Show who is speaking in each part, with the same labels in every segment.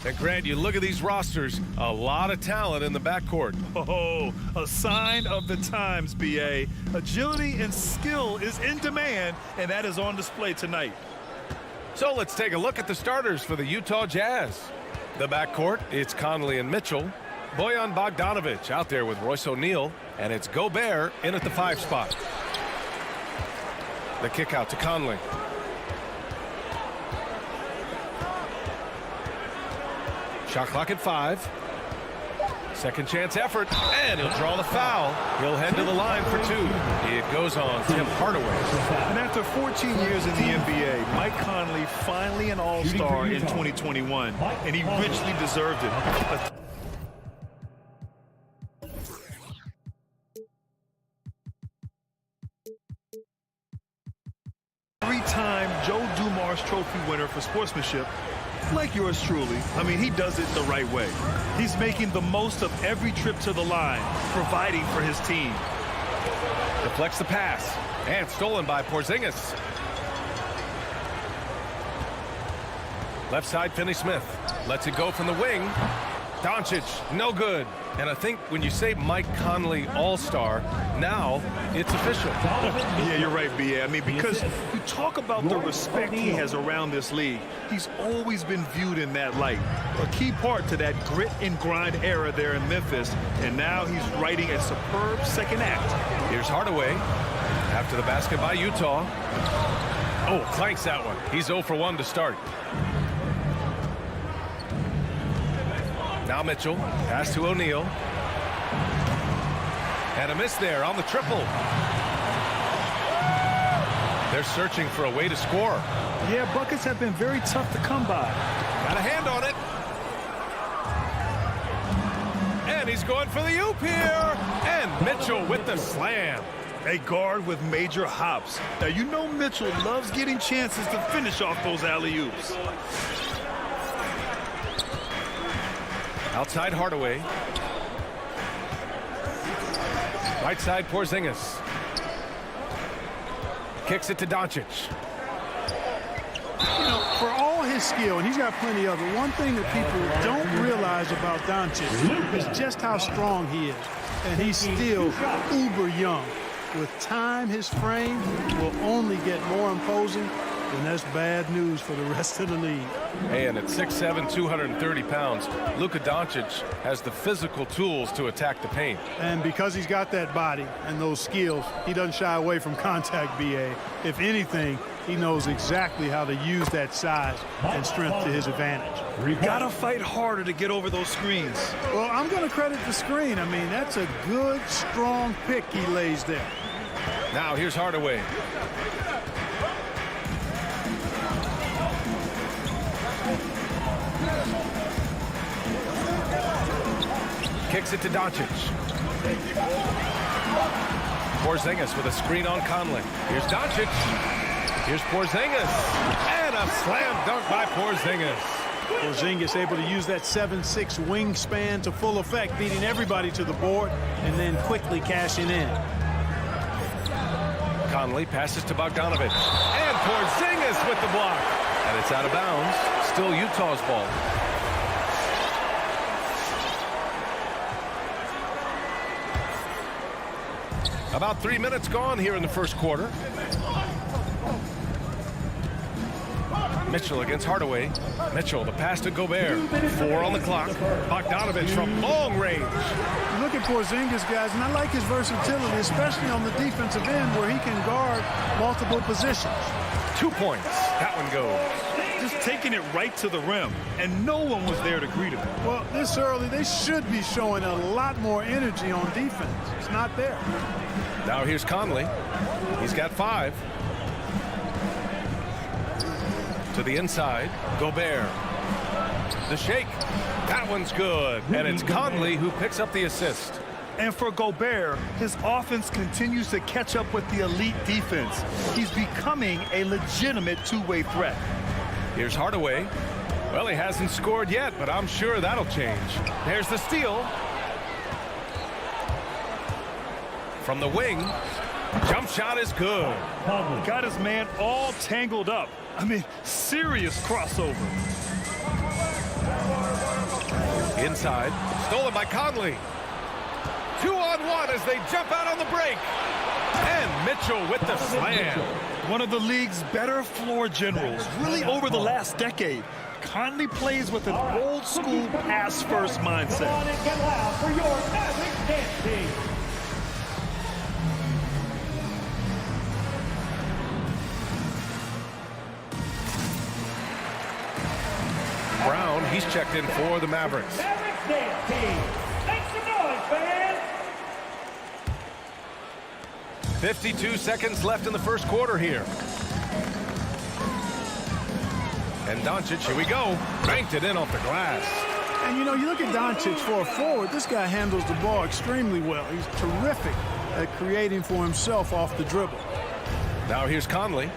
Speaker 1: And Grant, you look at these rosters, a lot of talent in the backcourt.
Speaker 2: Oh, a sign of the times, B.A. Agility and skill is in demand, and that is on display tonight.
Speaker 1: So let's take a look at the starters for the Utah Jazz. The backcourt, it's Conley and Mitchell. Bojan Bogdanovic out there with Royce O'Neal, and it's Gobert in at the 5 spot. The kick out to Conley. Shot clock at 5. Second chance effort, and he'll draw the foul. He'll head to the line for 2. It goes on Tim Hardaway.
Speaker 2: And after 14 years in the NBA, Mike Conley finally an all-star in 2021, and he richly deserved it. Three-time Joe Dumars Trophy winner for sportsmanship, like yours truly. I mean, he does it the right way. He's making the most of every trip to the line, providing for his team.
Speaker 1: Deflects the pass, and stolen by Porzingis. Left side, Finney-Smith. Lets it go from the wing. Doncic, no good. And I think when you say Mike Conley all-star, now it's official.
Speaker 2: Yeah, you're right, B.A. I mean, because you talk about the respect he has around this league. He's always been viewed in that light. A key part to that grit and grind era there in Memphis. And now he's writing a superb second act.
Speaker 1: Here's Hardaway after the basket by Utah. Oh, clanks that one. He's 0 for 1 to start. Now Mitchell, pass to O'Neal. And a miss there on the triple. They're searching for a way to score.
Speaker 2: Yeah, buckets have been very tough to come by.
Speaker 1: Got a hand on it. And he's going for the oop here. And Mitchell with the slam.
Speaker 2: A guard with major hops. Now, you know Mitchell loves getting chances to finish off those alley-oops.
Speaker 1: Outside Hardaway. Right side Porzingis. Kicks it to Doncic.
Speaker 3: You know, for all his skill, and he's got plenty of it, one thing that people don't realize about Doncic is just how strong he is. And he's still uber young. With time, his frame will only get more imposing, and that's bad news for the rest of the league.
Speaker 1: And at 6'7", 230 pounds, Luka Doncic has the physical tools to attack the paint.
Speaker 3: And because he's got that body and those skills, he doesn't shy away from contact, B.A. If anything, he knows exactly how to use that size and strength to his advantage.
Speaker 2: You gotta fight harder to get over those screens.
Speaker 3: Well, I'm going to credit the screen. I mean, that's a good, strong pick he lays there.
Speaker 1: Now here's Hardaway. Kicks it to Doncic. Porzingis with a screen on Conley. Here's Doncic. Here's Porzingis. And a slam dunk by Porzingis.
Speaker 3: Porzingis able to use that 7'6" wingspan to full effect, beating everybody to the board and then quickly cashing in.
Speaker 1: Conley passes to Bogdanovic. And Porzingis with the block. And it's out of bounds. Still Utah's ball. About 3 minutes gone here in the first quarter. Mitchell against Hardaway. Mitchell, the pass to Gobert. 4 on the clock. Bogdanovic from long range.
Speaker 3: You look at Porzingis, guys, and I like his versatility, especially on the defensive end where he can guard multiple positions.
Speaker 1: 2 points. That one goes.
Speaker 2: Just taking it right to the rim, and no one was there to greet him.
Speaker 3: Well, this early, they should be showing a lot more energy on defense. It's not there.
Speaker 1: Now here's Conley. He's got 5. To the inside, Gobert. The shake. That one's good. And it's Conley who picks up the assist.
Speaker 2: And for Gobert, his offense continues to catch up with the elite defense. He's becoming a legitimate two-way threat.
Speaker 1: Here's Hardaway. Well, he hasn't scored yet, but I'm sure that'll change. There's the steal. From the wing. Jump shot is good.
Speaker 2: Got his man all tangled up. I mean, serious crossover.
Speaker 1: Inside, stolen by Conley. 2-on-1 as they jump out on the break. And Mitchell with the slam.
Speaker 2: One of the league's better floor generals, really over the last decade. Conley plays with an old-school pass-first mindset.
Speaker 4: Get loud for your Mavericks dance team.
Speaker 1: Brown, he's checked in for the Mavericks.
Speaker 4: Mavericks dance team. Make some noise, fans.
Speaker 1: 52 seconds left in the first quarter here. And Doncic, here we go. Banked it in off the glass.
Speaker 3: And, you know, you look at Doncic for a forward, this guy handles the ball extremely well. He's terrific at creating for himself off the dribble.
Speaker 1: Now here's Conley.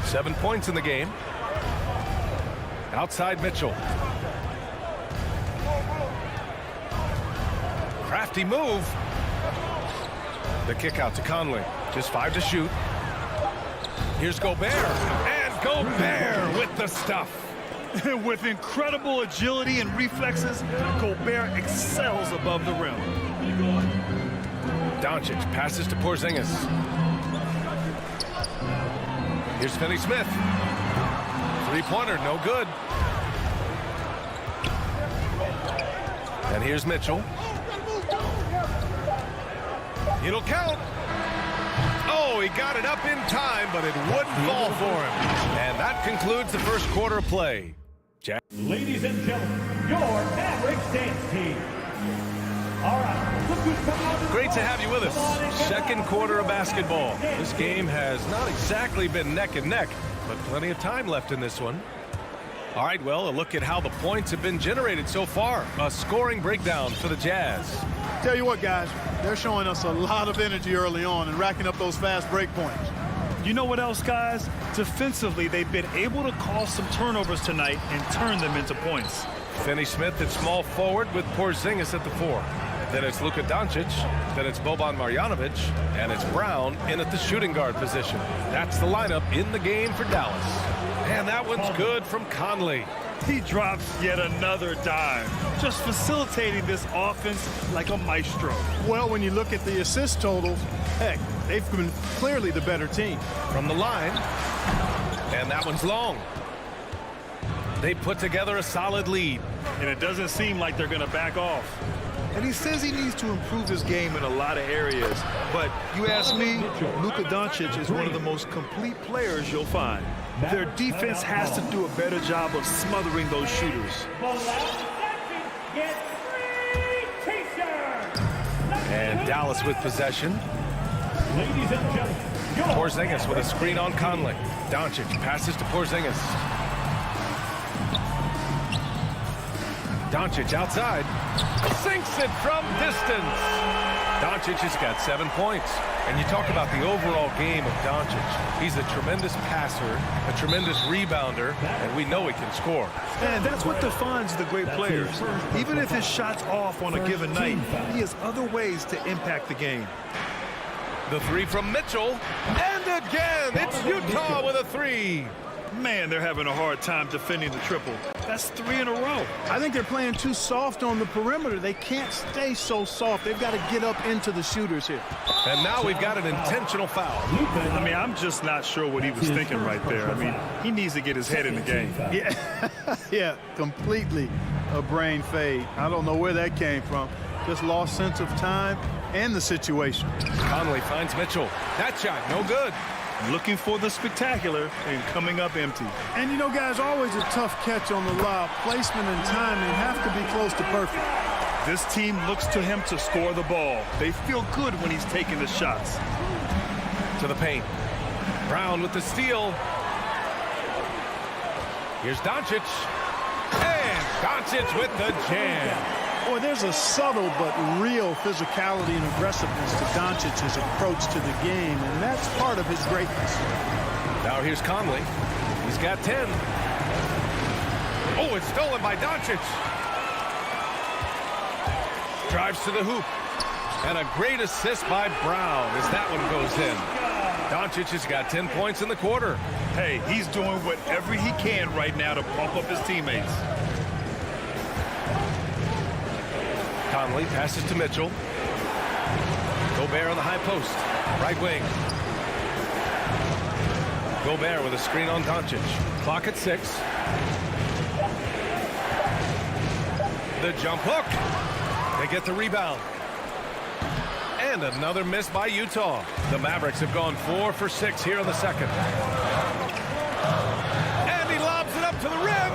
Speaker 1: 7 points in the game. Outside Mitchell. Crafty move. The kick out to Conley. Just 5 to shoot. Here's Gobert. And Gobert with the stuff.
Speaker 2: With incredible agility and reflexes, Gobert excels above the rim.
Speaker 1: Doncic passes to Porzingis. Here's Finney-Smith. Three-pointer, no good. And here's Mitchell. It'll count. Oh, he got it up in time, but it wouldn't fall for him. And that concludes the first quarter of play. Jack.
Speaker 4: Ladies and gentlemen, your Mavericks dance team. All right, look who's coming out.
Speaker 1: Great to have you with us. Second quarter of basketball. This game has not exactly been neck and neck, but plenty of time left in this one. All right, well, a look at how the points have been generated so far. A scoring breakdown for the Jazz.
Speaker 3: Tell you what, guys, they're showing us a lot of energy early on and racking up those fast break points.
Speaker 2: You know what else, guys? Defensively, they've been able to cause some turnovers tonight and turn them into points.
Speaker 1: Finney-Smith at small forward with Porzingis at the 4. Then it's Luka Doncic. Then it's Boban Marjanovic. And it's Brown in at the shooting guard position. That's the lineup in the game for Dallas. And that one's good from Conley.
Speaker 2: He drops yet another dime, just facilitating this offense like a maestro.
Speaker 3: Well, when you look at the assist totals, heck, they've been clearly the better team.
Speaker 1: From the line. And that one's long. They put together a solid lead.
Speaker 2: And it doesn't seem like they're going to back off. And he says he needs to improve his game in a lot of areas. But you ask me, Luka Doncic is one of the most complete players you'll find. Their defense has to do a better job of smothering those shooters.
Speaker 1: And Dallas with possession.
Speaker 4: Ladies and gentlemen,
Speaker 1: Porzingis with a screen on Conley. Doncic passes to Porzingis. Doncic outside. Sinks it from distance. Doncic has got 7 points. And you talk about the overall game of Doncic. He's a tremendous passer, a tremendous rebounder, and we know he can score.
Speaker 2: And that's what defines the great players. Even if his shot's off on a given night, he has other ways to impact the game.
Speaker 1: The 3 from Mitchell. And again, it's Utah with a 3.
Speaker 2: Man, they're having a hard time defending the triple. That's 3 in a row.
Speaker 3: I think they're playing too soft on the perimeter. They can't stay so soft. They've got to get up into the shooters here.
Speaker 1: And now we've got an intentional foul.
Speaker 2: I mean, I'm just not sure what he was thinking right there. I mean, he needs to get his head in the game.
Speaker 3: Yeah, yeah, completely a brain fade. I don't know where that came from. Just lost sense of time and the situation.
Speaker 1: Conley finds Mitchell. That shot, no good.
Speaker 2: Looking for the spectacular and coming up empty.
Speaker 3: And you know, guys, always a tough catch on the lob. Placement and timing have to be close to perfect.
Speaker 2: This team looks to him to score the ball. They feel good when he's taking the shots.
Speaker 1: To the paint. Brown with the steal. Here's Doncic. And Doncic with the jam.
Speaker 3: Boy, there's a subtle but real physicality and aggressiveness to Doncic's approach to the game, and that's part of his greatness.
Speaker 1: Now here's Conley. He's got 10. Oh, it's stolen by Doncic. Drives to the hoop. And a great assist by Brown as that one goes in. Doncic has got 10 points in the quarter.
Speaker 2: Hey, he's doing whatever he can right now to pump up his teammates.
Speaker 1: Conley passes to Mitchell. Gobert on the high post. Right wing. Gobert with a screen on Doncic. Clock at 6. The jump hook. They get the rebound. And another miss by Utah. The Mavericks have gone 4 for 6 here in the second. And he lobs it up to the rim.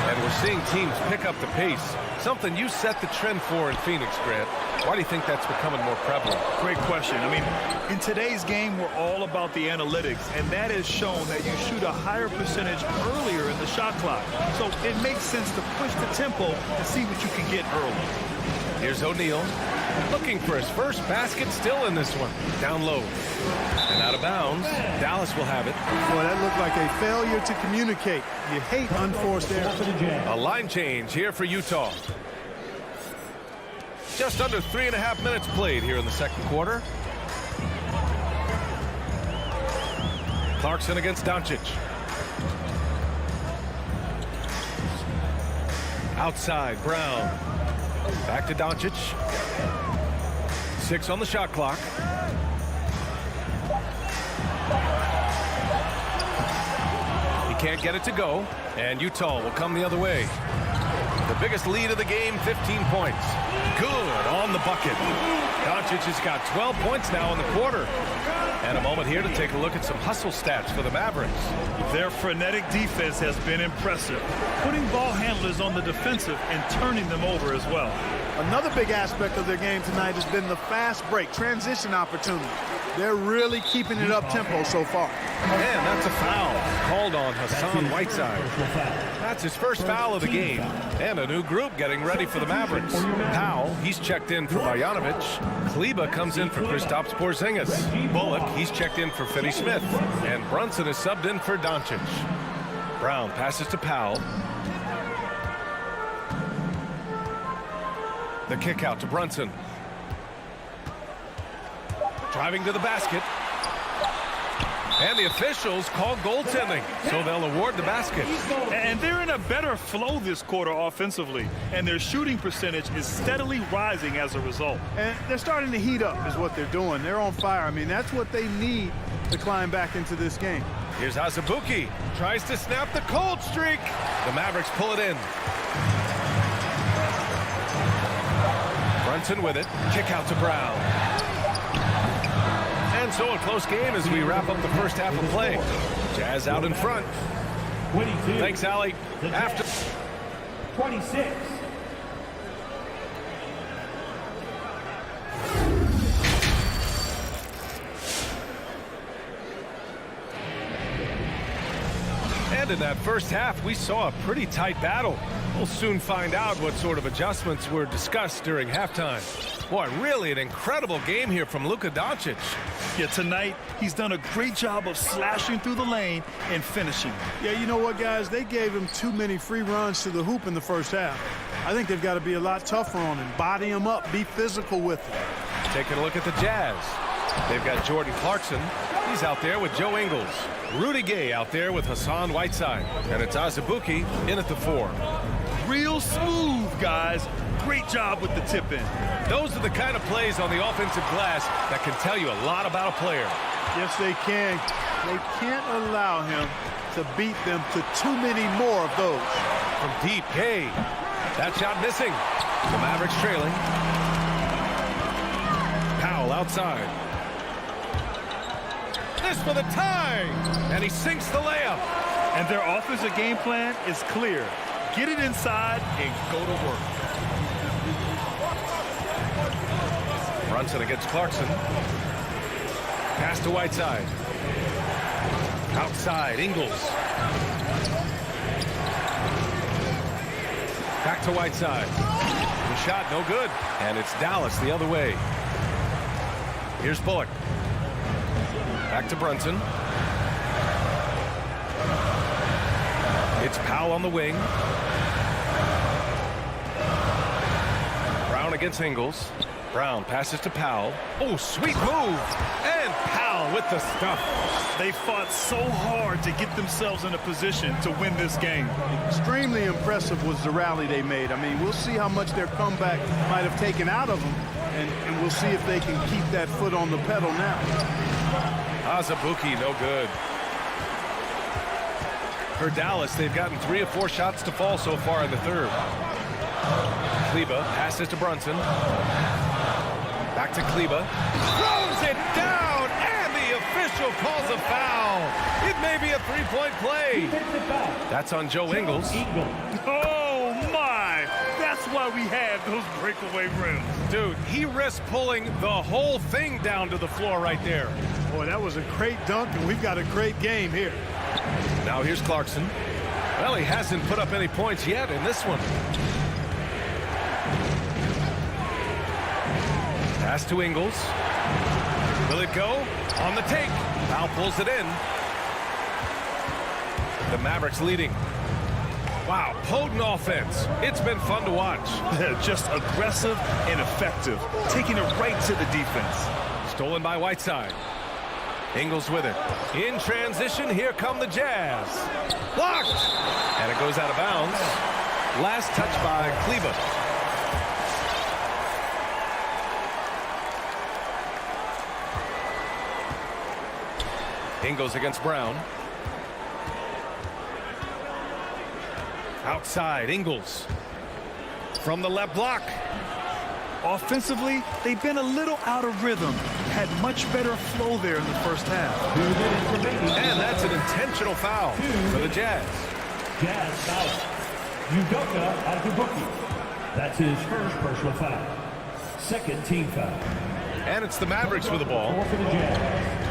Speaker 1: And we're seeing teams pick up the pace. Something you set the trend for in Phoenix, Grant. Why do you think that's becoming more prevalent?
Speaker 2: Great question. I mean, in today's game, we're all about the analytics, and that has shown that you shoot a higher percentage earlier in the shot clock. So it makes sense to push the tempo and see what you can get early.
Speaker 1: Here's O'Neal looking for his first basket, still in this one. Down low. And out of bounds. Dallas will have it.
Speaker 3: Boy, that looked like a failure to communicate. You hate unforced errors.
Speaker 1: A line change here for Utah. Just under 3.5 minutes played here in the second quarter. Clarkson against Doncic. Outside, Brown. Back to Doncic. 6 on the shot clock. He can't get it to go, and Utah will come the other way. The biggest lead of the game, 15 points. Good on the bucket. Doncic has got 12 points now in the quarter. And a moment here to take a look at some hustle stats for the Mavericks.
Speaker 2: Their frenetic defense has been impressive, putting ball handlers on the defensive and turning them over as well.
Speaker 3: Another big aspect of their game tonight has been the fast break, transition opportunity. They're really keeping it up tempo so far.
Speaker 1: And that's a foul called on Hassan Whiteside. That's his first foul of the game. And a new group getting ready for the Mavericks. Powell, he's checked in for Bogdanovic. Kleba comes in for Kristaps Porzingis. Bullock, he's checked in for Finney-Smith. And Brunson is subbed in for Doncic. Brown passes to Powell. The kick out to Brunson. Driving to the basket. And the officials call goaltending, so they'll award the basket.
Speaker 2: And they're in a better flow this quarter offensively, and their shooting percentage is steadily rising as a result.
Speaker 3: And they're starting to heat up is what they're doing. They're on fire. I mean, that's what they need to climb back into this game.
Speaker 1: Here's Azubuike. Tries to snap the cold streak. The Mavericks pull it in. Brunson with it. Kick out to Brown. And so a close game as we wrap up the first half of play. Jazz out in front.
Speaker 4: 22.
Speaker 1: Thanks, Allie. After
Speaker 4: 26.
Speaker 1: And in that first half, we saw a pretty tight battle. We'll soon find out what sort of adjustments were discussed during halftime. Boy, really an incredible game here from Luka Doncic.
Speaker 2: Yeah, tonight, he's done a great job of slashing through the lane and finishing.
Speaker 3: Yeah, you know what, guys? They gave him too many free runs to the hoop in the first half. I think they've got to be a lot tougher on him. Body him up. Be physical with him.
Speaker 1: Taking a look at the Jazz. They've got Jordan Clarkson. He's out there with Joe Ingles. Rudy Gay out there with Hassan Whiteside. And it's Azubuike in at the 4.
Speaker 2: Real smooth, guys. Great job with the tip-in.
Speaker 1: Those are the kind of plays on the offensive glass that can tell you a lot about a player.
Speaker 3: Yes, they can. They can't allow him to beat them to too many more of those.
Speaker 1: From deep, Gay. That shot missing. The Mavericks trailing. Powell outside. This for the tie. And he sinks the layup.
Speaker 2: And their offensive game plan is clear. Get it inside and go to work.
Speaker 1: Brunson against Clarkson. Pass to Whiteside. Outside, Ingles. Back to Whiteside. The shot, no good. And it's Dallas the other way. Here's Bullock. Back to Brunson. It's Powell on the wing. Brown against Ingles. Brown passes to Powell. Oh, sweet move. And Powell with the stuff.
Speaker 2: They fought so hard to get themselves in a position to win this game.
Speaker 3: Extremely impressive was the rally they made. I mean, we'll see how much their comeback might have taken out of them, and we'll see if they can keep that foot on the pedal now.
Speaker 1: Azubuike, no good. For Dallas, they've gotten 3 of 4 shots to fall so far in the third. Kleber passes to Brunson. Back to Kleber. Throws it down, and the official calls a foul. It may be a 3-point play. That's on Joe Ingles.
Speaker 2: Oh, my. That's why we have those breakaway rims.
Speaker 1: Dude, he risked pulling the whole thing down to the floor right there.
Speaker 3: Boy, that was a great dunk, and we've got a great game here.
Speaker 1: Now here's Clarkson. Well, he hasn't put up any points yet in this one. Pass to Ingles. Will it go? On the take. Foul pulls it in. The Mavericks leading. Wow, potent offense. It's been fun to watch.
Speaker 2: Just aggressive and effective, taking it right to the defense.
Speaker 1: Stolen by Whiteside. Ingles with it. In transition, here come the Jazz. Blocked! And it goes out of bounds. Last touch by Kleber. Ingles against Brown. Outside, Ingles. From the left block.
Speaker 2: Offensively, they've been a little out of rhythm. Had much better flow there in the first half.
Speaker 1: And that's an intentional foul for the Jazz.
Speaker 4: Jazz foul. Untitled. That's his first personal foul. Second team foul.
Speaker 1: And it's the Mavericks with the ball.
Speaker 4: For the Jazz.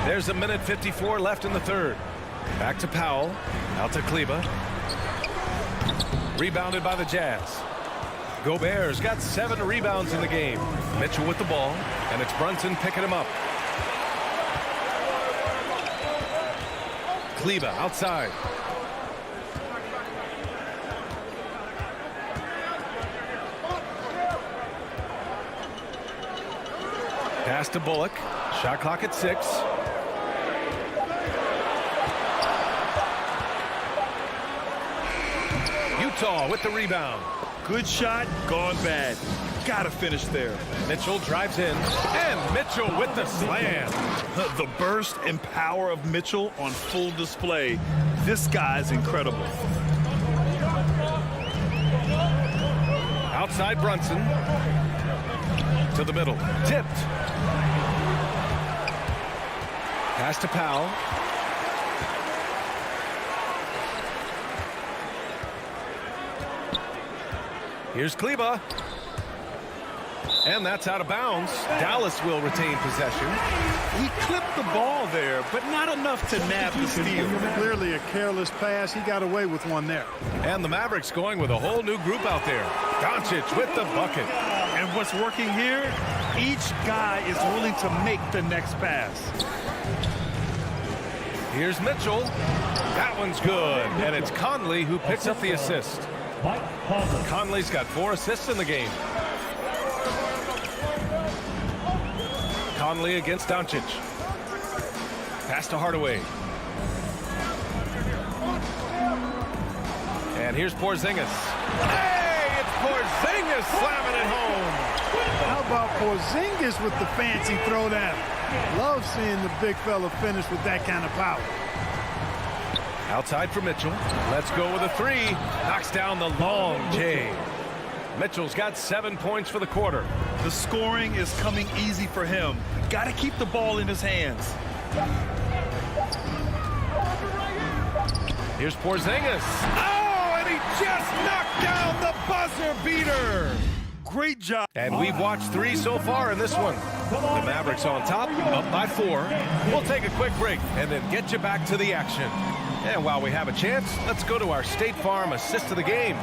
Speaker 1: There's a minute 54 left in the third. Back to Powell. Out to Kleber. Rebounded by the Jazz. Gobert's got 7 rebounds in the game. Mitchell with the ball, and it's Brunson picking him up. Kleber outside. Pass to Bullock. Shot clock at 6. Utah with the rebound.
Speaker 2: Good shot, gone bad. Gotta finish there.
Speaker 1: Mitchell drives in, and Mitchell with the slam.
Speaker 2: The burst and power of Mitchell on full display. This guy's incredible.
Speaker 1: Outside Brunson. To the middle. Tipped. Pass to Powell. Here's Kleber. And that's out of bounds. Dallas will retain possession.
Speaker 2: He clipped the ball there, but not enough to nab the steal.
Speaker 3: Clearly a careless pass. He got away with one there.
Speaker 1: And the Mavericks going with a whole new group out there. Doncic with the bucket.
Speaker 2: And what's working here? Each guy is willing to make the next pass.
Speaker 1: Here's Mitchell. That one's good. And it's Conley who picks up the assist. Conley's got 4 assists in the game. Conley against Doncic. Pass to Hardaway. And here's Porzingis. Hey, it's Porzingis slamming it home.
Speaker 3: How about Porzingis with the fancy throwdown? Love seeing the big fella finish with that kind of power.
Speaker 1: Outside for Mitchell. Let's go with a 3. Knocks down the long J. Mitchell's got 7 points for the quarter.
Speaker 2: The scoring is coming easy for him. Got to keep the ball in his hands.
Speaker 1: Here's Porzingis. Oh, and he just knocked down the buzzer beater.
Speaker 2: Great job.
Speaker 1: And we've watched 3 so far in this one. The Mavericks on top, up by 4. We'll take a quick break and then get you back to the action. And while we have a chance, let's go to our State Farm assist of the game.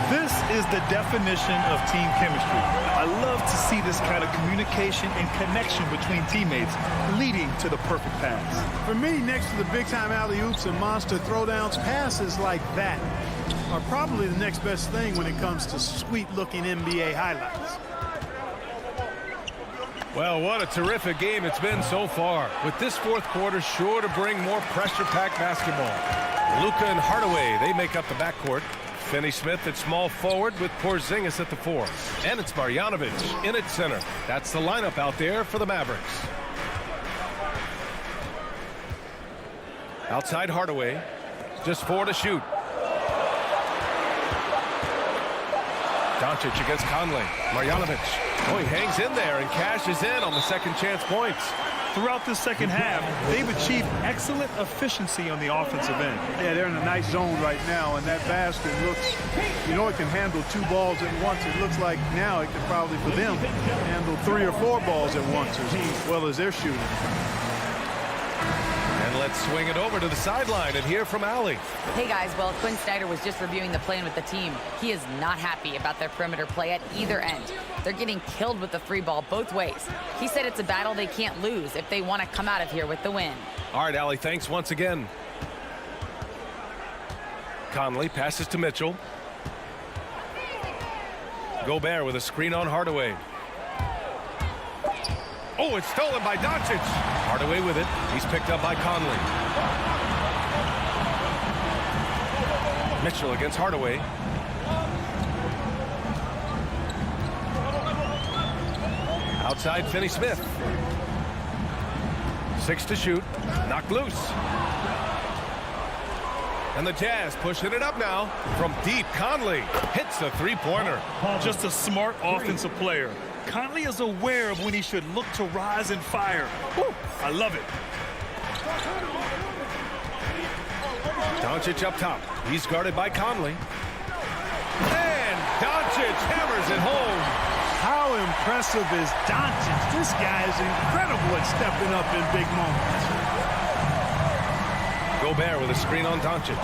Speaker 2: This is the definition of team chemistry. I love to see this kind of communication and connection between teammates leading to the perfect pass.
Speaker 3: For me, next to the big-time alley-oops and monster throwdowns, passes like that. are probably the next best thing when it comes to sweet-looking NBA highlights.
Speaker 1: Well, what a terrific game it's been so far. With this fourth quarter sure to bring more pressure-packed basketball. Luka and Hardaway, they make up the backcourt. Finney-Smith at small forward with Porzingis at the 4. And it's Marjanovic in at center. That's the lineup out there for the Mavericks. Outside Hardaway, just 4 to shoot. Doncic against Conley. Marjanovic. Oh, he hangs in there and cashes in on the second chance points.
Speaker 2: Throughout the second half, they've achieved excellent efficiency on the offensive end.
Speaker 3: Yeah, they're in a nice zone right now, and that basket looks, you know, it can handle 2 balls at once. It looks like now it can probably, for them, handle 3 or 4 balls at once as well as they're shooting.
Speaker 1: And let's swing it over to the sideline and hear from Allie.
Speaker 5: Hey guys, well, Quinn Snyder was just reviewing the plan with the team. He is not happy about their perimeter play at either end. They're getting killed with the 3 ball both ways. He said it's a battle they can't lose if they want to come out of here with the win.
Speaker 1: All right, Allie, thanks once again. Conley passes to Mitchell. Gobert with a screen on Hardaway. Oh, it's stolen by Doncic. Hardaway with it. He's picked up by Conley. Mitchell against Hardaway. Outside Finney-Smith. 6 to shoot. Knocked loose. And the Jazz pushing it up now. From deep, Conley hits the 3-pointer.
Speaker 2: Just a smart offensive player. Conley is aware of when he should look to rise and fire. Woo, I love it.
Speaker 1: Doncic up top. He's guarded by Conley. And Doncic hammers it home.
Speaker 3: How impressive is Doncic? This guy is incredible at stepping up in big moments.
Speaker 1: Gobert with a screen on Doncic.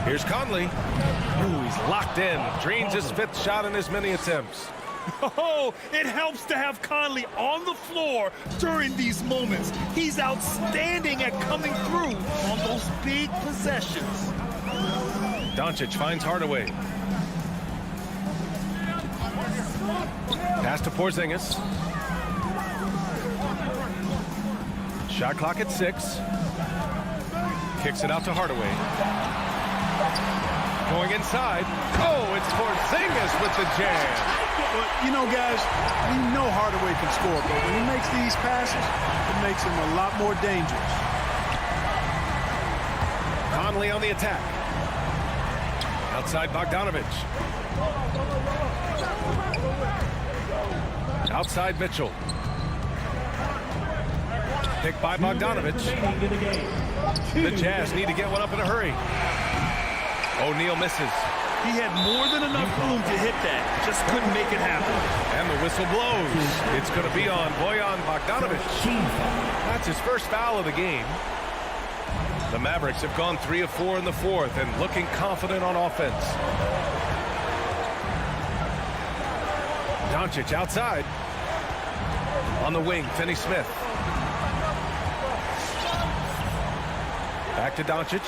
Speaker 1: Here's Conley. Ooh, he's locked in. Drains his 5th shot in as many attempts.
Speaker 2: Oh, it helps to have Conley on the floor during these moments. He's outstanding at coming through on those big possessions.
Speaker 1: Doncic finds Hardaway. Pass to Porzingis. Shot clock at 6. Kicks it out to Hardaway. Going inside. Oh, it's Porzingis with the jam.
Speaker 3: But, you know, guys, we know Hardaway can score, but when he makes these passes, it makes him a lot more dangerous.
Speaker 1: Conley on the attack. Outside Bogdanovic. Outside Mitchell. Picked by Bogdanovic. The Jazz need to get one up in a hurry. O'Neal misses.
Speaker 2: He had more than enough room to hit that. Just couldn't make it happen.
Speaker 1: And the whistle blows. It's going to be on Bojan Bogdanovic. That's his first foul of the game. The Mavericks have gone 3 of 4 in the 4th and looking confident on offense. Doncic outside. On the wing, Finney-Smith. Back to Doncic.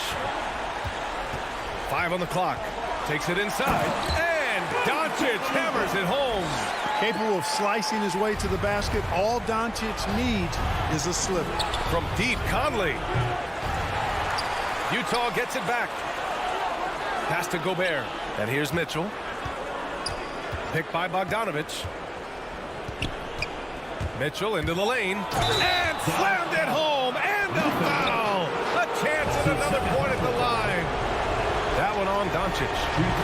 Speaker 1: 5 on the clock. Takes it inside. And Doncic hammers it home.
Speaker 3: Capable of slicing his way to the basket. All Doncic needs is a slipper.
Speaker 1: From deep, Conley. Utah gets it back. Pass to Gobert. And here's Mitchell. Picked by Bogdanovic. Mitchell into the lane. And slammed it home. And a foul. A chance at another point at the line. That one on Doncic.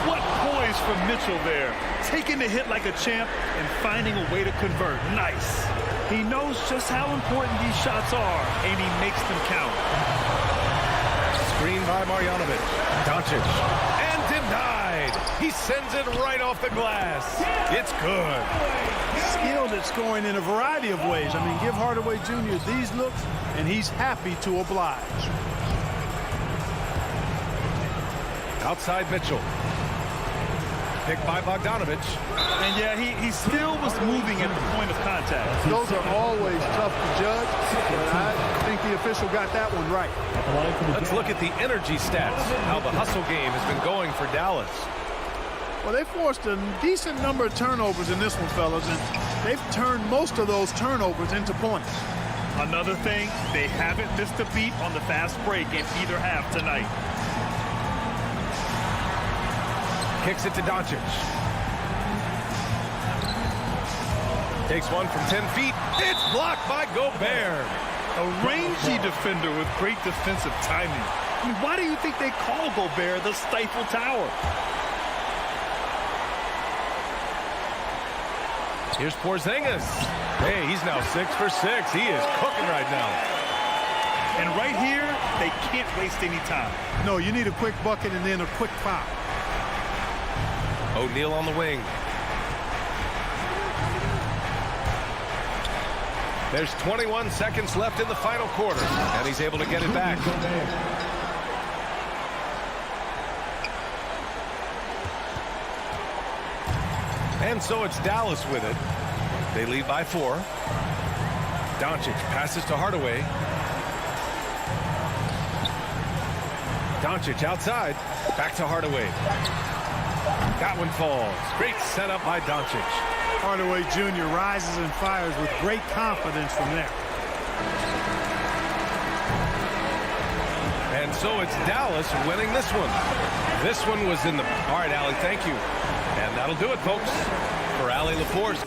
Speaker 2: What poise from Mitchell there. Taking the hit like a champ and finding a way to convert. Nice. He knows just how important these shots are, and he makes them count.
Speaker 1: Screen by Marjanovic. Doncic. And denied. He sends it right off the glass. It's good.
Speaker 3: Skilled at scoring in a variety of ways. I mean, give Hardaway Jr. these looks, and he's happy to oblige.
Speaker 1: Outside Mitchell. picked by Bogdanovich.
Speaker 2: And yeah, he still was moving at the point of contact.
Speaker 3: Those are always tough to judge, but I think the official got that one right.
Speaker 1: Let's look at the energy stats, how the hustle game has been going for Dallas.
Speaker 3: Well, they forced a decent number of turnovers in this one, fellas, and they've turned most of those turnovers into points.
Speaker 2: Another thing, they haven't missed a beat on the fast break in either half tonight.
Speaker 1: Kicks it to Doncic. Takes one from 10 feet. It's blocked by Gobert.
Speaker 2: A rangy defender with great defensive timing. I mean, why do you think they call Gobert the Stifle Tower?
Speaker 1: Here's Porzingis. Hey, he's now 6 for 6. He is cooking right now.
Speaker 2: And right here, they can't waste any time.
Speaker 3: No, you need a quick bucket and then a quick foul.
Speaker 1: O'Neal on the wing. There's 21 seconds left in the final quarter, and he's able to get it back. And so it's Dallas with it. They lead by 4. Doncic passes to Hardaway. Doncic outside. Back to Hardaway. That one falls. Great setup by Doncic.
Speaker 3: Hardaway Jr. rises and fires with great confidence from there.
Speaker 1: And so it's Dallas winning this one. This one was in the... All right, Allie, thank you. And that'll do it, folks, for Allie LaForce.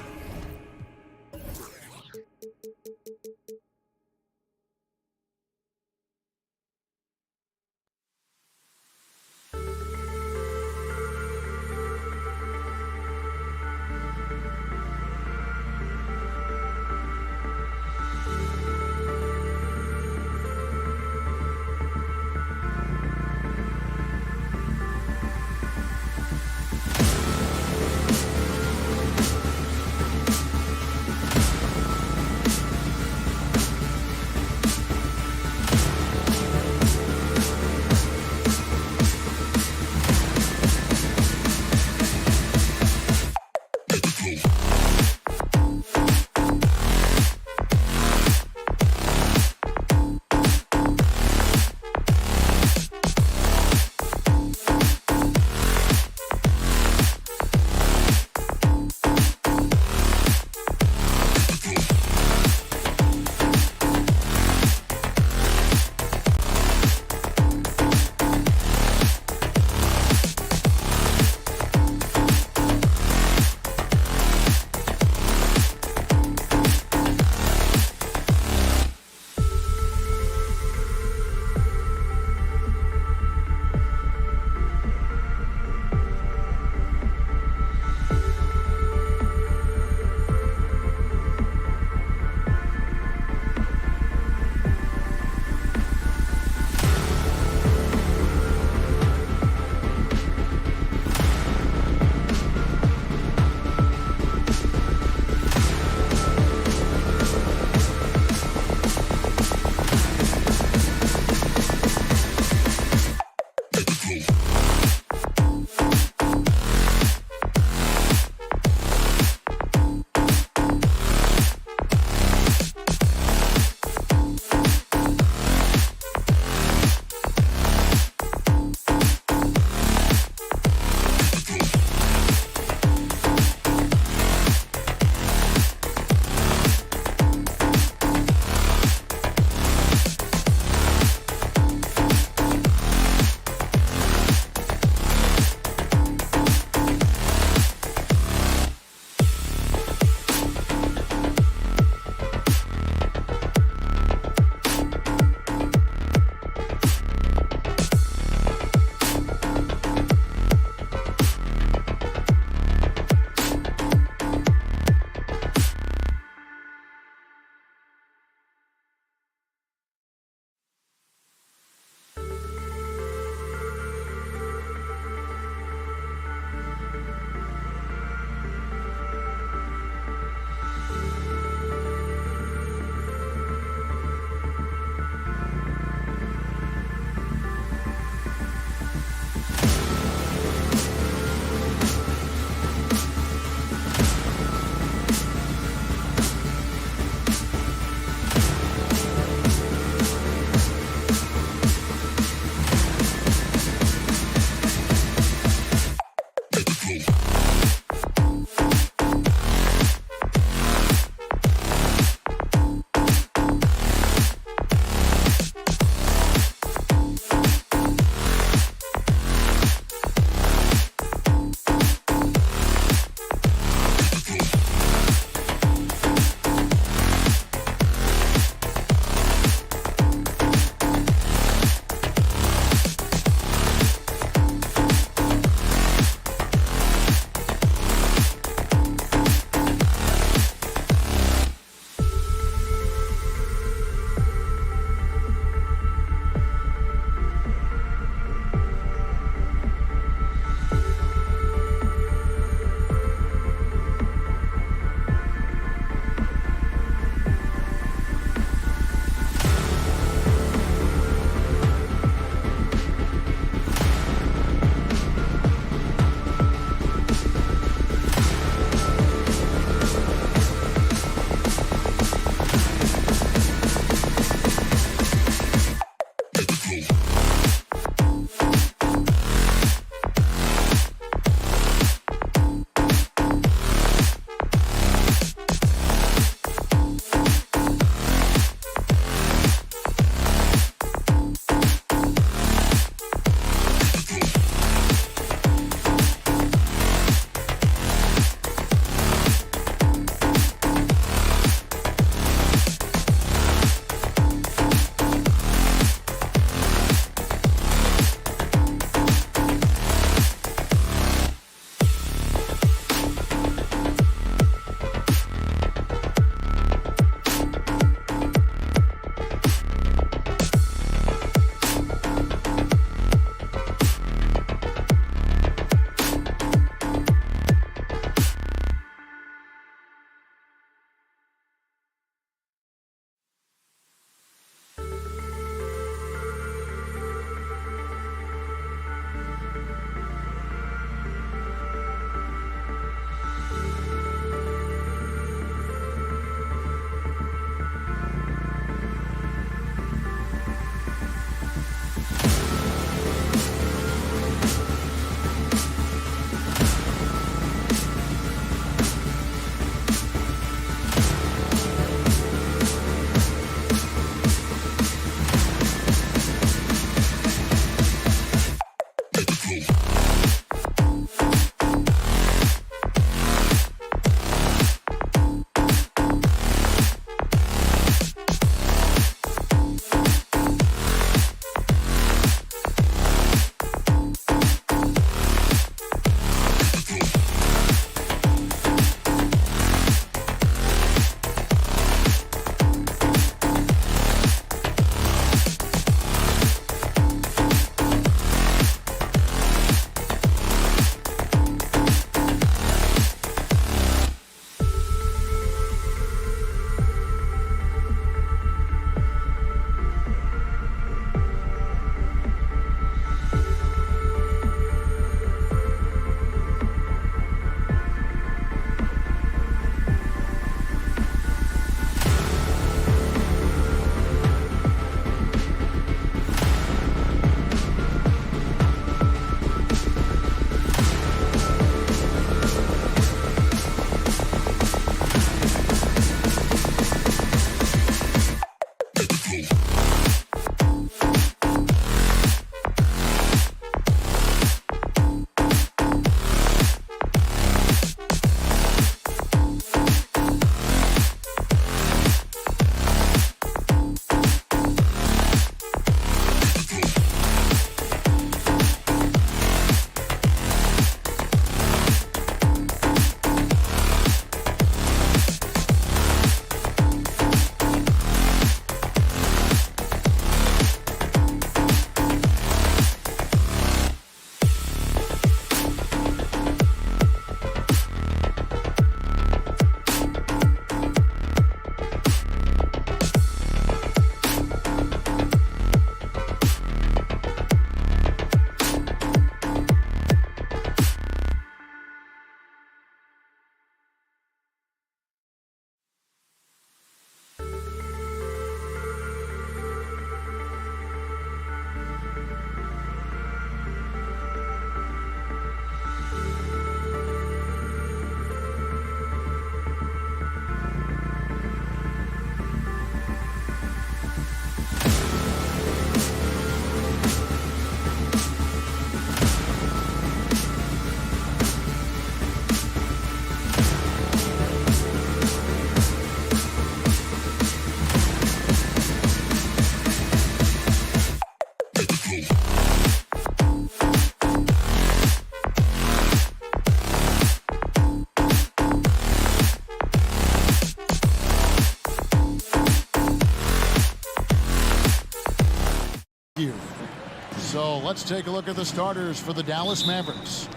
Speaker 6: let's take a look at the starters for the Dallas Mavericks.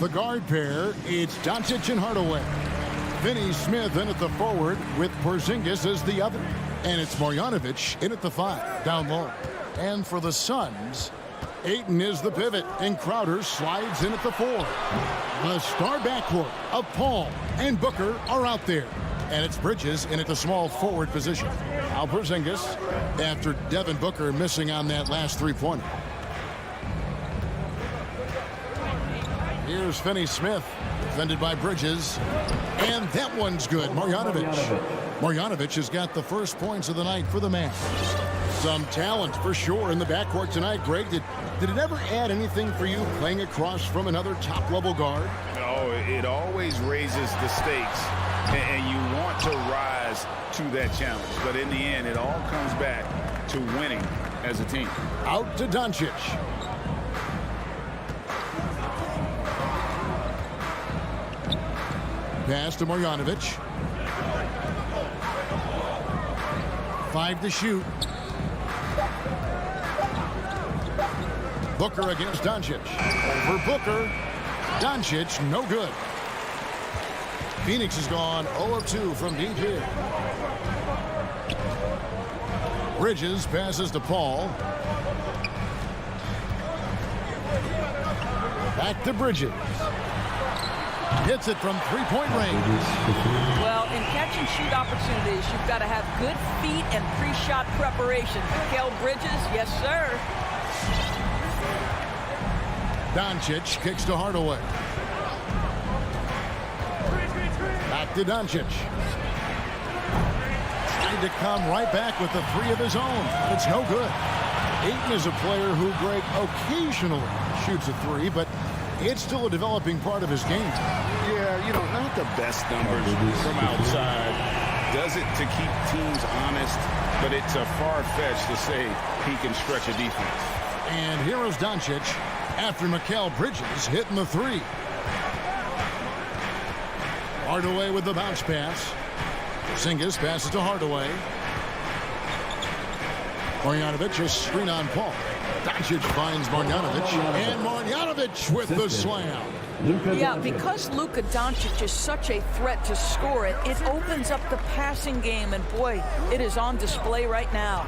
Speaker 6: The guard pair, it's Doncic and Hardaway. Finney Smith in at the forward with Porzingis as the other. And it's Marjanovic in at the 5, down low. And for the Suns, Ayton is the pivot, and Crowder slides in at the 4. The star backcourt of Paul and Booker are out there. And it's Bridges in at the small forward position. Now Porzingis after Devin Booker missing on that last three-pointer. Here's Finney Smith, defended by Bridges. And that one's good. Marjanovic. Marjanovic has got the first points of the night for the Mavs. Some talent for sure in the backcourt tonight. Greg, did it ever add anything for you playing across from another top-level guard?
Speaker 7: Oh, it always raises the stakes, and you want to rise to that challenge. But in the end, it all comes back to winning as a team.
Speaker 6: Out to Doncic. Pass to Marjanovic. 5 to shoot. Booker against Doncic. Over Booker. Doncic, no good. Phoenix has gone 0 of 2 from deep here. Bridges passes to Paul. Back to Bridges. Hits it from three-point range.
Speaker 8: Well, in catch-and-shoot opportunities, you've got to have good feet and pre-shot preparation. Mikal Bridges, yes, sir.
Speaker 6: Doncic kicks to Hardaway. Back to Doncic. Trying to come right back with the 3 of his own. It's no good. Ayton is a player who, Greg, occasionally shoots a 3, but it's still a developing part of his game.
Speaker 7: Yeah, you know, not the best numbers from outside. Does it to keep teams honest, but it's a far-fetched to say he can stretch a defense.
Speaker 6: And here is Doncic after Mikal Bridges hitting the 3. Hardaway with the bounce pass. Porzingis passes to Hardaway. Marjanovic a screen on Paul. Doncic finds Marjanovic, and Marjanovic with the slam.
Speaker 8: Yeah, because Luka Doncic is such a threat to score it, it opens up the passing game, and boy, it is on display right now.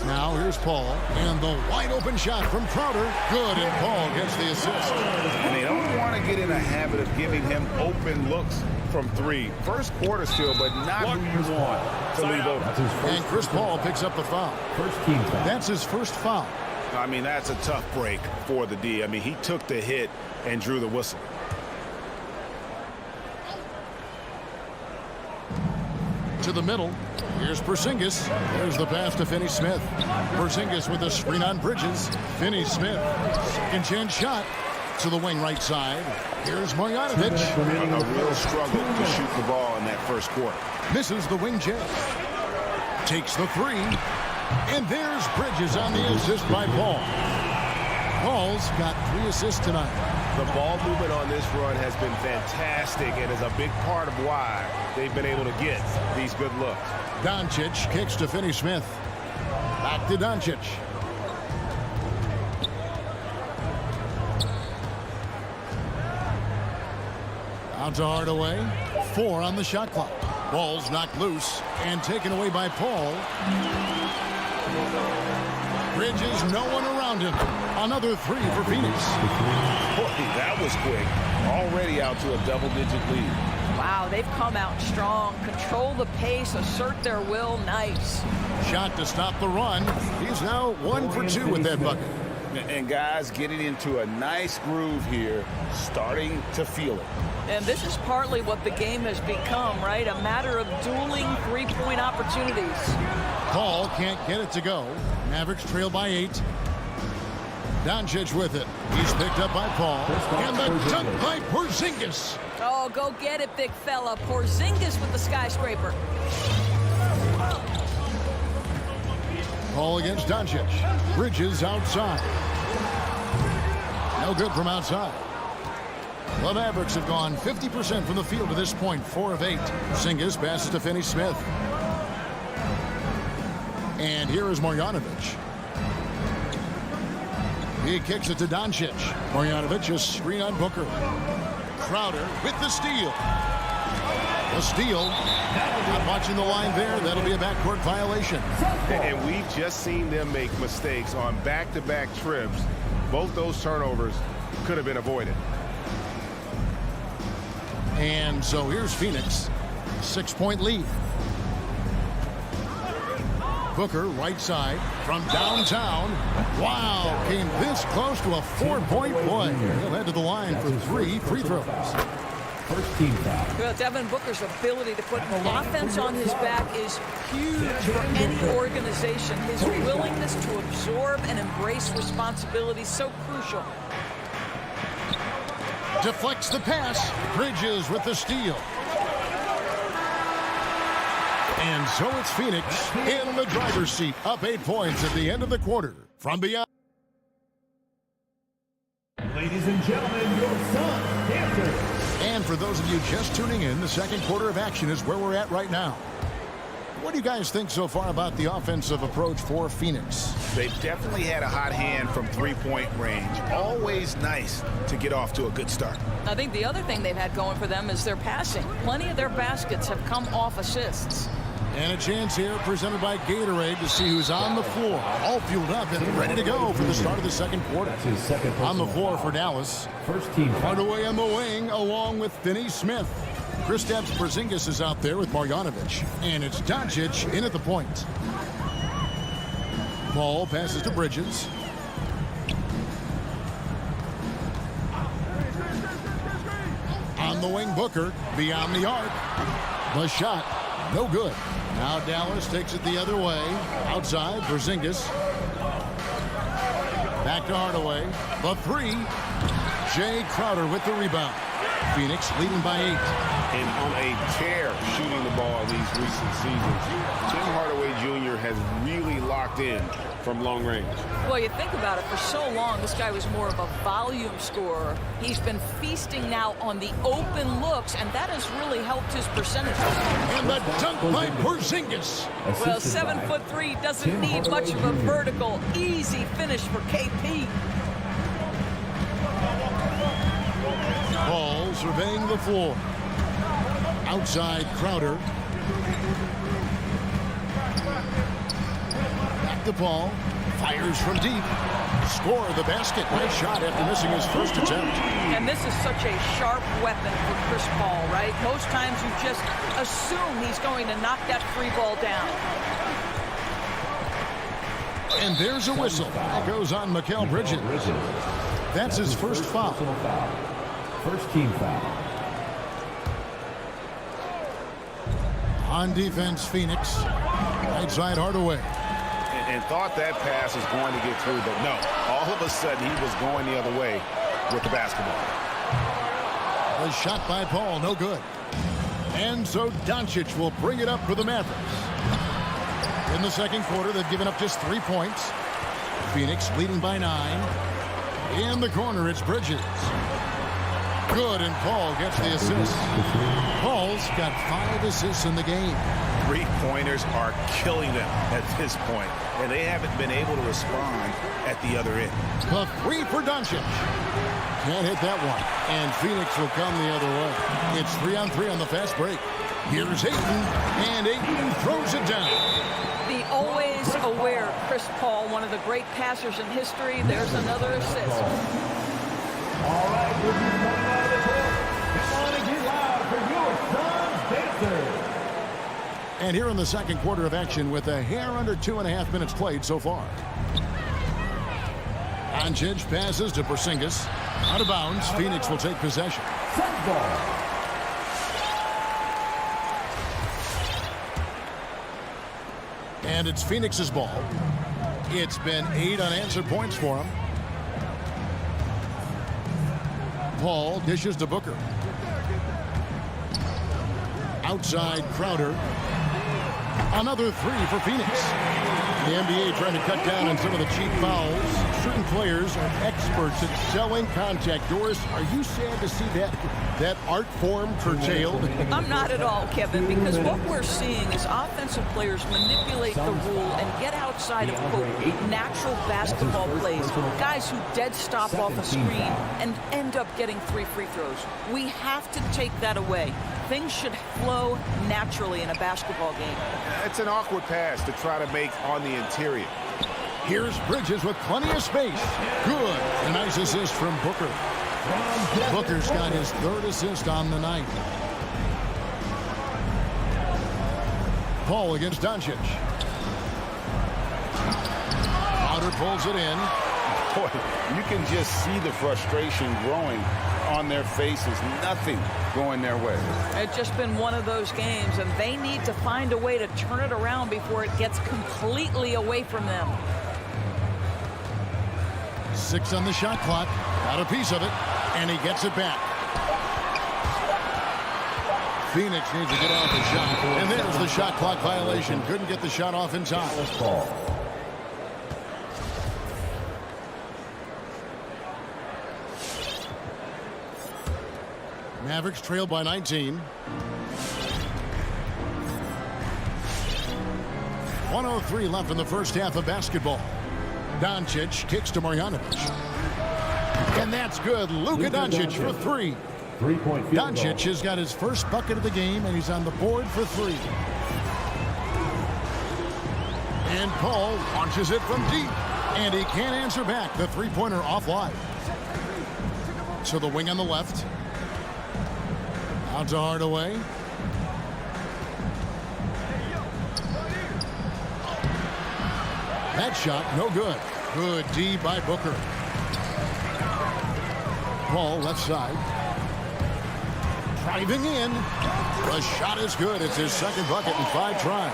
Speaker 6: Now here's Paul, and the wide open shot from Crowder. Good, and Paul gets the assist.
Speaker 7: And they don't want to get in a habit of giving him open looks from 3. First quarter still, but not who you want to leave open.
Speaker 6: And Chris Paul picks up the foul.
Speaker 4: First team foul.
Speaker 6: That's his first foul.
Speaker 7: I mean, that's a tough break for the D. I mean, he took the hit and drew the whistle.
Speaker 6: To the middle. Here's Porzingis. There's the pass to Finney Smith. Porzingis with a screen on Bridges. Finney Smith. Second chance shot to the wing right side. Here's Marjanovic.
Speaker 7: A real struggle to shoot the ball in that first quarter.
Speaker 6: Misses the wing jab. Takes the 3. And there's Bridges on the assist by Paul. Paul's got 3 assists tonight.
Speaker 7: The ball movement on this run has been fantastic and is a big part of why they've been able to get these good looks.
Speaker 6: Doncic kicks to Finney Smith. Back to Doncic. Out to Hardaway. 4 on the shot clock. Ball's knocked loose and taken away by Paul. Bridges, no one around him. Another 3 for Phoenix.
Speaker 7: Boy, that was quick. Already out to a double-digit lead.
Speaker 8: Wow, they've come out strong. Control the pace, assert their will. Nice.
Speaker 6: Shot to stop the run. He's now 1 for 2 with that bucket.
Speaker 7: And guys getting into a nice groove here, starting to feel it.
Speaker 8: And this is partly what the game has become, right? A matter of dueling 3-point opportunities.
Speaker 6: Paul can't get it to go. Mavericks trail by 8. Doncic with it. He's picked up by Paul. And the dunk by Porzingis.
Speaker 8: Oh, go get it, big fella. Porzingis with the skyscraper.
Speaker 6: Paul against Doncic. Bridges outside. No good from outside. The Mavericks have gone 50% from the field to this point, 4 of 8. Porzingis passes to Finney Smith. And here is Marjanovic. He kicks it to Doncic. Marjanovic, a screen on Booker. Crowder with the steal. A steal. Not watching the line there. That'll be a backcourt violation.
Speaker 7: And we've just seen them make mistakes on back-to-back trips. Both those turnovers could have been avoided.
Speaker 6: And so here's Phoenix. 6-point lead. Booker, right side, from downtown. Wow, came this close to a 4-point play. He'll head to the line for 3 free throws.
Speaker 4: First team foul.
Speaker 8: Well, Devin Booker's ability to put offense on his back is huge for any organization. His willingness to absorb and embrace responsibility so crucial.
Speaker 6: Deflects the pass. Bridges with the steal. And so it's Phoenix in the driver's seat, up 8 points at the end of the quarter. From beyond.
Speaker 4: Ladies and gentlemen, your Suns dancers.
Speaker 6: And for those of you just tuning in, the second quarter of action is where we're at right now. What do you guys think so far about the offensive approach for Phoenix?
Speaker 9: They've definitely had a hot hand from three-point range. Always nice to get off to a good start.
Speaker 8: I think the other thing they've had going for them is their passing. Plenty of their baskets have come off assists.
Speaker 6: And a chance here presented by Gatorade to see who's on the floor. All fueled up and ready to go for the start of the second quarter. On the floor for Dallas.
Speaker 4: First team.
Speaker 6: Hardaway on the wing along with Finney Smith. Kristaps Porzingis is out there with Marjanovic. And it's Doncic in at the point. Ball passes to Bridges. On the wing, Booker beyond the arc. The shot, no good. Now Dallas takes it the other way. Outside, Porzingis. Back to Hardaway. The 3. Jay Crowder with the rebound. Phoenix leading by 8.
Speaker 7: And on a tear shooting the ball these recent seasons, Tim Hardaway Jr. has really locked in from long range.
Speaker 8: Well, you think about it, for so long, this guy was more of a volume scorer. He's been feasting now on the open looks, and that has really helped his percentages.
Speaker 6: And the dunk by Porzingis.
Speaker 8: Well, 7'3" doesn't need much of a vertical. Easy finish for KP.
Speaker 6: Ball surveying the floor. Outside, Crowder. Back to Paul. Fires from deep. Score the basket. Nice shot after missing his first attempt.
Speaker 8: And this is such a sharp weapon for Chris Paul, right? Most times you just assume he's going to knock that free ball down.
Speaker 6: And there's a whistle. That goes on Mikal Bridges. That's his first foul.
Speaker 4: First team foul.
Speaker 6: On defense, Phoenix. Right side, Hardaway.
Speaker 9: And thought that pass was going to get through, but no. All of a sudden, he was going the other way with the basketball.
Speaker 6: The shot by Paul, no good. And so Doncic will bring it up for the Mavericks. In the second quarter, they've given up just 3 points. Phoenix leading by 9. In the corner, it's Bridges. Good, and Paul gets the assist. Paul's got 5 assists in the game.
Speaker 9: Three-pointers are killing them at this point, and they haven't been able to respond at the other end.
Speaker 6: The 3 for Doncic. Can't hit that one. And Phoenix will come the other way. It's 3-on-3 on the fast break. Here's Ayton, and Ayton throws it down.
Speaker 8: The always aware Chris Paul, one of the great passers in history. There's another assist.
Speaker 4: All right, we'll be coming out of the court. Come on and get loud for your Suns dancers.
Speaker 6: And here in the second quarter of action with a hair under 2.5 minutes played so far. Doncic passes to Porzingis. Out of bounds, Phoenix will take possession.
Speaker 4: Suns ball.
Speaker 6: And it's Phoenix's ball. It's been 8 unanswered points for him. Paul dishes to Booker. Outside, Crowder. Another 3 for Phoenix. The NBA trying to cut down on some of the cheap fouls. certain players are experts at selling contact. Doris, are you sad to see that art form curtailed?
Speaker 8: I'm not at all, Kevin, because what we're seeing is offensive players manipulate the rule and get outside of, quote, natural basketball plays. Guys who dead stop off a screen and end up getting 3 free throws. We have to take that away. Things should flow naturally in a basketball game.
Speaker 9: It's an awkward pass to try to make on the interior.
Speaker 6: Here's Bridges with plenty of space. Good. A nice assist from Booker. Booker's got his 3rd assist on the night. Paul against Doncic. Crowder pulls it in.
Speaker 9: Boy, you can just see the frustration growing on their faces. Nothing going their way.
Speaker 8: It's just been one of those games, and they need to find a way to turn it around before it gets completely away from them.
Speaker 6: 6 on the shot clock. Got a piece of it, and he gets it back. Phoenix needs to get off the shot. And there's the shot clock violation. Couldn't get the shot off in time. Mavericks trail by 19. 1:03 left in the first half of basketball. Doncic kicks to Marjanovic. And that's good. Luka Doncic for 3. Doncic has got his first bucket of the game, and he's on the board for 3. And Paul launches it from deep. And he can't answer back. The three-pointer offline. So the wing on the left. Out to Hardaway. That shot, no good. Good D by Booker. Paul, left side. Driving in. The shot is good. It's his 2nd bucket in 5 tries.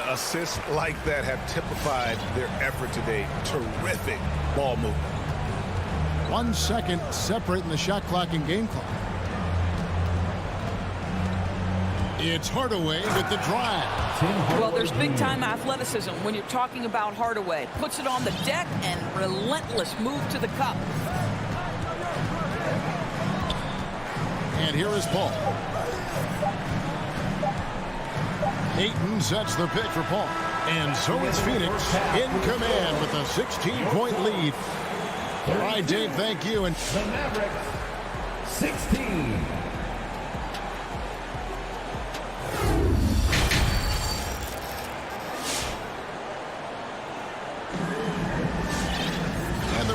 Speaker 9: Assists like that have typified their effort today. Terrific ball movement.
Speaker 6: 1 second separating the shot clock and game clock. It's Hardaway with the drive.
Speaker 8: Well, there's big-time athleticism when you're talking about Hardaway. Puts it on the deck and relentless move to the cup.
Speaker 6: And here is Paul. Ayton sets the pick for Paul. And so is Phoenix in command with a 16-point lead. All right, Dave, thank you. And
Speaker 4: the Mavericks, 16.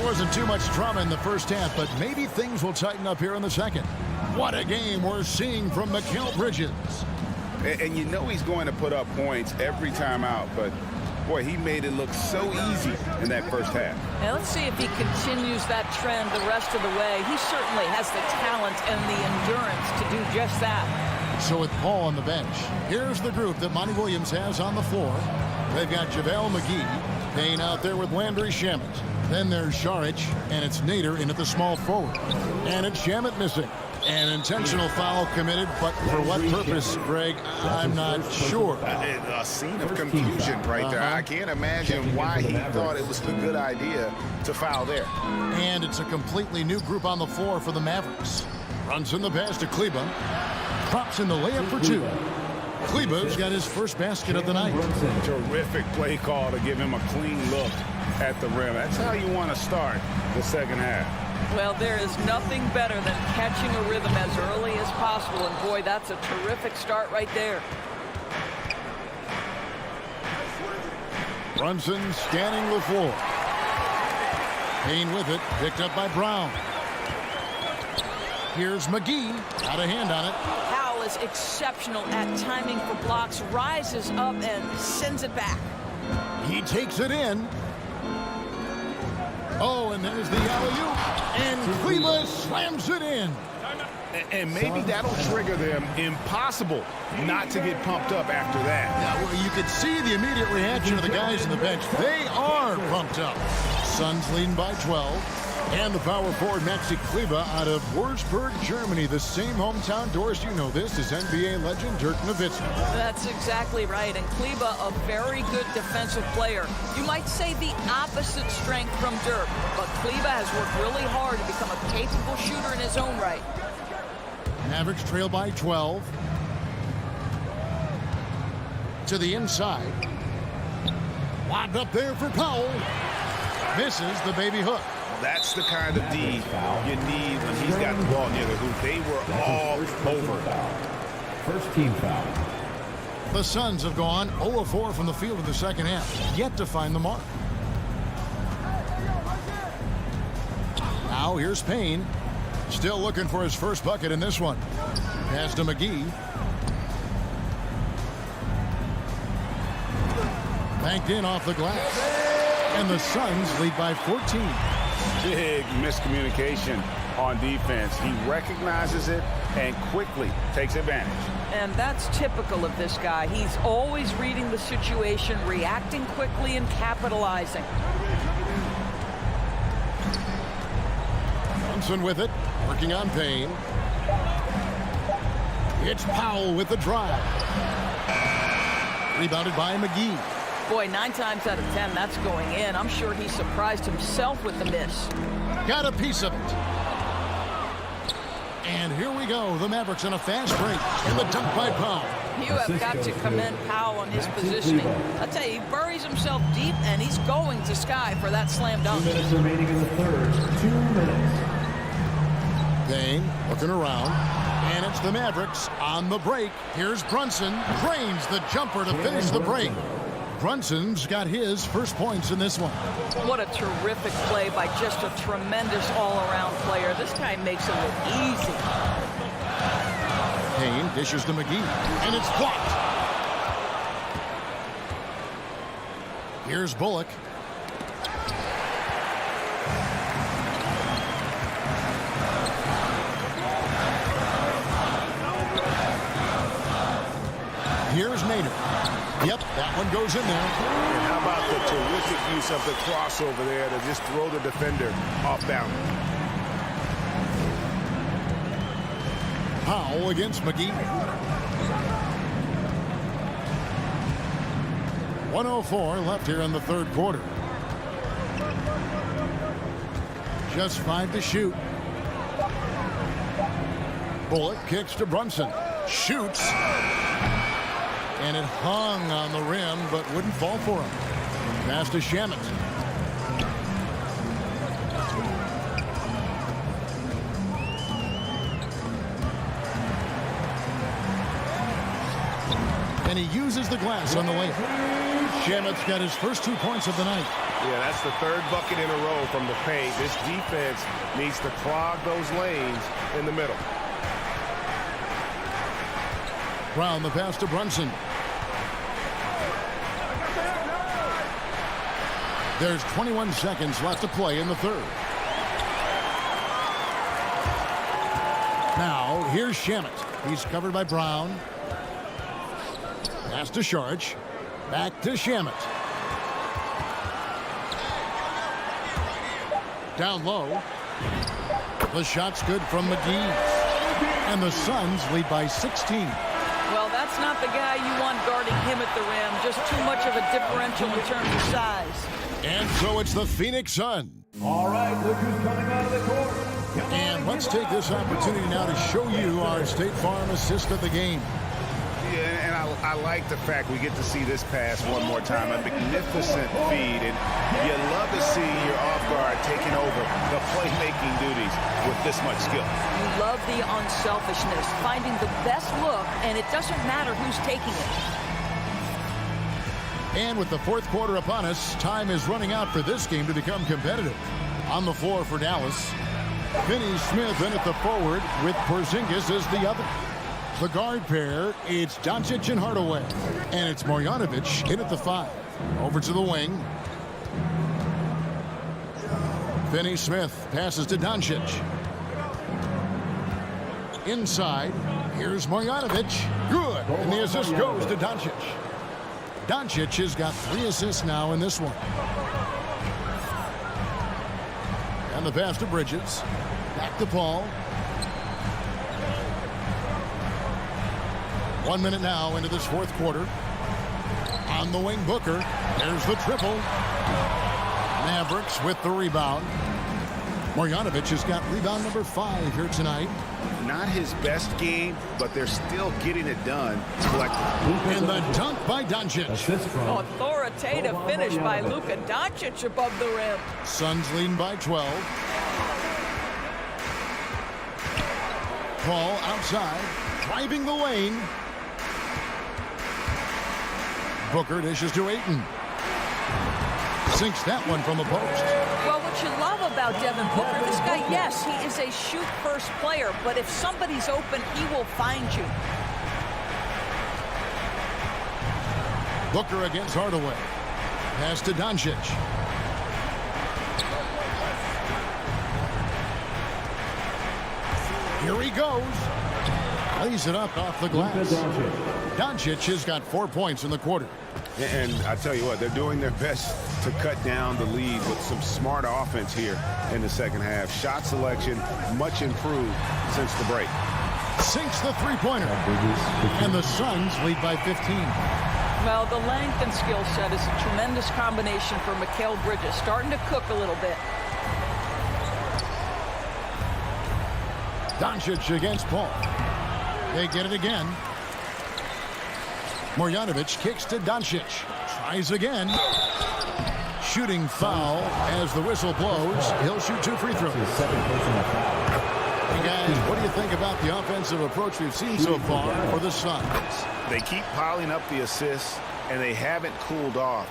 Speaker 6: Wasn't too much drama in the first half, but maybe things will tighten up here in the second. What a game we're seeing from Mikal Bridges.
Speaker 9: And you know he's going to put up points every time out, but boy, he made it look so easy in that first half.
Speaker 8: Now let's see if he continues that trend the rest of the way. He certainly has the talent and the endurance to do just that.
Speaker 6: So with Paul on the bench, here's the group that Monty Williams has on the floor. They've got JaVale McGee playing out there with Landry Shamet. Then there's Šarić, and it's Nader in at the small forward. And it's Shamet missing. An intentional foul committed, but for what purpose, Greg, I'm not sure.
Speaker 9: A scene of confusion right there. I can't imagine why he thought it was a good idea to foul there.
Speaker 6: And it's a completely new group on the floor for the Mavericks. Runs in the pass to Kleba. Drops in the layup for 2. Kleba's got his first basket of the night.
Speaker 9: Terrific play call to give him a clean look at the rim. That's how you want to start the second half.
Speaker 8: Well, there is nothing better than catching a rhythm as early as possible, and boy, that's a terrific start right there.
Speaker 6: Brunson scanning the floor. Payne with it, picked up by Brown. Here's McGee, got a hand on it.
Speaker 8: Powell is exceptional at timing for blocks, rises up and sends it back.
Speaker 6: He takes it in. Oh, and there's the alley-oop. And Kleba slams it in.
Speaker 9: And maybe that'll trigger them. Impossible not to get pumped up after that.
Speaker 6: Yeah, well, you could see the immediate reaction of the guys on the bench. They are pumped up. Suns leading by 12. And the power forward, Maxi Kleber, out of Würzburg, Germany. The same hometown Doris, you know this, is NBA legend Dirk Nowitzki.
Speaker 8: That's exactly right. And Kleber, a very good defensive player. You might say the opposite strength from Dirk, but Kleber has worked really hard to become a capable shooter in his own right.
Speaker 6: Mavericks trail by 12. To the inside. Lobbed up there for Powell. Misses the baby hook.
Speaker 9: That's the kind of D you need when he's got the ball near the hoop. They were all over.
Speaker 4: First team foul.
Speaker 6: The Suns have gone 0 of 4 from the field in the second half. Yet to find the mark. Now here's Payne. Still looking for his first bucket in this one. Pass to McGee. Banked in off the glass. And the Suns lead by 14.
Speaker 9: Big miscommunication on defense. He recognizes it and quickly takes advantage.
Speaker 8: And that's typical of this guy. He's always reading the situation, reacting quickly, and capitalizing.
Speaker 6: Johnson with it, working on Payne. It's Powell with the drive. Rebounded by McGee.
Speaker 8: Boy, 9 times out of 10, that's going in. I'm sure he surprised himself with the miss.
Speaker 6: Got a piece of it. And here we go. The Mavericks on a fast break. And the dunk by Powell.
Speaker 8: You have got to commend Powell on his positioning. I tell you, he buries himself deep, and he's going to sky for that slam dunk.
Speaker 4: 2 minutes remaining in the third. 2 minutes.
Speaker 6: Payne looking around. And it's the Mavericks on the break. Here's Brunson. Drains the jumper to finish the break. Brunson's got his first points in this one.
Speaker 8: What a terrific play by just a tremendous all-around player. This guy makes it look easy.
Speaker 6: Payne dishes to McGee, and it's blocked. Here's Bullock. Here's Nader. Yep, that one goes in there.
Speaker 9: And how about the terrific use of the crossover there to just throw the defender off balance.
Speaker 6: Powell against McGee. 1:04 left here in the third quarter. Just 5 to shoot. Bullock kicks to Brunson. Shoots. And it hung on the rim, but wouldn't fall for him. Pass to Shamet. And he uses the glass on the layup. Shamet's got his first 2 points of the night.
Speaker 1: Yeah, that's the third bucket in a row from the paint. This defense needs to clog those lanes in the middle.
Speaker 6: Brown the pass to Brunson. There's 21 seconds left to play in the third. Now, here's Shamet. He's covered by Brown. Pass to Sharch. Back to Shamet. Down low. The shot's good from McGee. And the Suns lead by 16.
Speaker 8: Well, that's not the guy you want guarding him at the rim. Just too much of a differential in terms of size.
Speaker 6: And so it's the Phoenix Suns.
Speaker 4: All right, look who's coming out of the court.
Speaker 6: And let's take this opportunity now to show you our State Farm assist of the game.
Speaker 9: Yeah, and I like the fact we get to see this pass one more time. A magnificent feed, and you love to see your off guard taking over the playmaking duties with this much skill.
Speaker 8: You love the unselfishness, finding the best look, and it doesn't matter who's taking it.
Speaker 6: And with the fourth quarter upon us, time is running out for this game to become competitive. On the floor for Dallas, Finney Smith in at the forward with Porzingis as the other. The guard pair, it's Doncic and Hardaway. And it's Marjanovic in at the 5. Over to the wing. Finney Smith passes to Doncic. Inside, here's Marjanovic. Good, and the assist goes to Doncic. Doncic has got 3 assists now in this one. And the pass to Bridges. Back to Paul. 1 minute now into this fourth quarter. On the wing, Booker. There's the triple. Mavericks with the rebound. Marjanovic has got rebound number 5 here tonight.
Speaker 9: Not his best game, but they're still getting it done collectively.
Speaker 6: And the dunk by Doncic.
Speaker 8: Authoritative finish by Luka Doncic above the rim.
Speaker 6: Suns leading by 12. Paul outside, driving the lane. Booker dishes to Ayton. Sinks that one from the post.
Speaker 8: Well, what you love about Devin Booker, this guy, yes, he is a shoot-first player, but if somebody's open, he will find you.
Speaker 6: Booker against Hardaway. Pass to Doncic. Here he goes. Lays it up off the glass. Doncic has got 4 points in the quarter.
Speaker 7: And I tell you what, they're doing their best to cut down the lead with some smart offense here in the second half. Shot selection much improved since the break.
Speaker 6: Sinks the three-pointer. And the Suns lead by 15.
Speaker 8: Well, the length and skill set is a tremendous combination for Mikal Bridges. Starting to cook a little bit.
Speaker 6: Doncic against Paul. They get it again. Marjanovic kicks to Doncic. Tries again. Shooting foul as the whistle blows. He'll shoot 2 free throws. Hey guys, what do you think about the offensive approach we've seen so far for the Suns?
Speaker 9: They keep piling up the assists, and they haven't cooled off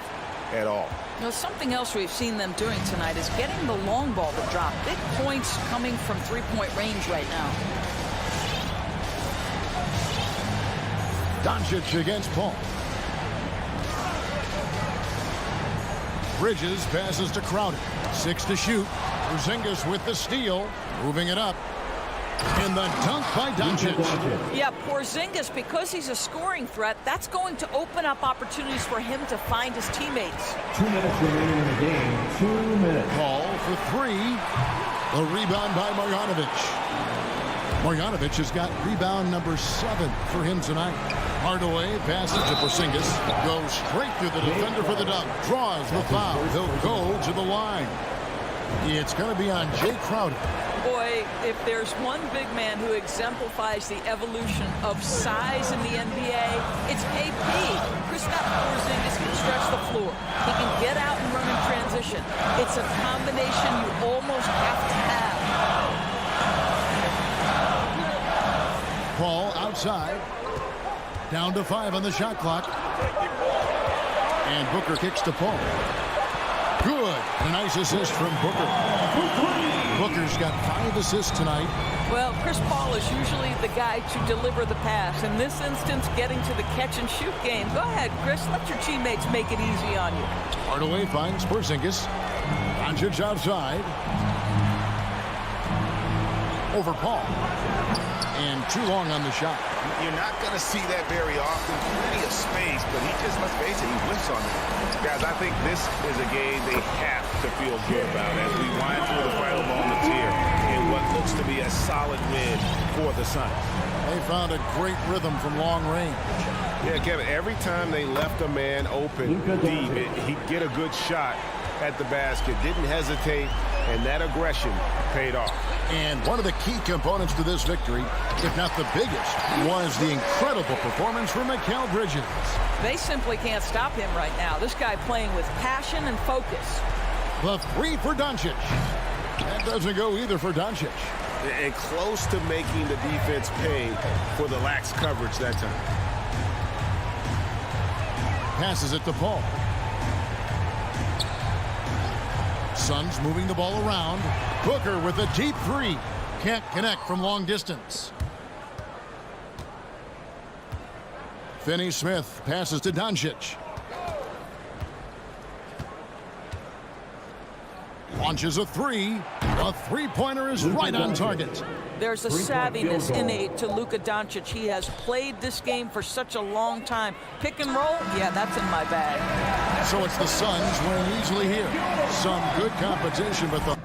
Speaker 9: at all.
Speaker 8: You know, something else we've seen them doing tonight is getting the long ball to drop. Big points coming from three-point range right now.
Speaker 6: Doncic against Paul. Bridges passes to Crowder. 6 to shoot. Porzingis with the steal. Moving it up. And the dunk by Doncic.
Speaker 8: Yeah, Porzingis, because he's a scoring threat, that's going to open up opportunities for him to find his teammates.
Speaker 4: 2 minutes remaining in the game. 2 minutes.
Speaker 6: Paul for 3. A rebound by Marjanovic. Marjanovic has got rebound number 7 for him tonight. Hardaway passes to Porzingis. Goes straight through the defender for the dunk. Draws the foul. He'll go to the line. It's going to be on Jay Crowder.
Speaker 8: Boy, if there's one big man who exemplifies the evolution of size in the NBA, it's KP. Kristaps Porzingis can stretch the floor. He can get out and run in transition. It's a combination you almost have to have.
Speaker 6: Paul outside. Down to 5 on the shot clock. And Booker kicks to Paul. Good. A nice assist from Booker. Booker's got 5 assists tonight.
Speaker 8: Well, Chris Paul is usually the guy to deliver the pass. In this instance, getting to the catch-and-shoot game. Go ahead, Chris. Let your teammates make it easy on you.
Speaker 6: Hardaway finds Porzingis. Doncic outside. Over Paul. And too long on the shot.
Speaker 9: You're not going to see that very often. Plenty of space, but he just, let's face it, he whiffs on it. Guys, I think this is a game they have to feel good about as we wind through the final moments here in what looks to be a solid win for the Suns.
Speaker 6: They found a great rhythm from long range.
Speaker 7: Yeah, Kevin, every time they left a man open deep, he'd get a good shot at the basket. Didn't hesitate, and that aggression paid off.
Speaker 6: And one of the key components to this victory, if not the biggest, was the incredible performance from Mikal Bridges.
Speaker 8: They simply can't stop him right now. This guy playing with passion and focus.
Speaker 6: The 3 for Doncic. That doesn't go either for Doncic.
Speaker 7: And close to making the defense pay for the lax coverage that time.
Speaker 6: Passes it to Paul. Suns moving the ball around. Booker with a deep 3. Can't connect from long distance. Finney-Smith passes to Doncic. Launches a 3. A three-pointer is right on target.
Speaker 8: There's a savviness innate to Luka Doncic. He has played this game for such a long time. Pick and roll, yeah, that's in my bag.
Speaker 6: So it's the Suns winning easily here. Some good competition, but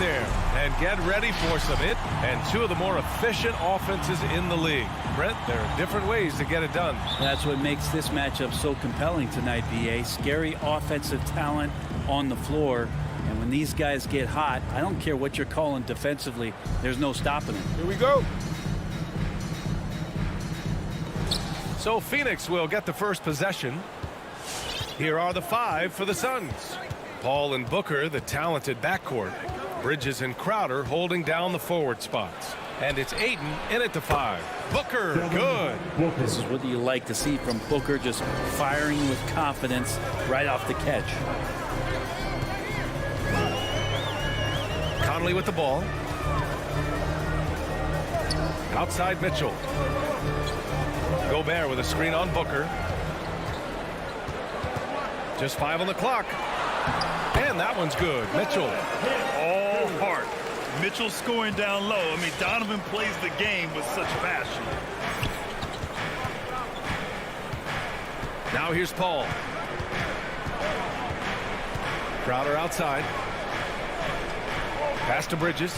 Speaker 1: there and get ready for some it and two of the more efficient offenses in the league. Brent, there are different ways to get it done.
Speaker 10: That's what makes this matchup so compelling tonight, BA. Scary offensive talent on the floor. And when these guys get hot, I don't care what you're calling defensively, there's no stopping them.
Speaker 1: Here we go. So Phoenix will get the first possession. Here are the 5 for the Suns. Paul and Booker, the talented backcourt. Bridges and Crowder holding down the forward spots. And it's Ayton in at the 5. Booker, good.
Speaker 10: This is what you like to see from Booker, just firing with confidence right off the catch.
Speaker 1: Conley with the ball. Outside Mitchell. Gobert with a screen on Booker. Just 5 on the clock. And that one's good. Mitchell.
Speaker 2: All heart. Mitchell scoring down low. I mean, Donovan plays the game with such passion.
Speaker 1: Now here's Paul. Crowder outside. Pass to Bridges.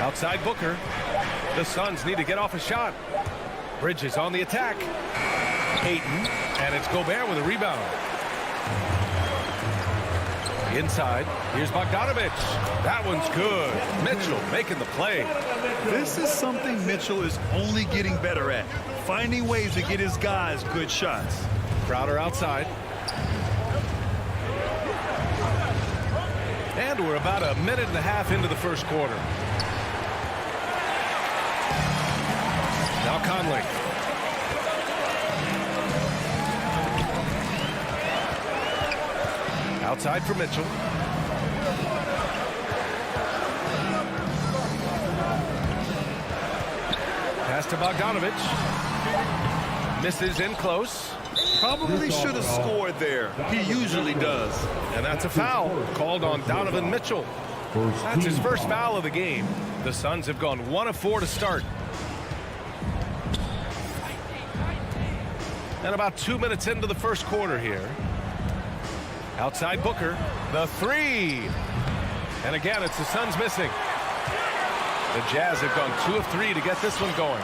Speaker 1: Outside Booker. The Suns need to get off a shot. Bridges on the attack. Ayton, and it's Gobert with a rebound. Inside, here's Bogdanovich. That one's good. Mitchell making the play.
Speaker 2: This is something Mitchell is only getting better at, finding ways to get his guys good shots.
Speaker 1: Crowder outside. And we're about a minute and a half into the first quarter. Now Conley. Outside for Mitchell. Pass to Bogdanovich. Misses in close.
Speaker 2: Probably should have scored there. He usually does.
Speaker 1: And that's a foul called on Donovan Mitchell. That's his first foul of the game. The Suns have gone 1 of 4 to start. And about 2 minutes into the first quarter here. Outside Booker, the 3. And again, it's the Suns missing. The Jazz have gone 2 of 3 to get this one going.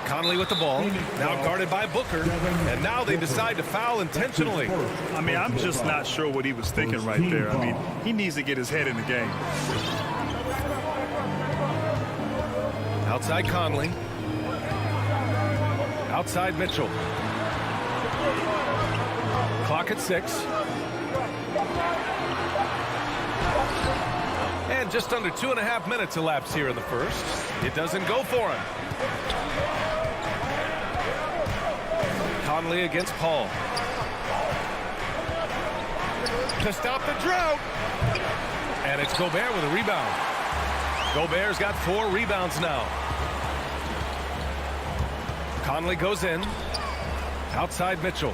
Speaker 1: Conley with the ball, now guarded by Booker, and now they decide to foul intentionally.
Speaker 2: I mean, I'm just not sure what he was thinking right there. I mean, he needs to get his head in the game.
Speaker 1: Outside Conley. Outside Mitchell. Clock at 6. And just under 2.5 minutes elapsed here in the first. It doesn't go for him. Conley against Paul. To stop the drought. And it's Gobert with a rebound. Gobert's got 4 rebounds now. Conley goes in. Outside Mitchell.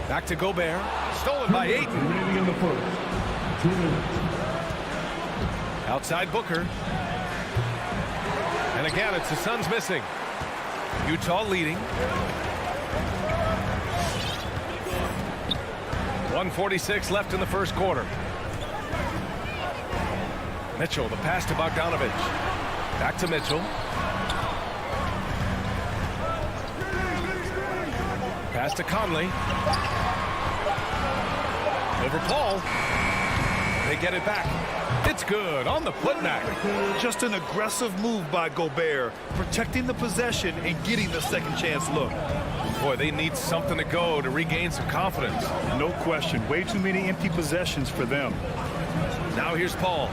Speaker 1: Back to Gobert. Stolen by Ayton.
Speaker 4: In the first. 2 minutes.
Speaker 1: Outside Booker. And again, it's the Suns missing. Utah leading. 1:46 left in the first quarter. Mitchell, the pass to Bogdanovich. Back to Mitchell. Pass to Conley. Over Paul. They get it back. It's good on the putback.
Speaker 2: Just an aggressive move by Gobert, protecting the possession and getting the second chance look.
Speaker 1: Boy, they need something to go to regain some confidence.
Speaker 2: No question. Way too many empty possessions for them.
Speaker 1: Now here's Paul.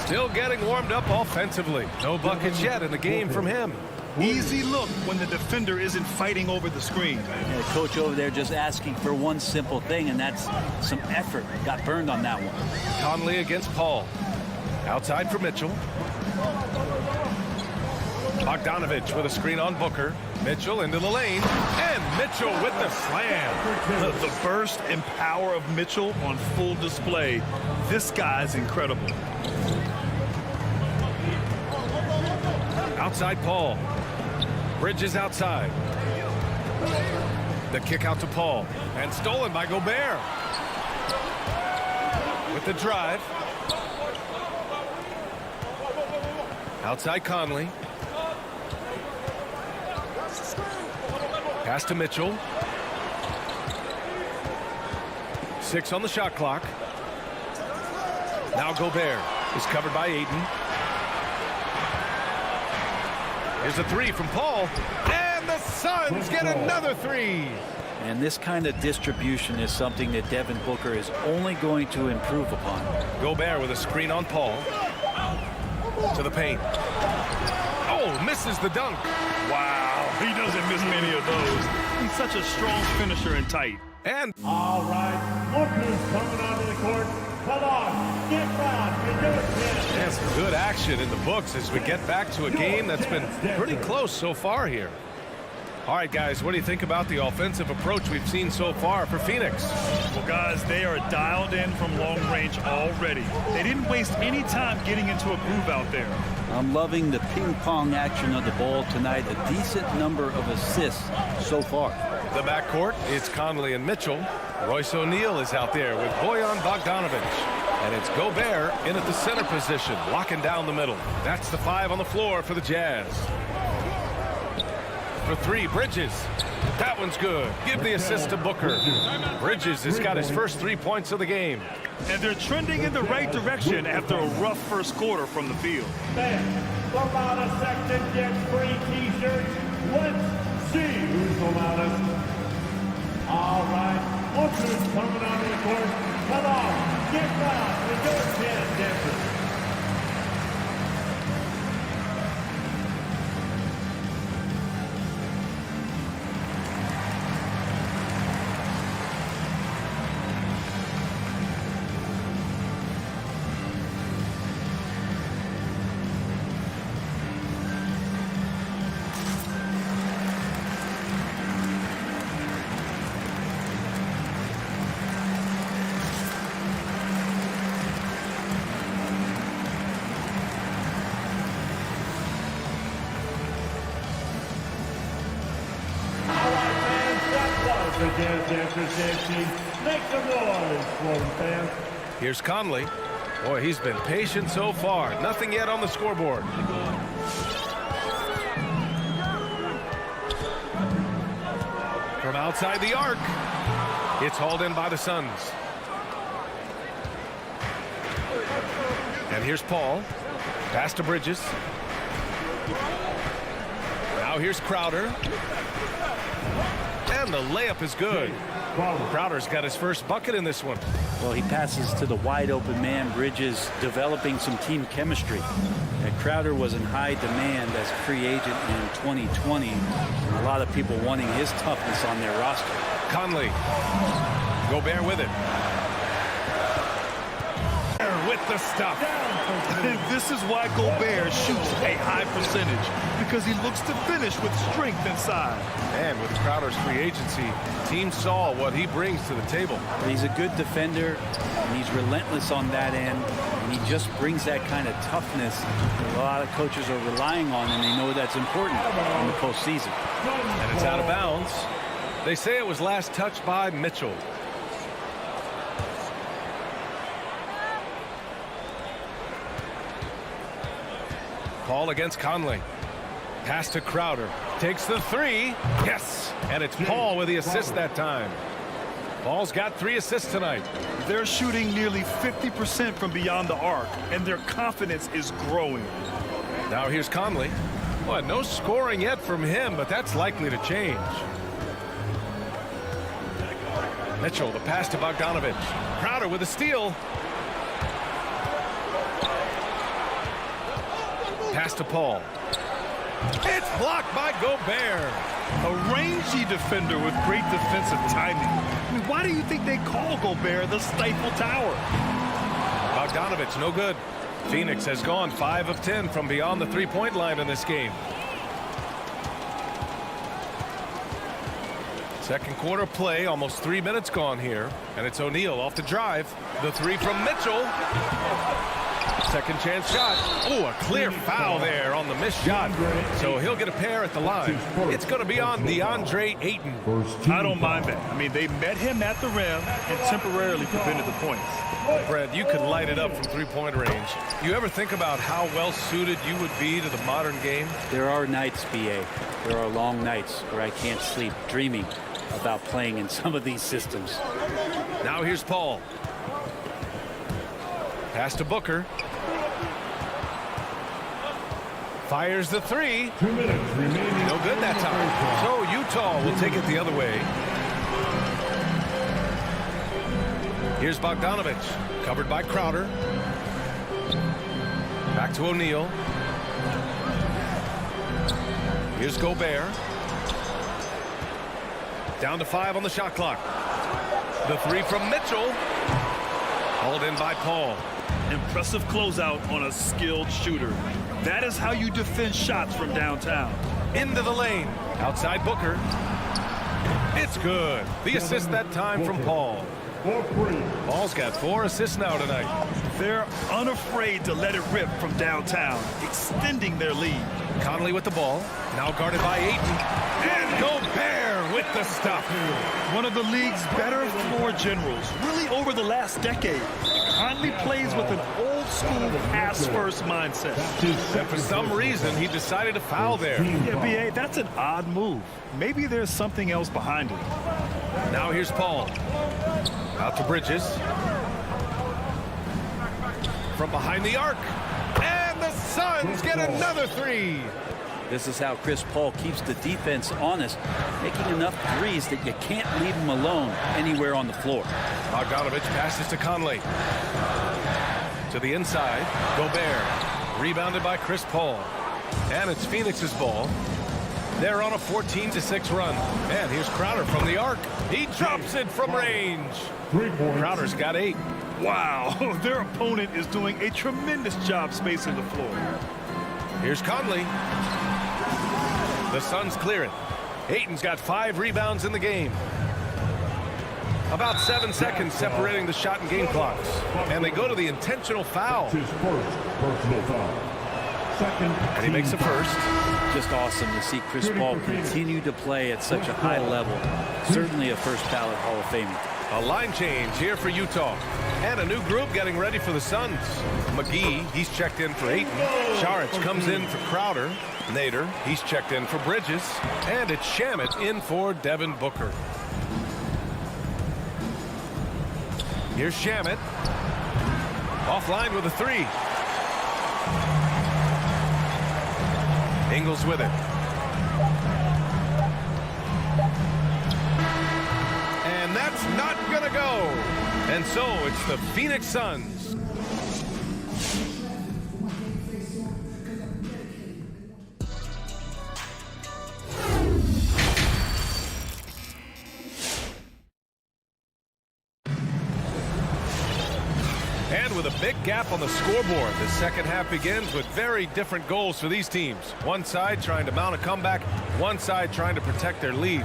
Speaker 1: Still getting warmed up offensively. No buckets yet in the game from him.
Speaker 2: Easy look when the defender isn't fighting over the screen.
Speaker 10: The coach over there just asking for one simple thing, and that's some effort. Got burned on that one.
Speaker 1: Conley against Paul. Outside for Mitchell. Bogdanovich with a screen on Booker. Mitchell into the lane. And Mitchell with the slam.
Speaker 2: The burst and power of Mitchell on full display. This guy's incredible.
Speaker 1: Outside Paul. Bridges outside. The kick out to Paul. And stolen by Gobert. With the drive. Outside Conley. Pass to Mitchell. 6 on the shot clock. Now Gobert is covered by Ayton. Here's a 3 from Paul. And the Suns get another 3.
Speaker 10: And this kind of distribution is something that Devin Booker is only going to improve upon.
Speaker 1: Gobert with a screen on Paul. To the paint. Oh, misses the dunk.
Speaker 2: Wow, he doesn't miss many of those. He's such a strong finisher and tight.
Speaker 1: And
Speaker 4: All right, look who's coming onto the court. Come on, get round, you do it,
Speaker 1: and some good action in the books as we get back to a game that's been pretty close so far here. All right, guys, what do you think about the offensive approach we've seen so far for Phoenix?
Speaker 2: Well, guys, they are dialed in from long range already. They didn't waste any time getting into a groove out there.
Speaker 10: I'm loving the ping pong action of the ball tonight. A decent number of assists so far.
Speaker 1: The backcourt, it's Conley and Mitchell. Royce O'Neal is out there with Bojan Bogdanovic. And it's Gobert in at the center position, locking down the middle. That's the 5 on the floor for the Jazz. For 3, Bridges. That one's good. Give the assist to Booker. Bridges has got his first 3 points of the game.
Speaker 2: And they're trending in the right direction after a rough first quarter from the field.
Speaker 4: Fans, the loudest section gets free T-shirts. Let's see who's the loudest. All right, look who's coming onto the court. Come on, get round with your 10 dancers. The Jazz Dancers dance team. Make some noise for them, fans.
Speaker 1: Here's Conley. Boy, he's been patient so far. Nothing yet on the scoreboard. From outside the arc. It's hauled in by the Suns. And here's Paul. Pass to Bridges. Now here's Crowder. And the layup is good. Crowder's got his first bucket in this one.
Speaker 10: Well, he passes to the wide open man. Bridges developing some team chemistry. And Crowder was in high demand as a free agent in 2020. And a lot of people wanting his toughness on their roster.
Speaker 1: Conley. Gobert with it. With the stuff.
Speaker 2: This is why Gobert shoots a high percentage, because he looks to finish with strength inside.
Speaker 1: And with Crowder's free agency, teams saw what he brings to the table.
Speaker 10: He's a good defender, and he's relentless on that end, and he just brings that kind of toughness that a lot of coaches are relying on, and they know that's important in the postseason.
Speaker 1: And it's out of bounds. They say it was last touched by Mitchell. Paul against Conley. Pass to Crowder. Takes the 3. Yes. And it's Paul with the assist that time. Paul's got 3 assists tonight.
Speaker 2: They're shooting nearly 50% from beyond the arc, and their confidence is growing.
Speaker 1: Now here's Conley. Well, no scoring yet from him, but that's likely to change. Mitchell, the pass to Bogdanovic. Crowder with a steal. Pass to Paul. It's blocked by Gobert.
Speaker 2: A rangy defender with great defensive timing. I mean, why do you think they call Gobert the Stifle Tower?
Speaker 1: Bogdanovic, no good. Phoenix has gone 5 of 10 from beyond the three-point line in this game. Second quarter play, almost 3 minutes gone here. And it's O'Neal off the drive. The 3 from Mitchell. Second chance shot. Oh, a clear foul there on the missed shot. So he'll get a pair at the line. It's going to be on Deandre Ayton.
Speaker 2: I don't mind that. I mean, they met him at the rim and temporarily prevented the points.
Speaker 1: Brad, you could light it up from three-point range. You ever think about how well suited you would be to the modern game?
Speaker 10: There are nights, B.A. There are long nights where I can't sleep dreaming about playing in some of these systems.
Speaker 1: Now here's Paul. Pass to Booker. Fires the three.
Speaker 4: 2 minutes remaining.
Speaker 1: No good that time. So Utah will take it the other way. Here's Bogdanovich. Covered by Crowder. Back to O'Neal. Here's Gobert. Down to 5 on the shot clock. The three from Mitchell. Hauled in by Paul.
Speaker 2: Impressive closeout on a skilled shooter. That is how you defend shots from downtown.
Speaker 1: Into the lane. Outside Booker. It's good. The assist that time from Paul. Paul's got 4 assists now tonight.
Speaker 2: They're unafraid to let it rip from downtown, extending their lead.
Speaker 1: Conley with the ball. Now guarded by Ayton. And Gobert with the stuff.
Speaker 2: One of the league's better floor generals, really over the last decade. Conley plays with an old-school pass-first mindset.
Speaker 1: And for some reason, he decided to foul there.
Speaker 2: Yeah, B.A., that's an odd move. Maybe there's something else behind it.
Speaker 1: Now here's Paul. Out to Bridges. From behind the arc. And the Suns get another three.
Speaker 10: This is how Chris Paul keeps the defense honest, making enough threes that you can't leave him alone anywhere on the floor.
Speaker 1: Bogdanovich passes to Conley. To the inside, Gobert. Rebounded by Chris Paul. And it's Phoenix's ball. They're on a 14-6 run. And here's Crowder from the arc. He drops it from range. Crowder's got 8.
Speaker 2: Wow, their opponent is doing a tremendous job spacing the floor.
Speaker 1: Here's Conley. The Suns clear it. Ayton's got 5 rebounds in the game. About 7 seconds separating the shot and game clocks. And they go to the intentional foul.
Speaker 4: His first personal foul. Second.
Speaker 1: And he makes the first.
Speaker 10: Just awesome to see Chris Paul continue to play at such a high level. Certainly a first ballot Hall of Famer.
Speaker 1: A line change here for Utah. And a new group getting ready for the Suns. McGee, he's checked in for Ayton. Saric comes in for Crowder. Nader, he's checked in for Bridges. And it's Shamet in for Devin Booker. Here's Shamet. Offline with a 3. Ingles with it. And that's not gonna go. And so it's the Phoenix Suns. And with a big gap on the scoreboard, the second half begins with very different goals for these teams. One side trying to mount a comeback, one side trying to protect their lead.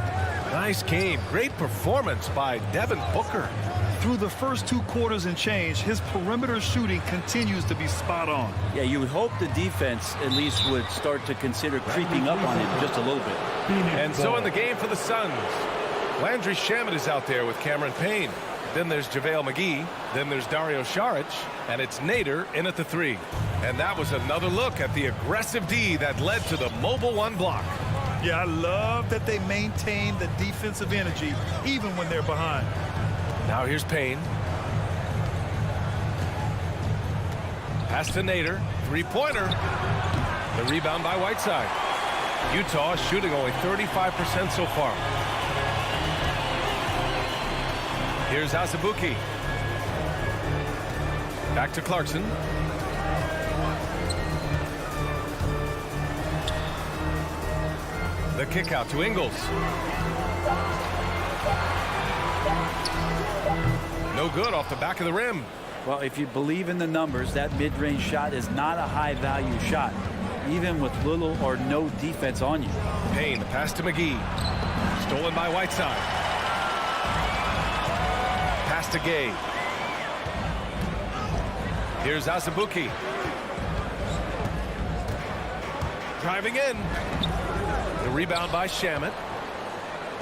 Speaker 1: Nice game. Great performance by Devin Booker.
Speaker 2: Through the first 2 quarters and change, his perimeter shooting continues to be spot on.
Speaker 10: Yeah, you would hope the defense at least would start to consider creeping up on him just a little bit.
Speaker 1: And so in the game for the Suns, Landry Shamet is out there with Cameron Payne. Then there's JaVale McGee. Then there's Dario Saric. And it's Nader in at the 3. And that was another look at the aggressive D that led to the mobile 1 block.
Speaker 2: Yeah, I love that they maintain the defensive energy even when they're behind.
Speaker 1: Now here's Payne. Pass to Nader. 3-pointer. The rebound by Whiteside. Utah shooting only 35% so far. Here's Azubuike. Back to Clarkson. The kick out to Ingles. No good off the back of the rim.
Speaker 10: Well, if you believe in the numbers, that mid-range shot is not a high-value shot, even with little or no defense on you.
Speaker 1: Payne, the pass to McGee. Stolen by Whiteside. Pass to Gay. Here's Azubuike. Driving in. The rebound by Shamet.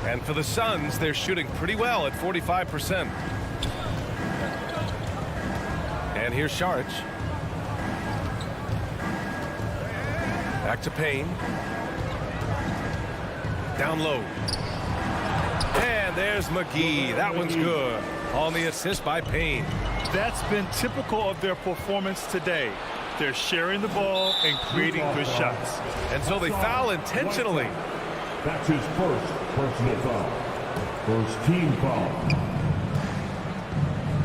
Speaker 1: And for the Suns, they're shooting pretty well at 45%. And here's Saric. Back to Payne. Down low. And there's McGee. That one's good. On the assist by Payne.
Speaker 2: That's been typical of their performance today. They're sharing the ball and creating good shots.
Speaker 1: And so they foul intentionally.
Speaker 4: That's his first personal foul. First team foul.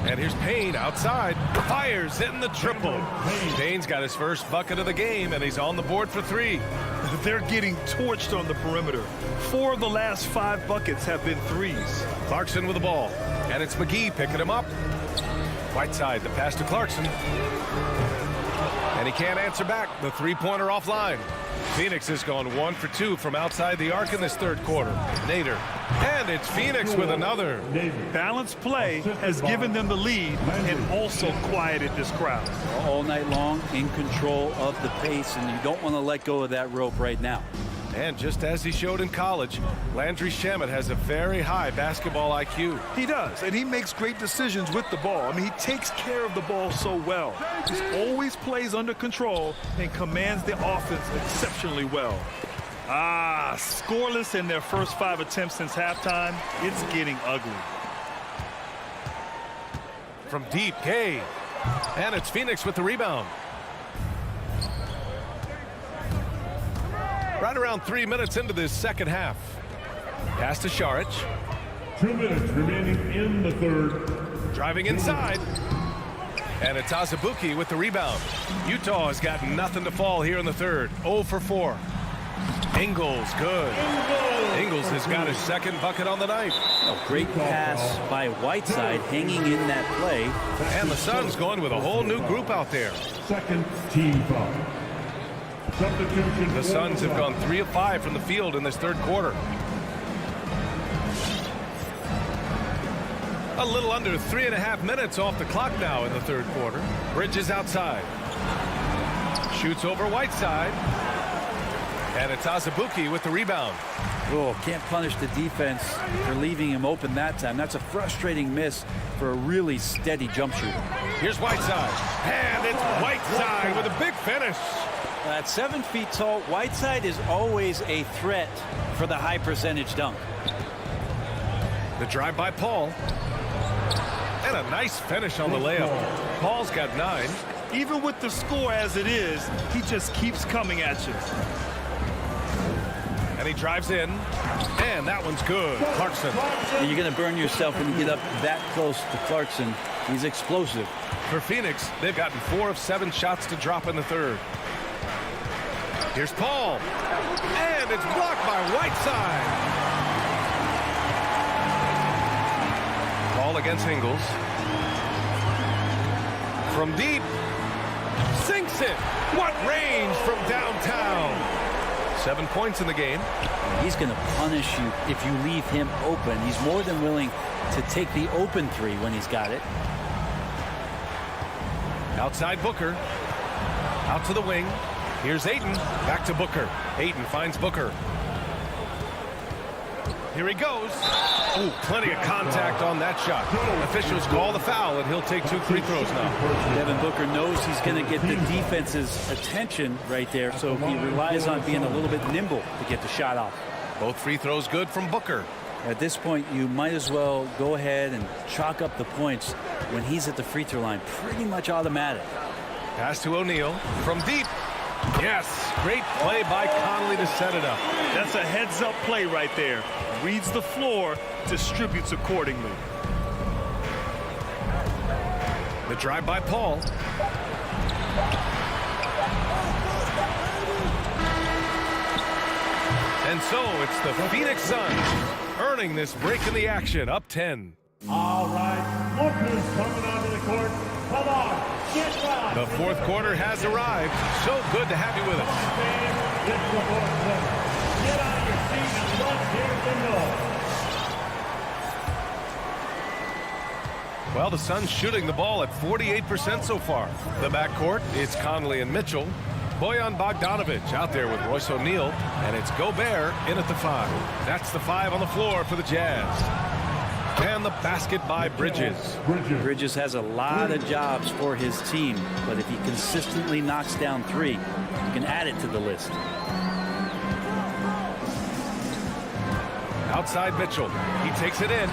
Speaker 1: And here's Payne outside. Fires, hitting the triple. Payne's got his first bucket of the game, and he's on the board for 3.
Speaker 2: They're getting torched on the perimeter. 4 of the last 5 buckets have been threes.
Speaker 1: Clarkson with the ball. And it's McGee picking him up. Whiteside, the pass to Clarkson. And he can't answer back. The three-pointer offline. Phoenix has gone 1 for 2 from outside the arc in this third quarter. Nader. And it's Phoenix with another.
Speaker 2: Balanced play has given them the lead and also quieted this crowd.
Speaker 10: All night long, in control of the pace, and you don't want to let go of that rope right now.
Speaker 1: And just as he showed in college, Landry Shamet has a very high basketball IQ.
Speaker 2: He does, and he makes great decisions with the ball. I mean, he takes care of the ball so well. He always plays under control and commands the offense exceptionally well. Scoreless in their first 5 attempts since halftime. It's getting ugly.
Speaker 1: From deep, Gay. And it's Phoenix with the rebound. Right around 3 minutes into this second half. Pass to Saric.
Speaker 4: 2 minutes remaining in the third.
Speaker 1: Driving inside. And it's Azubuike with the rebound. Utah has got nothing to fall here in the third. 0 for 4. Ingles, good. Ingles has got his second bucket on the night.
Speaker 10: Great pass by Whiteside, hanging in that play.
Speaker 1: And the Suns going with a whole new group out there.
Speaker 4: Second team foul. Substitution.
Speaker 1: The Suns have gone 3 of 5 from the field in this third quarter. A little under 3.5 minutes off the clock now in the third quarter. Bridges outside. Shoots over Whiteside. And it's Azubuike with the rebound.
Speaker 10: Oh, can't punish the defense for leaving him open that time. That's a frustrating miss for a really steady jump shooter.
Speaker 1: Here's Whiteside. And it's Whiteside with a big finish.
Speaker 10: At 7 feet tall, Whiteside is always a threat for the high percentage dunk.
Speaker 1: The drive by Paul. And a nice finish on the layup. Paul's got 9.
Speaker 2: Even with the score as it is, he just keeps coming at you.
Speaker 1: And he drives in. And that one's good. Clarkson.
Speaker 10: And you're going to burn yourself when you get up that close to Clarkson. He's explosive.
Speaker 1: For Phoenix, they've gotten 4 of 7 shots to drop in the third. Here's Paul. And it's blocked by Whiteside. Paul against Ingles. From deep. Sinks it. What range from downtown. 7 points in the game.
Speaker 10: He's going to punish you if you leave him open. He's more than willing to take the open 3 when he's got it.
Speaker 1: Outside Booker. Out to the wing. Here's Ayton. Back to Booker. Ayton finds Booker. Here he goes. Ooh, plenty of contact on that shot. Officials call the foul, and he'll take 2 free throws now.
Speaker 10: Devin Booker knows he's going to get the defense's attention right there, so he relies on being a little bit nimble to get the shot off.
Speaker 1: Both free throws good from Booker.
Speaker 10: At this point, you might as well go ahead and chalk up the points when he's at the free throw line. Pretty much automatic.
Speaker 1: Pass to O'Neal. From deep. Yes, great play by Conley to set it up.
Speaker 2: That's a heads-up play right there. Reads the floor, distributes accordingly.
Speaker 1: The drive by Paul. And so it's the Phoenix Suns earning this break in the action, up 10.
Speaker 4: All right, lookers coming onto the court. Come on, get right.
Speaker 1: The fourth quarter has arrived. So good to have you with us.
Speaker 4: It's the fourth quarter. Get out of your seat and let's hear the noise.
Speaker 1: Well, the Suns shooting the ball at 48% so far. The backcourt, it's Conley and Mitchell. Bojan Bogdanovic out there with Royce O'Neal, and it's Gobert in at the 5. That's the 5 on the floor for the Jazz. And the basket by Bridges.
Speaker 10: Bridges has a lot of jobs for his team, but if he consistently knocks down 3, you can add it to the list.
Speaker 1: Outside Mitchell. He takes it in.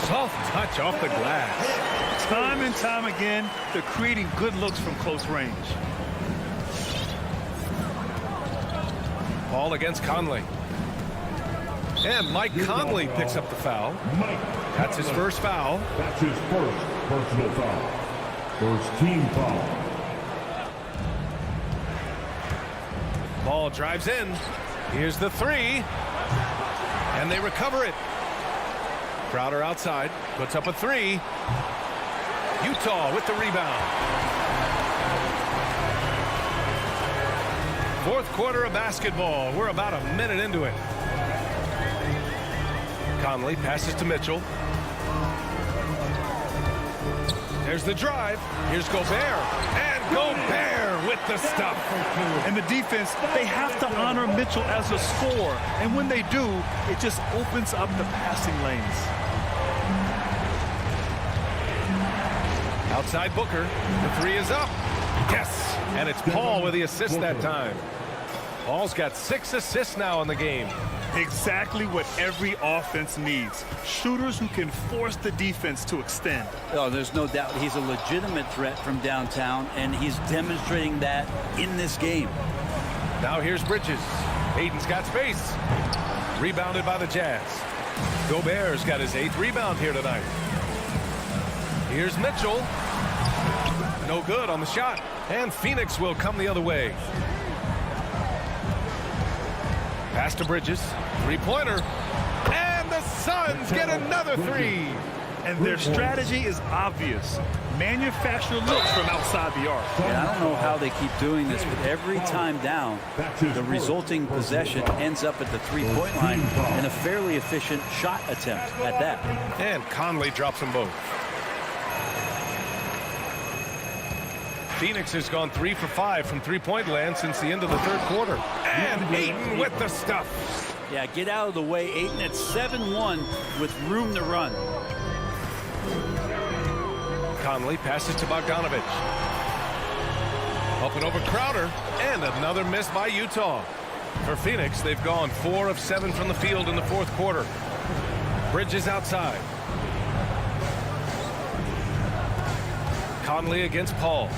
Speaker 1: Soft touch off the glass.
Speaker 2: Time and time again, they're creating good looks from close range.
Speaker 1: Ball against Conley. And Mike Conley picks up the foul. That's his first foul.
Speaker 4: That's his first personal foul. First team foul.
Speaker 1: Ball drives in. Here's the 3. And they recover it. Crowder outside. Puts up a 3. Utah with the rebound. Fourth quarter of basketball. We're about a minute into it. Conley passes to Mitchell. There's the drive. Here's Gobert. And Gobert with the stuff.
Speaker 2: And the defense, they have to honor Mitchell as a scorer. And when they do, it just opens up the passing lanes.
Speaker 1: Outside Booker. The 3 is up. Yes. And it's Paul with the assist that time. Paul's got 6 assists now in the game.
Speaker 2: Exactly what every offense needs. Shooters who can force the defense to extend.
Speaker 10: Oh, there's no doubt he's a legitimate threat from downtown, and he's demonstrating that in this game.
Speaker 1: Now here's Bridges. Ayton's got space. Rebounded by the Jazz. Gobert's got his 8th rebound here tonight. Here's Mitchell. No good on the shot. And Phoenix will come the other way. Pass to Bridges. 3-pointer. And the Suns get another 3.
Speaker 2: And their strategy is obvious. Manufacture looks from outside the arc.
Speaker 10: And I don't know how they keep doing this, but every time down, the resulting possession ends up at the 3-point line in a fairly efficient shot attempt at that.
Speaker 1: And Conley drops them both. Phoenix has gone 3 for 5 from 3-point land since the end of the third quarter. And Ayton with the stuff.
Speaker 10: Yeah, get out of the way. Ayton at 7-1 with room to run.
Speaker 1: Conley passes to Bogdanovic. Up and over Crowder. And another miss by Utah. For Phoenix, they've gone 4 of 7 from the field in the fourth quarter. Bridges outside. Conley against Paul.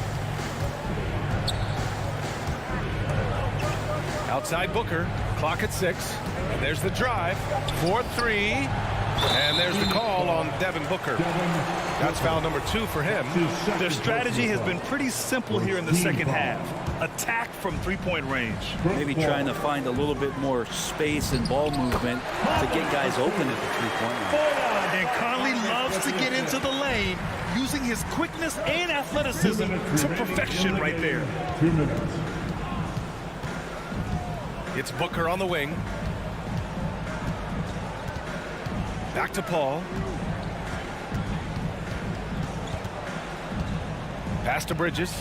Speaker 1: Outside Booker. Clock at 6. And there's the drive. 4-3. And there's the call on Devin Booker. That's foul number 2 for him.
Speaker 2: Their strategy has been pretty simple here in the second half. Attack from 3-point range.
Speaker 10: Maybe trying to find a little bit more space and ball movement to get guys open at the 3-point line.
Speaker 2: And Conley loves to get into the lane, using his quickness and athleticism to perfection right there.
Speaker 4: 2 minutes.
Speaker 1: It's Booker on the wing. Back to Paul. Pass to Bridges.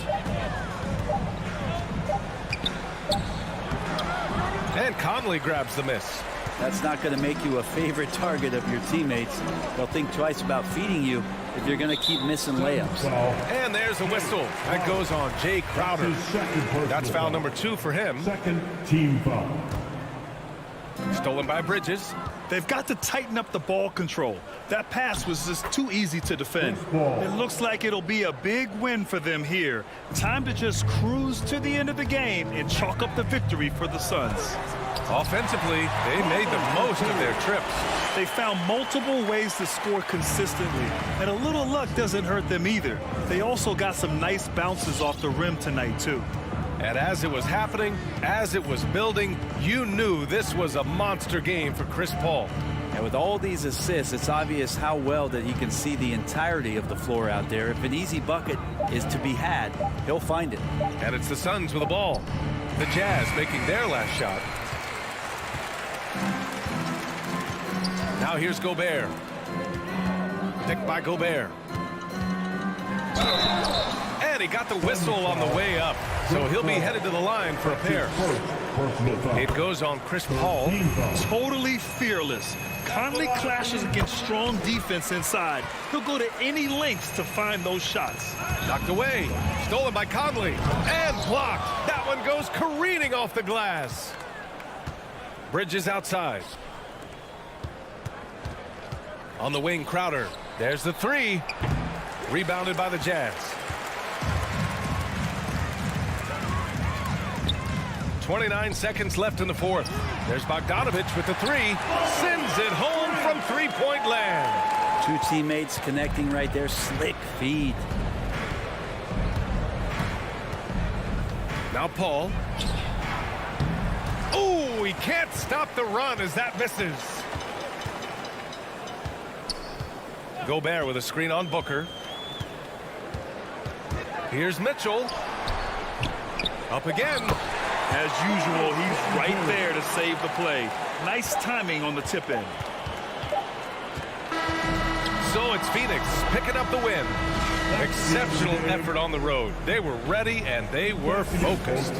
Speaker 1: And Conley grabs the miss.
Speaker 10: That's not going to make you a favorite target of your teammates. They'll think twice about feeding you if you're going to keep missing layups.
Speaker 1: And there's a whistle. That goes on Jay Crowder. That's foul number 2 for him.
Speaker 4: Second team foul.
Speaker 1: Stolen by Bridges.
Speaker 2: They've got to tighten up the ball control. That pass was just too easy to defend. It looks like it'll be a big win for them here. Time to just cruise to the end of the game and chalk up the victory for the Suns.
Speaker 1: Offensively, they made the most of their trips.
Speaker 2: They found multiple ways to score consistently, and a little luck doesn't hurt them either. They also got some nice bounces off the rim tonight, too.
Speaker 1: And as it was happening, as it was building, you knew this was a monster game for Chris Paul.
Speaker 10: And with all these assists, it's obvious how well that he can see the entirety of the floor out there. If an easy bucket is to be had, he'll find it.
Speaker 1: And it's the Suns with the ball. The Jazz making their last shot. Now here's Gobert. Picked by Gobert. And And he got the whistle on the way up. So he'll be headed to the line for a pair. It goes on Chris Paul.
Speaker 2: Totally fearless. Conley clashes against strong defense inside. He'll go to any lengths to find those shots.
Speaker 1: Knocked away. Stolen by Conley. And blocked. That one goes careening off the glass. Bridges outside. On the wing, Crowder. There's the three. Rebounded by the Jazz. 29 seconds left in the fourth. There's Bogdanovich with the three. Sends it home from three-point land.
Speaker 10: Two teammates connecting right there. Slick feed.
Speaker 1: Now Paul. Ooh, he can't stop the run as that misses. Gobert with a screen on Booker. Here's Mitchell. Up again.
Speaker 2: As usual, he's right there to save the play. Nice timing on the tip in.
Speaker 1: So it's Phoenix picking up the win. Exceptional effort on the road. They were ready and they were focused.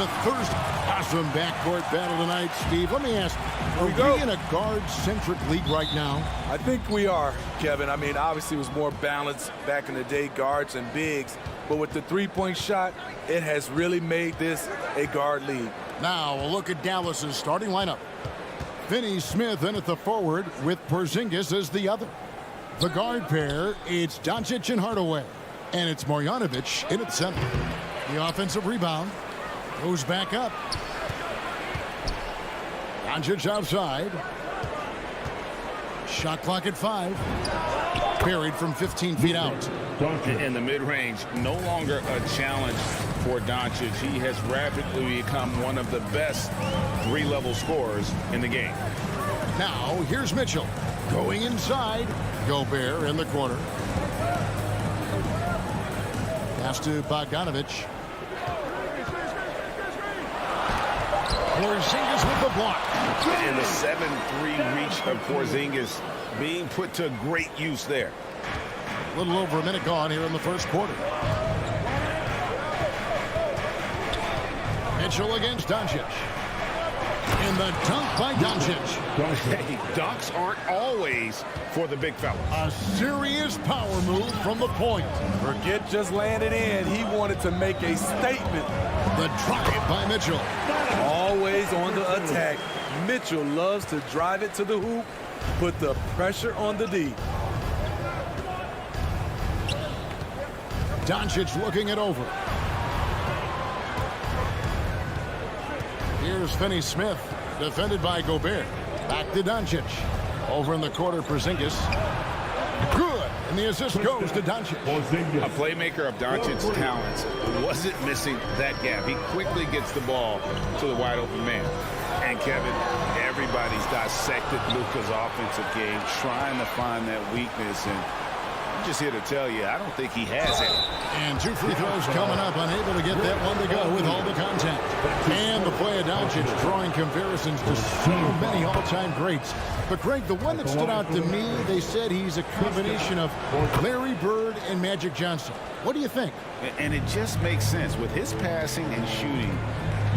Speaker 6: a Thursday. Awesome backcourt battle tonight, Steve. Let me ask, are we in a guard-centric league right now?
Speaker 11: I think we are, Kevin. I mean, obviously it was more balanced back in the day, guards and bigs. But with the three-point shot, it has really made this a guard league.
Speaker 6: Now a look at Dallas's starting lineup. Finney Smith in at the forward with Porzingis as the other. The guard pair, it's Doncic and Hardaway. And it's Marjanovic in at center. The offensive rebound goes back up. Doncic outside. Shot clock at 5. Buried from 15 feet out.
Speaker 7: In the mid-range, no longer a challenge for Doncic. He has rapidly become one of the best three-level scorers in the game.
Speaker 6: Now, here's Mitchell. Going inside. Gobert in the corner. Pass to Bogdanovic. Porzingis with the block.
Speaker 7: And the 7-3 reach of Porzingis being put to great use there.
Speaker 6: A little over a minute gone here in the first quarter. Mitchell against Doncic. In the dunk by Doncic.
Speaker 7: Hey, dunks aren't always for the big fellas.
Speaker 6: A serious power move from the point.
Speaker 11: Forget just laying it in. He wanted to make a statement.
Speaker 6: The drive by Mitchell.
Speaker 11: Always on the attack. Mitchell loves to drive it to the hoop, put the pressure on the D.
Speaker 6: Doncic looking it over. Here's Finney Smith, defended by Gobert. Back to Doncic. Over in the corner, Porzingis. Good, and the assist goes to Doncic.
Speaker 7: A playmaker of Doncic's talents wasn't missing that gap. He quickly gets the ball to the wide open man. And Kevin, everybody's dissected Luka's offensive game, trying to find that weakness, and I'm just here to tell you, I don't think he has it.
Speaker 6: And 2 free throws coming up, unable to get that one to go with all the contact. And the play of Doncic drawing comparisons to so many all-time greats. But Greg, the one that stood out to me, they said he's a combination of Larry Bird and Magic Johnson. What do you think?
Speaker 7: And it just makes sense. With his passing and shooting,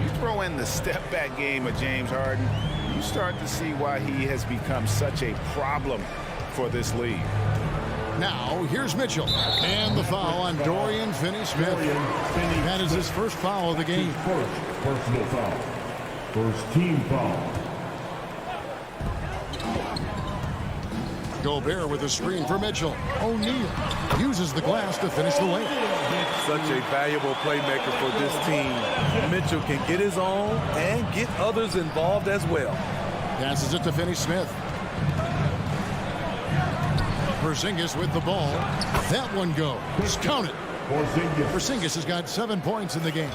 Speaker 7: you throw in the step-back game of James Harden, you start to see why he has become such a problem for this league.
Speaker 6: Now, here's Mitchell. And the foul on Dorian Finney-Smith. That is his first foul of the game.
Speaker 4: First personal foul. First team foul.
Speaker 6: Gobert with a screen for Mitchell. O'Neal uses the glass to finish the layup.
Speaker 11: Such a valuable playmaker for this team. Mitchell can get his own and get others involved as well.
Speaker 6: Passes it to Finney-Smith. Porzingis with the ball. That one goes. Count it. Porzingis has got 7 points in the game.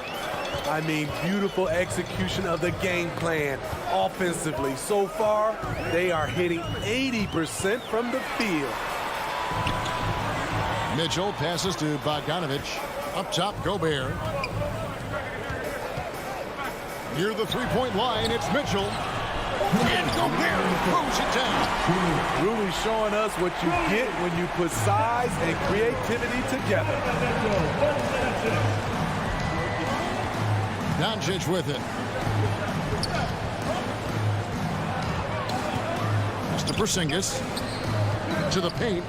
Speaker 11: I mean, beautiful execution of the game plan offensively. So far, they are hitting 80% from the field.
Speaker 6: Mitchell passes to Bogdanovic. Up top, Gobert. Near the three-point line, it's Mitchell. And Gobert throws it down.
Speaker 11: Really showing us what you get when you put size and creativity together.
Speaker 6: Doncic with it. Mr. Porzingis to the paint.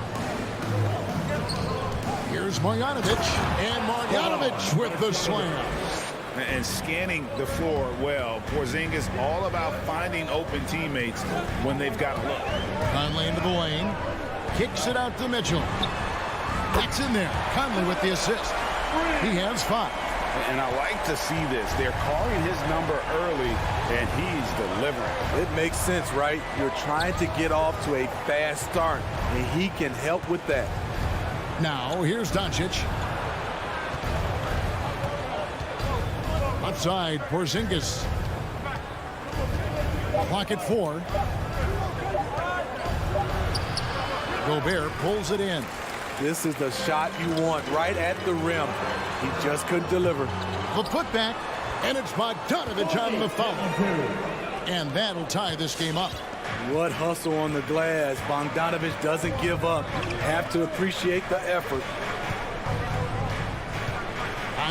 Speaker 6: Here's Marjanovic, and Marjanovic with the slam.
Speaker 7: And scanning the floor well. Porzingis all about finding open teammates when they've got a look.
Speaker 6: Conley into the lane. Kicks it out to Mitchell. That's in there. Conley with the assist. He has 5.
Speaker 7: And I like to see this. They're calling his number early, and he's delivering.
Speaker 11: It makes sense, right? You're trying to get off to a fast start, and he can help with that.
Speaker 6: Now, here's Doncic. Outside, Porzingis. Clock at 4. Gobert pulls it in.
Speaker 11: This is the shot you want right at the rim. He just couldn't deliver.
Speaker 6: The putback, and it's Bogdanovic on the foul. And that'll tie this game up.
Speaker 11: What hustle on the glass. Bogdanovic doesn't give up. Have to appreciate the effort.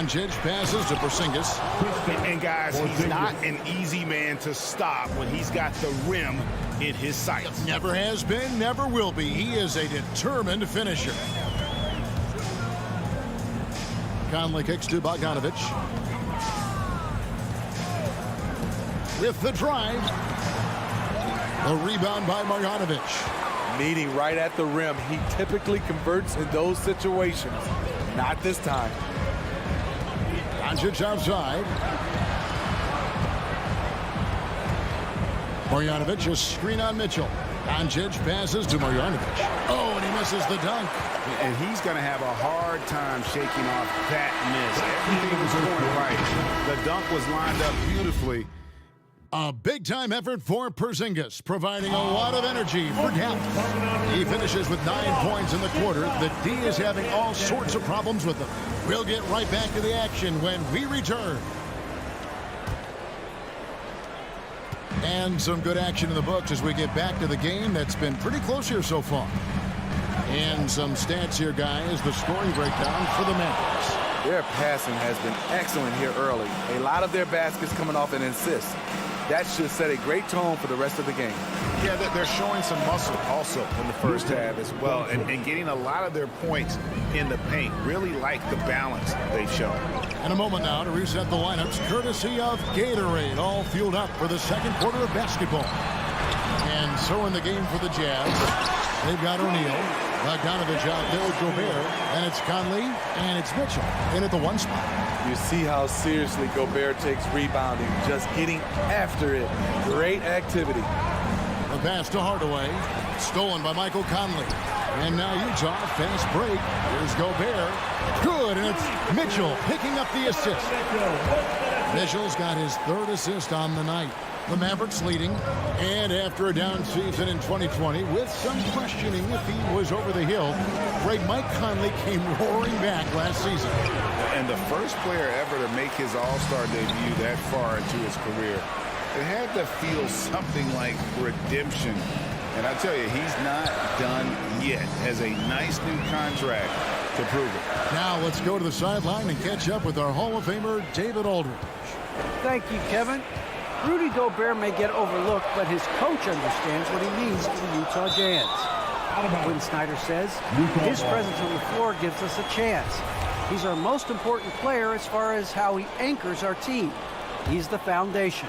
Speaker 6: Doncic passes to Porzingis.
Speaker 9: And guys, he's not an easy man to stop when he's got the rim in his sights.
Speaker 6: Never has been, never will be. He is a determined finisher. Conley kicks to Bogdanovic. With the drive. A rebound by Marjanovic.
Speaker 11: Meeting right at the rim. He typically converts in those situations. Not this time.
Speaker 6: Doncic outside. Marjanovic, a screen on Mitchell. Doncic passes to Marjanovic. Oh, and he misses the dunk.
Speaker 9: And he's going to have a hard time shaking off that miss. Everything was going right. The dunk was lined up beautifully.
Speaker 6: A big-time effort for Porzingis, providing a lot of energy for Dallas. He finishes with 9 points in the quarter. The D is having all sorts of problems with them. We'll get right back to the action when we return. And some good action in the books as we get back to the game that's been pretty close here so far. And some stats here, guys. The scoring breakdown for the Mavericks.
Speaker 11: Their passing has been excellent here early. A lot of their baskets coming off an assist. That should set a great tone for the rest of the game.
Speaker 9: Yeah, they're showing some muscle also in the first half as well, and getting a lot of their points in the paint. Really like the balance they've shown.
Speaker 6: In a moment now to reset the lineups, courtesy of Gatorade, all fueled up for the second quarter of basketball. And so in the game for the Jazz, they've got O'Neal, Bogdanovic out there with Gobert, and it's Conley, and it's Mitchell in at the 1 spot.
Speaker 11: You see how seriously Gobert takes rebounding, just getting after it. Great activity.
Speaker 6: The pass to Hardaway, stolen by Michael Conley. And now Utah, fast break. Here's Gobert. Good, and it's Mitchell picking up the assist. Mitchell's got his 3rd assist on the night. The Mavericks leading, and after a down season in 2020, with some questioning if he was over the hill, Mike Conley came roaring back last season.
Speaker 9: And the first player ever to make his All-Star debut that far into his career. It had to feel something like redemption. And I tell you, he's not done yet. Has a nice new contract to prove it.
Speaker 6: Now let's go to the sideline and catch up with our Hall of Famer, David Aldridge.
Speaker 12: Thank you, Kevin. Rudy Gobert may get overlooked, but his coach understands what he means to the Utah Jazz. Quinn Snyder says, his presence on the floor gives us a chance. He's our most important player as far as how he anchors our team. He's the foundation.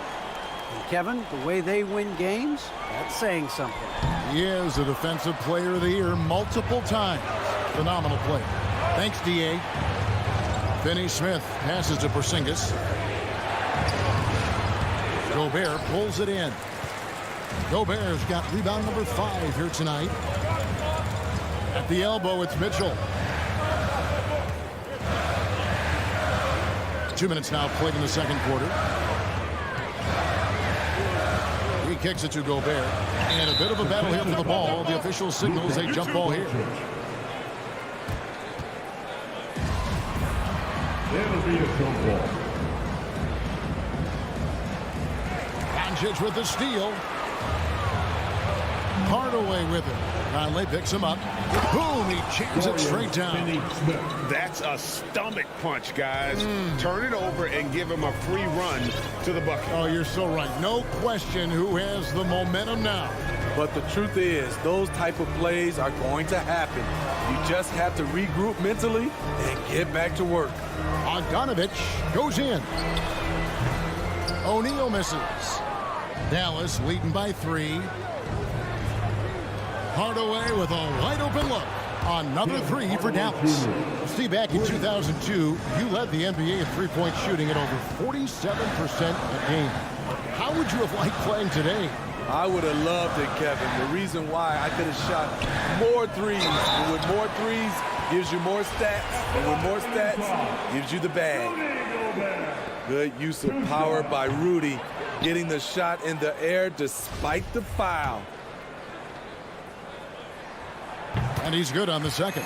Speaker 12: And Kevin, the way they win games, that's saying something.
Speaker 6: He is a Defensive Player of the Year multiple times. Phenomenal player. Thanks, D.A. Finney Smith passes to Porzingis. Gobert pulls it in. Gobert's got rebound number 5 here tonight. At the elbow, it's Mitchell. 2 minutes now played in the second quarter. He kicks it to Gobert. And a bit of a battle here for the ball. The official signals a jump ball here.
Speaker 4: It'll be a jump ball.
Speaker 6: Doncic with the steal. Hardaway with it. Conley picks him up. Boom, he jams it straight down.
Speaker 9: That's a stomach punch, guys. Turn it over and give him a free run to the bucket.
Speaker 6: Oh, you're so right. No question who has the momentum now.
Speaker 11: But the truth is, those type of plays are going to happen. You just have to regroup mentally and get back to work.
Speaker 6: Bogdanovic goes in. O'Neal misses. Dallas leading by 3. Hardaway with a wide open look. Another 3 for Dallas. See, back in 2002, you led the NBA in three-point shooting at over 47% a game. How would you have liked playing today?
Speaker 11: I would have loved it, Kevin. The reason why I could have shot more threes. And with more threes, gives you more stats. And with more stats, gives you the bag. Good use of power by Rudy, getting the shot in the air despite the foul.
Speaker 6: And he's good on the second.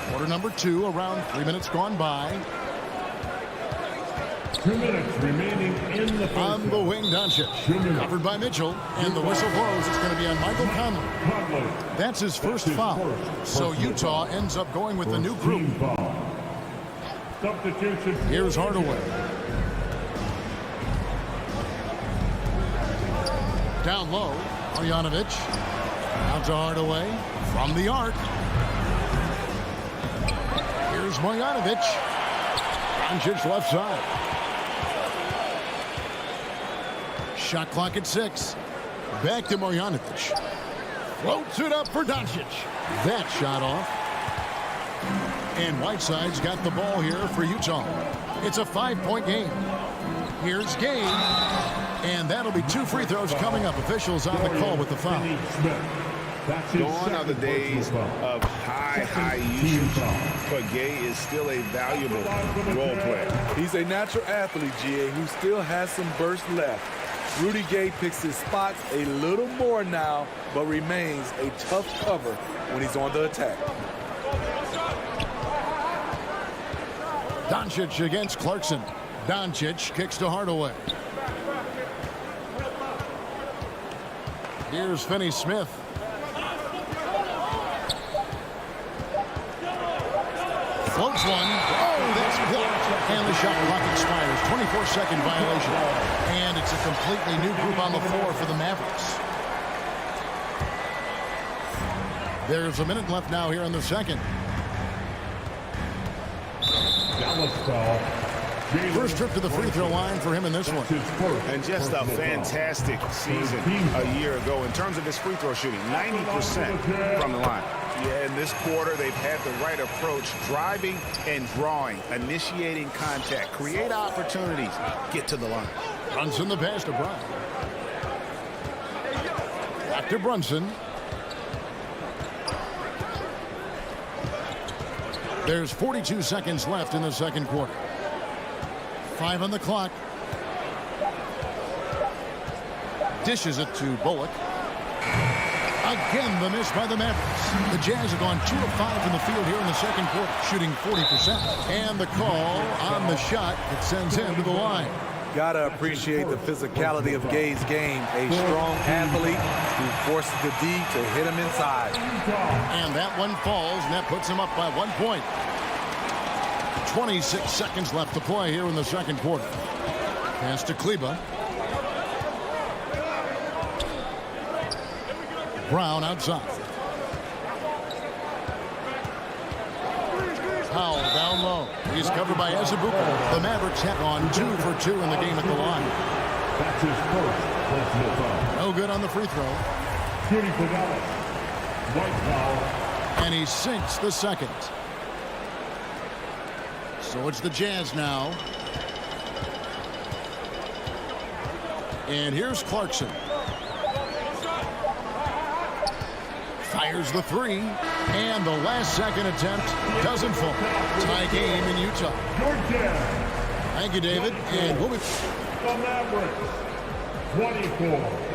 Speaker 6: Quarter number 2, around 3 minutes gone by.
Speaker 4: 2 minutes remaining in the first.
Speaker 6: On the wing, Doncic. Covered by Mitchell. And the whistle blows. It's going to be on Michael Conley. That's his first foul. So Utah ends up going with the new group.
Speaker 4: Substitution.
Speaker 6: Here's Hardaway. Down low, Marjanovic. Out to Hardaway from the arc. Here's Marjanovic. Doncic left side. Shot clock at 6. Back to Marjanovic. Floats it up for Doncic. That shot off. And Whiteside's got the ball here for Utah. It's a 5-point game. Here's Gay. And that'll be 2 free throws coming up. Officials on the call with the foul.
Speaker 9: Gone are the days of high usage, but Gay is still a valuable role player.
Speaker 11: He's a natural athlete, GA, who still has some burst left. Rudy Gay picks his spots a little more now, but remains a tough cover when he's on the attack.
Speaker 6: Doncic against Clarkson. Doncic kicks to Hardaway. Here's Finney-Smith. Floats one. Oh, that's blocked. And the shot clock expires. 24-second violation. And it's a completely new group on the floor for the Mavericks. There's a minute left now here in the second. First trip to the free throw line for him in this one.
Speaker 9: And just a fantastic season a year ago in terms of his free throw shooting. 90% from the line. Yeah, in this quarter, they've had the right approach, driving and drawing, initiating contact, create opportunities, get to the line.
Speaker 6: Brunson the pass to Brown. Back to Brunson. There's 42 seconds left in the second quarter. 5 on the clock. Dishes it to Bullock. Again, the miss by the Mavericks. The Jazz have gone 2 of 5 from the field here in the second quarter, shooting 40%. And the call on the shot that sends him to the line.
Speaker 11: Gotta appreciate the physicality of Gay's game. A strong athlete who forces the D to hit him inside.
Speaker 6: And that one falls, and that puts him up by 1 point. 26 seconds left to play here in the second quarter. Pass to Kleba. Brown outside. Powell down low. He's covered by Azubuike. The Mavericks have gone 2 for 2 in the game at the line.
Speaker 4: That's his first personal foul.
Speaker 6: No good on the free throw.
Speaker 4: Shooting for Dallas. White foul.
Speaker 6: And he sinks the second. So it's the Jazz now. And here's Clarkson. Fires the 3. And the last second attempt doesn't fall. Tie game in Utah. Thank you, David. And we'll be...
Speaker 4: The Mavericks, 24.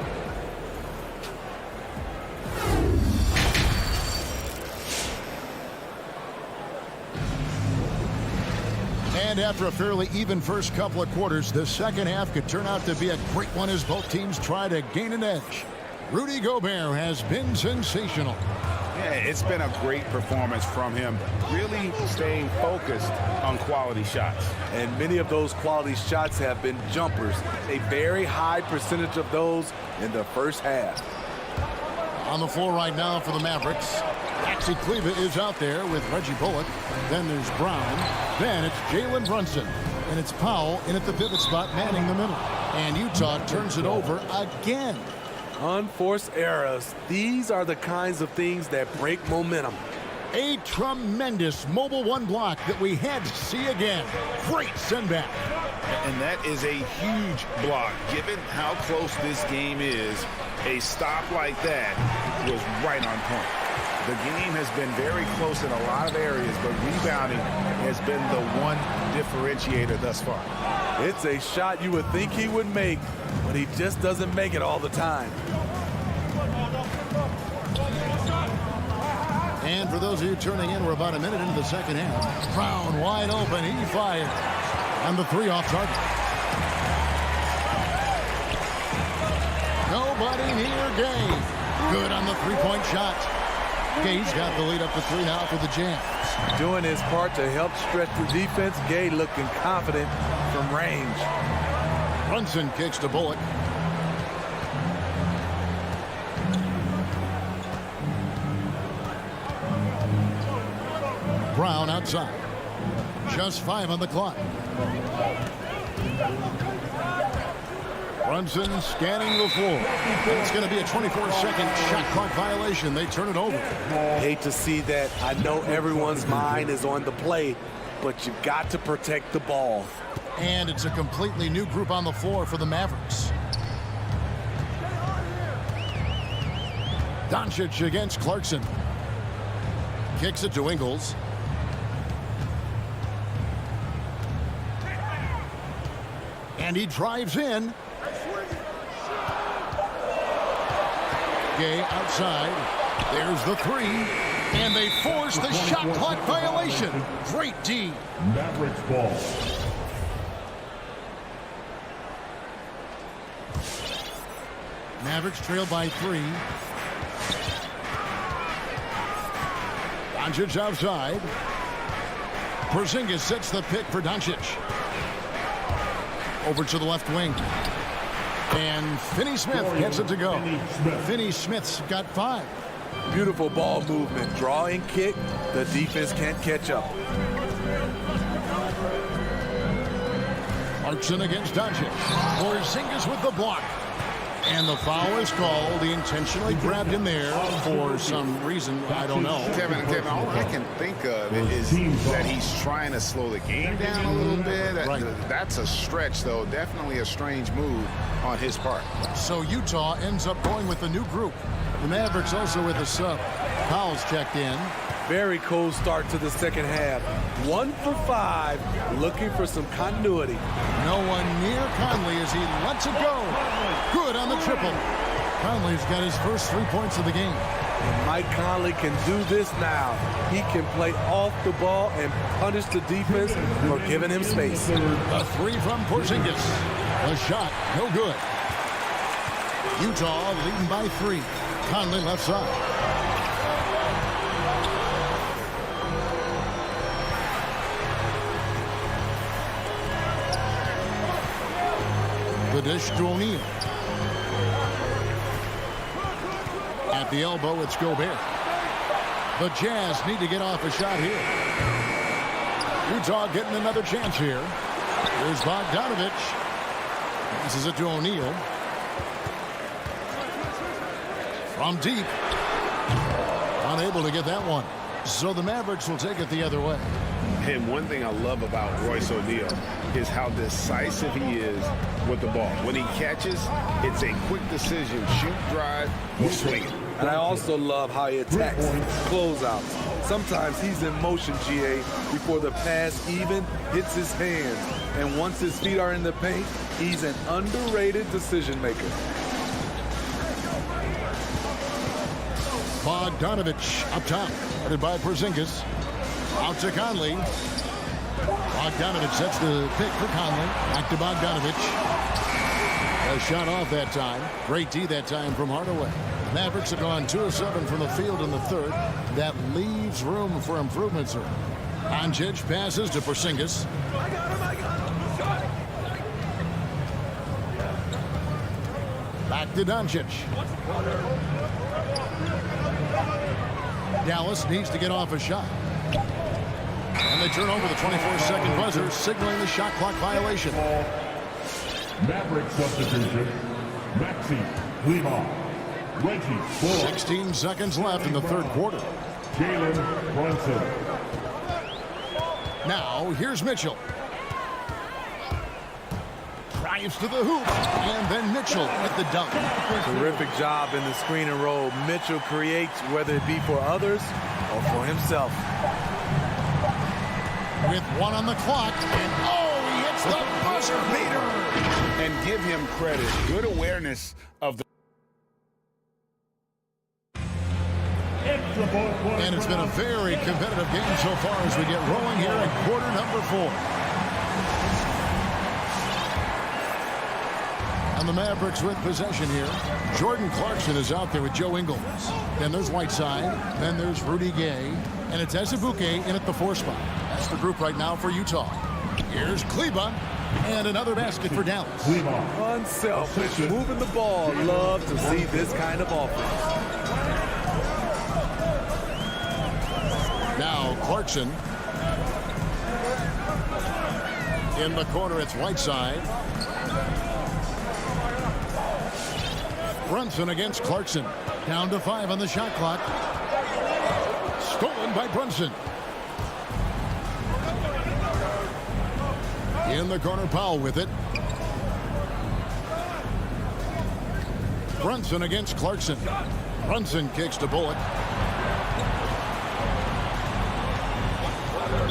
Speaker 6: And after a fairly even first couple of quarters, the second half could turn out to be a great one as both teams try to gain an edge. Rudy Gobert has been sensational.
Speaker 9: Yeah, it's been a great performance from him, really staying focused on quality shots.
Speaker 11: And many of those quality shots have been jumpers. A very high percentage of those in the first half.
Speaker 6: On the floor right now for the Mavericks, Maxi Kleba is out there with Reggie Bullock. Then there's Brown. Then it's Jalen Brunson. And it's Powell in at the pivot spot, manning the middle. And Utah turns it over again.
Speaker 11: Unforced errors. These are the kinds of things that break momentum.
Speaker 6: A tremendous mobile 1 block that we had to see again. Great send back.
Speaker 9: And that is a huge block. Given how close this game is, a stop like that was right on point. The game has been very close in a lot of areas, but rebounding has been the one differentiator thus far.
Speaker 11: It's a shot you would think he would make, but he just doesn't make it all the time.
Speaker 6: And for those of you turning in, we're about a minute into the second half. Brown wide open. He fires. And the 3 off target. Nobody near Gay. Good on the 3-point shot. Gay's got the lead up to 3 now for the Jazz.
Speaker 11: Doing his part to help stretch the defense. Gay looking confident from range.
Speaker 6: Brunson kicks to Bullock. Brown outside. Just 5 on the clock. Brunson scanning the floor. And it's going to be a 24-second shot clock violation. They turn it over.
Speaker 11: Hate to see that. I know everyone's mind is on the play, but you've got to protect the ball.
Speaker 6: And it's a completely new group on the floor for the Mavericks. Doncic against Clarkson. Kicks it to Ingles. And he drives in. Gay outside. There's the 3. And they force the shot clock violation. Great D.
Speaker 4: Mavericks ball.
Speaker 6: Mavericks trail by 3. Doncic outside. Porzingis sets the pick for Doncic. Over to the left wing. And Finney Smith gets it to go. Finney Smith's got 5.
Speaker 11: Beautiful ball movement. Draw and kick. The defense can't catch up.
Speaker 6: Clarkson against Doncic. Porzingis with the block. And the foul is called. He intentionally grabbed him there for some reason. I don't know.
Speaker 9: Kevin, all I can think of is that he's trying to slow the game down a little bit. That's a stretch, though. Definitely a strange move on his part.
Speaker 6: So Utah ends up going with the new group. The Mavericks also with a sub. Powell's checked in.
Speaker 11: Very cold start to the second half. 1 for 5, looking for some continuity.
Speaker 6: No one near Conley as he lets it go. Good on the triple. Conley's got his first 3 points of the game.
Speaker 11: And Mike Conley can do this now. He can play off the ball and punish the defense for giving him space.
Speaker 6: A 3 from Porzingis. A shot, no good. Utah leading by 3. Conley left side. The dish to O'Neal. At the elbow, it's Gobert. The Jazz need to get off a shot here. Utah getting another chance here. Here's Bogdanovich. This is it to O'Neal. From deep. Unable to get that one. So the Mavericks will take it the other way.
Speaker 7: And one thing I love about Royce O'Neal is how decisive he is with the ball. When he catches, it's a quick decision. Shoot, drive, or swing it.
Speaker 11: And I also love how he attacks closeouts. Sometimes he's in motion, GA, before the pass even hits his hands. And once his feet are in the paint, he's an underrated decision maker.
Speaker 6: Bogdanovich up top, headed by Porzingis. Out to Conley. Bogdanovich sets the pick for Conley. Back to Bogdanovich. A shot off that time. Great D that time from Hardaway. Mavericks have gone 2 of 7 from the field in the third. That leaves room for improvements here. Doncic passes to Porzingis. Back to Doncic. Dallas needs to get off a shot. And they turn over the 24-second buzzer, signaling the shot clock violation.
Speaker 4: Maverick substitution. Maxi Lima. Reggie Bullock.
Speaker 6: 16 seconds left in the third quarter.
Speaker 4: Jalen Brunson.
Speaker 6: Now, here's Mitchell. Drives to the hoop. And then Mitchell with the dunk.
Speaker 11: Terrific job in the screen and roll. Mitchell creates, whether it be for others or for himself.
Speaker 6: With 1 on the clock. And he hits the buzzer beater.
Speaker 9: And give him credit. Good awareness of the.
Speaker 6: And it's been a very competitive game so far as we get rolling here at quarter number 4. And the Mavericks with possession here. Jordan Clarkson is out there with Joe Ingles. Then there's Whiteside. Then there's Rudy Gay. And it's Azubuike in at the 4 spot. That's the group right now for Utah. Here's Kleba. And another basket for Dallas.
Speaker 11: Unselfish, moving the ball. Love to see this kind of offense.
Speaker 6: Now Clarkson. In the corner, it's Whiteside. Brunson against Clarkson. Down to 5 on the shot clock. Stolen by Brunson. In the corner, Powell with it. Brunson against Clarkson. Brunson kicks to Bullock.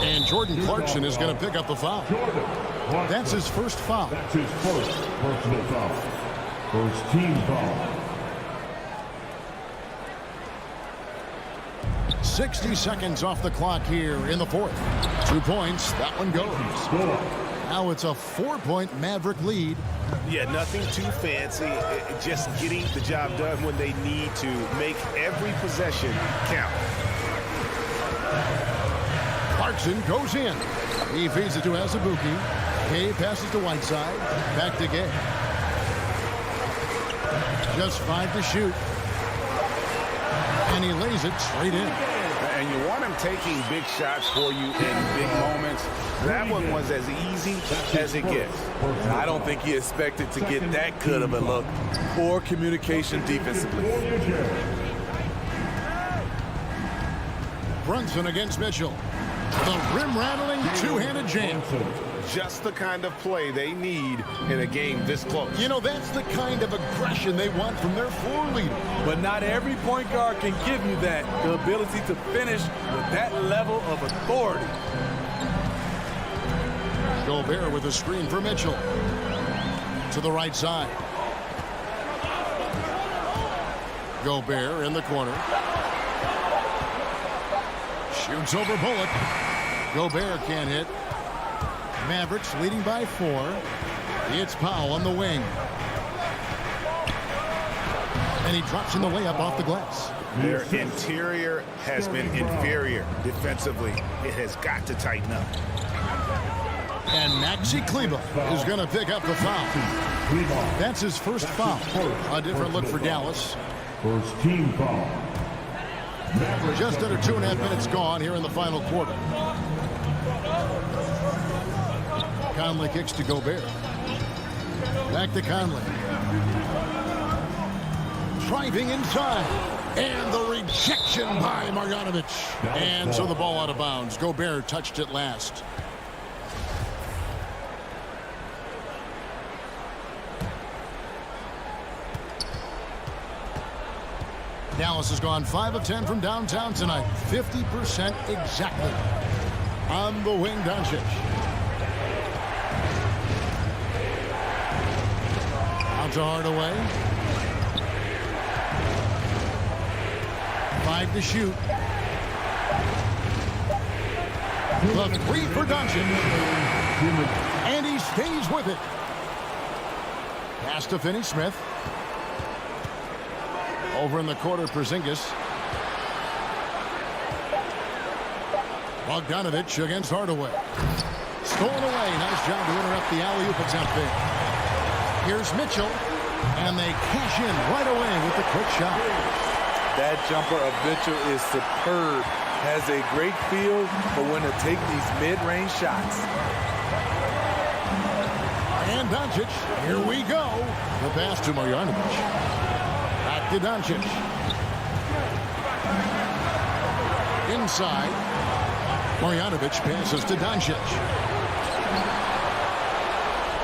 Speaker 6: And Jordan Clarkson is going to pick up the foul. That's his first foul.
Speaker 4: That's his first personal foul. First team foul.
Speaker 6: 60 seconds off the clock here in the 4th. 2 points. That one goes. Now it's a 4-point Maverick lead.
Speaker 9: Yeah, nothing too fancy. Just getting the job done when they need to. Make every possession count.
Speaker 6: Clarkson goes in. He feeds it to Azubuike. Gay passes to Whiteside. Back to Gay. Just 5 to shoot. And he lays it straight in.
Speaker 9: And you want him taking big shots for you in big moments. That one was as easy as it gets.
Speaker 11: I don't think he expected to get that good of a look. Poor communication defensively.
Speaker 6: Brunson against Mitchell. The rim-rattling two-handed jam.
Speaker 9: Just the kind of play they need in a game this close.
Speaker 6: You know, that's the kind of aggression they want from their floor leader.
Speaker 11: But not every point guard can give you that. The ability to finish with that level of authority.
Speaker 6: Gobert with a screen for Mitchell. To the right side. Gobert in the corner. Shoots over Bullock. Gobert can't hit. Mavericks leading by 4. It's Powell on the wing. And he drops in the layup off the glass.
Speaker 9: Their interior has been inferior defensively. It has got to tighten up.
Speaker 6: And Maxi Kleba is going to pick up the foul. That's his first foul. A different look for Dallas.
Speaker 4: First team foul.
Speaker 6: Just under 2.5 minutes gone here in the final quarter. Conley kicks to Gobert. Back to Conley. Driving inside. And the rejection by Marjanovic. And so the ball out of bounds. Gobert touched it last. Dallas has gone 5 of 10 from downtown tonight. 50% exactly. On the wing, Doncic. Out to Hardaway. 5 to shoot. The 3 for Doncic. And he stays with it. Pass to Finney-Smith. Over in the corner, Porzingis. Bogdanovic against Hardaway. Stolen away. Nice job to interrupt the alley-oop attempt there. Here's Mitchell. And they cash in right away with the quick shot.
Speaker 11: That jumper of Mitchell is superb. Has a great feel for when to take these mid-range shots.
Speaker 6: And Doncic. Here we go. The pass to Marjanovic. Back to Doncic. Inside. Marjanovic passes to Doncic.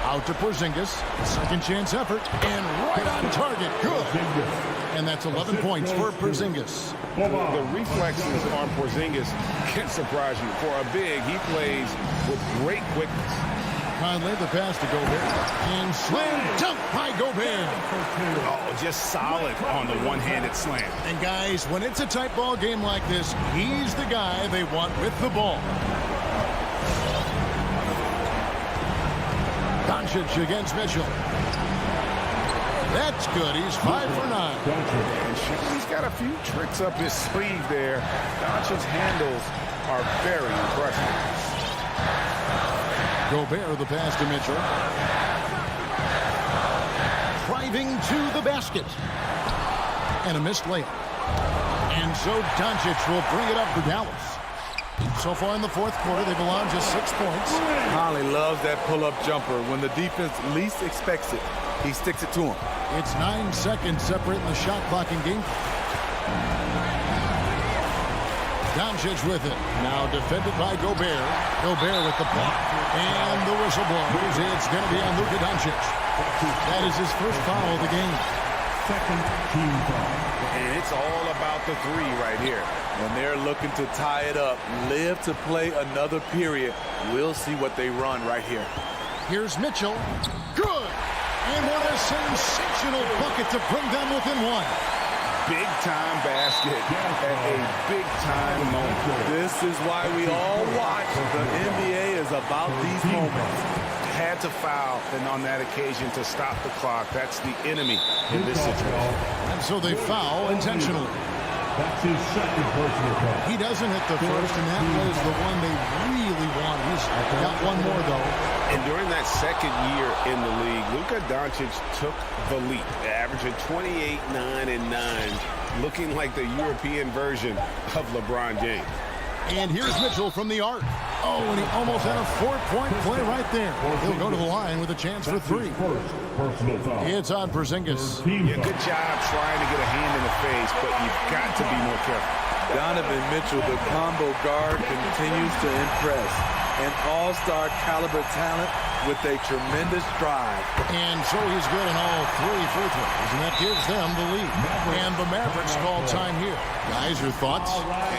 Speaker 6: Out to Porzingis. Second chance effort. And right on target. Good. And that's 11 points for Porzingis.
Speaker 9: The reflexes on Porzingis can surprise you. For a big, he plays with great quickness.
Speaker 6: Conley, the pass to Gobert. And slam dunk by Gobert.
Speaker 9: Oh, just solid on the one-handed slam.
Speaker 6: And guys, when it's a tight ball game like this, he's the guy they want with the ball. Doncic against Mitchell. That's good. He's 5 for 9.
Speaker 9: And he's got a few tricks up his sleeve there. Doncic's handles are very impressive.
Speaker 6: Gobert, the pass to Mitchell. Driving to the basket. And a missed layup. And so Doncic will bring it up for Dallas. So far in the fourth quarter, they've allowed just 6 points.
Speaker 11: Conley loves that pull-up jumper. When the defense least expects it, he sticks it to him.
Speaker 6: It's 9 seconds separating the shot clock and game. Doncic with it. Now defended by Gobert. Gobert with the block. And the whistle blows. It's going to be on Luka Doncic. That is his first foul of the game.
Speaker 4: Second team foul.
Speaker 9: And it's all about the three right here.
Speaker 11: When they're looking to tie it up, live to play another period, we'll see what they run right here.
Speaker 6: Here's Mitchell. Good. And what a sensational bucket to bring them within one.
Speaker 9: Big-time basket at a big-time moment.
Speaker 11: This is why we all watch. The NBA is about these moments.
Speaker 9: Had to foul, and on that occasion to stop the clock. That's the enemy in this situation.
Speaker 6: And so they foul intentionally.
Speaker 4: That's his second personal foul.
Speaker 6: He doesn't hit the first, and that was the one they really wanted. He's got one more, though.
Speaker 9: And during that second year in the league, Luka Doncic took the leap, averaging 28, 9, and 9, looking like the European version of LeBron James.
Speaker 6: And here's Mitchell from the arc. Oh, and he almost had a 4-point play right there. He'll go to the line with a chance for 3. It's on Porzingis.
Speaker 9: Yeah, good job trying to get a hand in the face, but you've got to be more careful.
Speaker 11: Donovan Mitchell, the combo guard, continues to impress. An all-star caliber talent with a tremendous drive.
Speaker 6: And so he's good in all 3 free throws, and that gives them the lead. And the Mavericks call time here. Guys, your thoughts?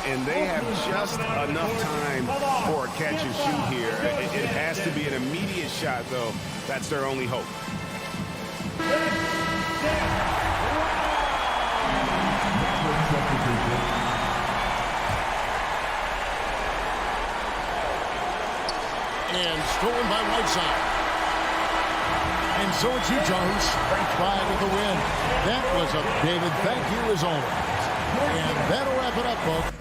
Speaker 9: And they have just enough time for a catch and shoot here. It has to be an immediate shot, though. That's their only hope.
Speaker 6: And stolen by Whiteside. And so it's Utah who scraped by with the win. That was a David thank you as always. And that'll wrap it up, folks.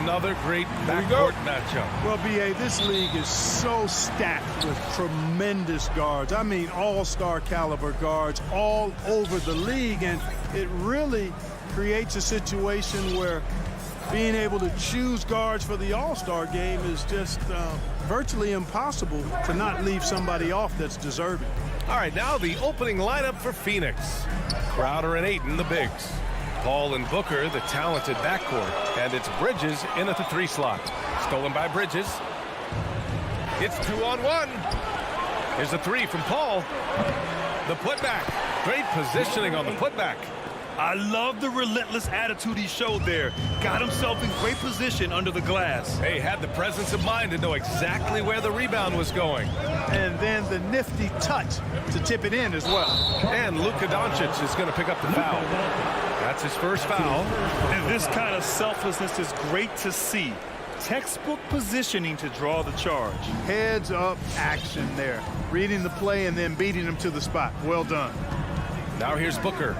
Speaker 1: Another great backcourt matchup.
Speaker 3: Well, B.A., this league is so stacked with tremendous guards. I mean, all-star caliber guards all over the league, and it really creates a situation where being able to choose guards for the all-star game is just virtually impossible to not leave somebody off that's deserving.
Speaker 1: All right, now the opening lineup for Phoenix. Crowder and Ayton, the bigs. Paul and Booker, the talented backcourt. And it's Bridges in at the 3 slot. Stolen by Bridges. It's 2-on-1. Here's a 3 from Paul. The putback. Great positioning on the putback.
Speaker 2: I love the relentless attitude he showed there. Got himself in great position under the glass.
Speaker 1: He had the presence of mind to know exactly where the rebound was going.
Speaker 3: And then the nifty touch to tip it in as well.
Speaker 1: And Luka Doncic is going to pick up the foul. That's his first foul.
Speaker 2: And this kind of selflessness is great to see. Textbook positioning to draw the charge.
Speaker 3: Heads up action there. Reading the play and then beating him to the spot. Well done.
Speaker 1: Now here's Booker.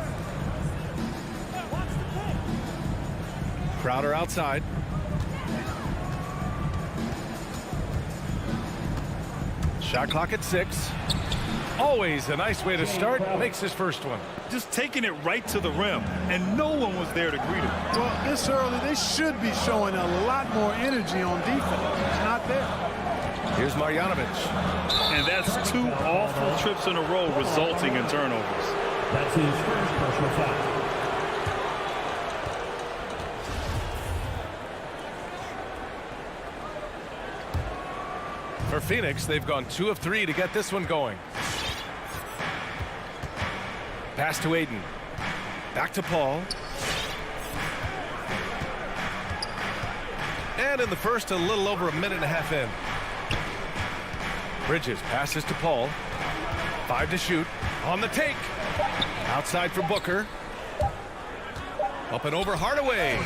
Speaker 1: Crowder outside. Shot clock at 6. Always a nice way to start. Makes his first one.
Speaker 2: Just taking it right to the rim, and no one was there to greet him.
Speaker 3: Well, this early, they should be showing a lot more energy on defense. It's not there.
Speaker 1: Here's Marjanovic.
Speaker 2: And that's 2 awful trips in a row resulting in turnovers.
Speaker 4: That's his first personal foul.
Speaker 1: For Phoenix, they've gone 2 of 3 to get this one going. Pass to Ayton. Back to Paul. And in the first, a little over a minute and a half in. Bridges passes to Paul. 5 to shoot. On the take. Outside for Booker. Up and over Hardaway.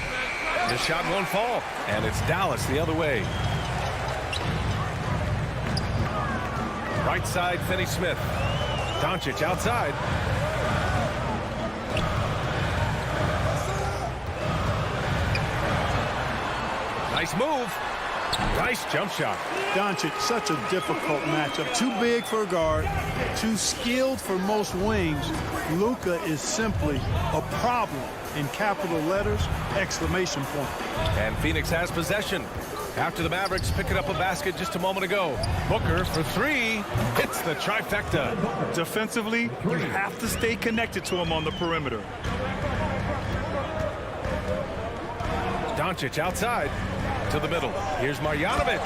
Speaker 1: The shot won't fall. And it's Dallas the other way. Right side, Finney-Smith. Doncic outside. Nice move. Nice jump shot.
Speaker 3: Doncic, such a difficult matchup. Too big for a guard, too skilled for most wings. Luka is simply a problem in capital letters, exclamation point.
Speaker 1: And Phoenix has possession. After the Mavericks picking up a basket just a moment ago. Booker for 3. Hits the trifecta.
Speaker 2: Defensively, you have to stay connected to him on the perimeter.
Speaker 1: Doncic outside to the middle. Here's Marjanovic.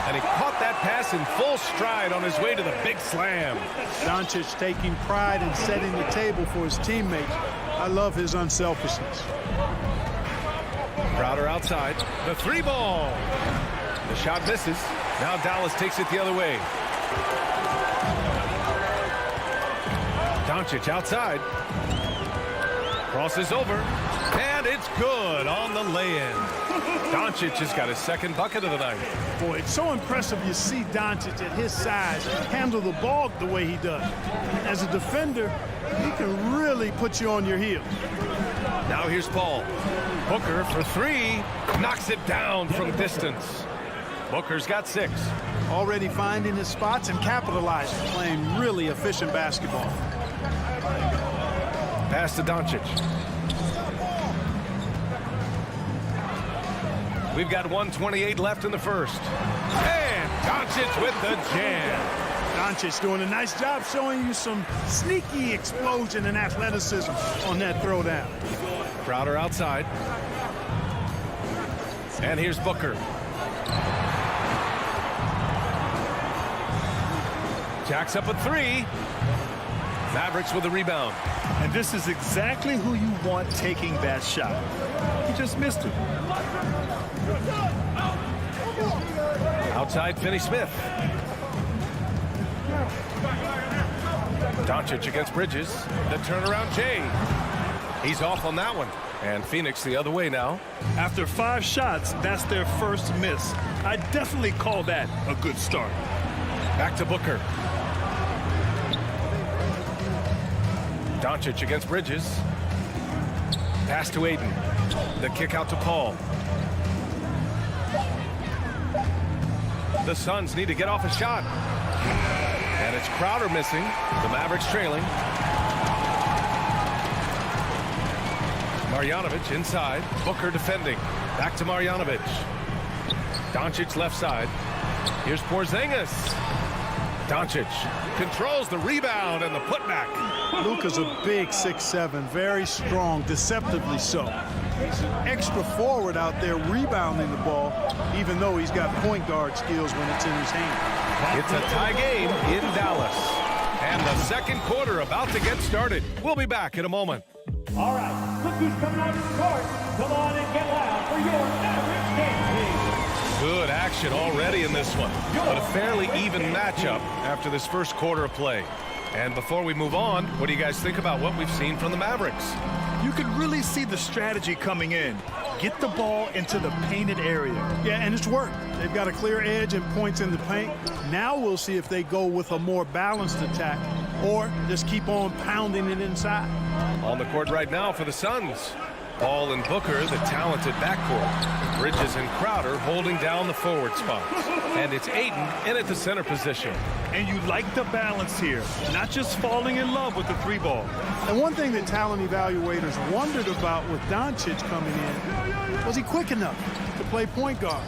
Speaker 1: And he caught that pass in full stride on his way to the big slam.
Speaker 3: Doncic taking pride in setting the table for his teammates. I love his unselfishness.
Speaker 1: Crowder outside. The 3-ball. The shot misses. Now Dallas takes it the other way. Doncic outside. Crosses over. And it's good on the lay-in. Doncic has got his second bucket of the night.
Speaker 3: Boy, it's so impressive you see Doncic at his size handle the ball the way he does. As a defender, he can really put you on your heels.
Speaker 1: Now here's Paul. Booker for 3. Knocks it down from distance. Booker's got 6.
Speaker 3: Already finding his spots and capitalizing, playing really efficient basketball.
Speaker 1: Pass to Doncic. We've got 1:28 left in the first. And Doncic with the jam.
Speaker 3: Doncic doing a nice job showing you some sneaky explosion and athleticism on that throwdown.
Speaker 1: Crowder outside. And here's Booker. Jacks up a 3. Mavericks with the rebound.
Speaker 2: And this is exactly who you want taking that shot. He just missed it.
Speaker 1: Outside, Finney-Smith. Doncic against Bridges. The turnaround, Jay. He's off on that one. And Phoenix the other way now.
Speaker 2: After 5 shots, that's their first miss. I definitely call that a good start.
Speaker 1: Back to Booker. Doncic against Bridges. Pass to Ayton. The kick out to Paul. The Suns need to get off a shot. And it's Crowder missing. The Mavericks trailing. Marjanovic inside. Booker defending. Back to Marjanovic. Doncic left side. Here's Porzingis. Doncic controls the rebound and the putback.
Speaker 3: Luka's a big 6'7", very strong, deceptively so. He's an extra forward out there rebounding the ball, even though he's got point guard skills when it's in his hand.
Speaker 1: It's a tie game in Dallas. And the second quarter about to get started. We'll be back in a moment.
Speaker 4: All right, look who's coming on the court. Come on and get loud for your Mavericks game team.
Speaker 1: Good action already in this one, but a fairly even matchup after this first quarter of play. And before we move on, what do you guys think about what we've seen from the Mavericks?
Speaker 2: You can really see the strategy coming in. Get the ball into the painted area.
Speaker 3: Yeah, and it's worked. They've got a clear edge and points in the paint. Now we'll see if they go with a more balanced attack or just keep on pounding it inside.
Speaker 1: On the court right now for the Suns. Paul and Booker, the talented backcourt. Bridges and Crowder holding down the forward spots. And it's Ayton in at the center position.
Speaker 2: And you like the balance here, not just falling in love with the three ball.
Speaker 3: And one thing that talent evaluators wondered about with Doncic coming in, was he quick enough to play point guard?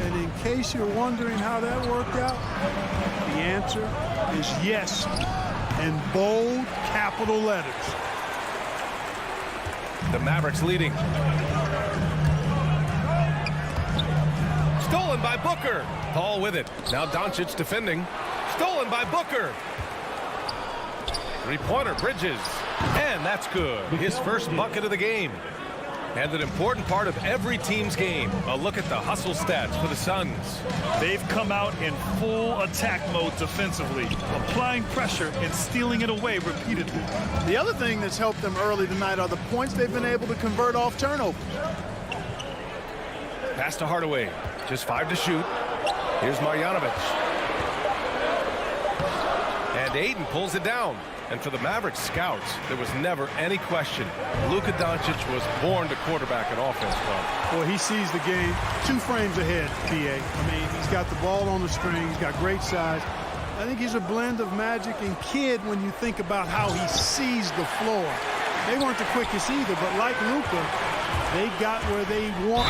Speaker 3: And in case you're wondering how that worked out, the answer is yes, in bold capital letters.
Speaker 1: The Mavericks leading. Stolen by Booker. Paul with it. Now Doncic defending. Stolen by Booker. Three-pointer, Bridges. And that's good. His first bucket of the game. And an important part of every team's game. A look at the hustle stats for the Suns.
Speaker 2: They've come out in full attack mode defensively, applying pressure and stealing it away repeatedly.
Speaker 3: The other thing that's helped them early tonight are the points they've been able to convert off turnovers.
Speaker 1: Pass to Hardaway. Just 5 to shoot. Here's Marjanovic. And Ayton pulls it down. And for the Mavericks scouts, there was never any question. Luka Doncic was born to quarterback an offense.
Speaker 3: Well, he sees the game 2 frames ahead, PA. I mean, he's got the ball on the string. He's got great size. I think he's a blend of magic and kid when you think about how he sees the floor. They weren't the quickest either, but like Luka, they got where they want.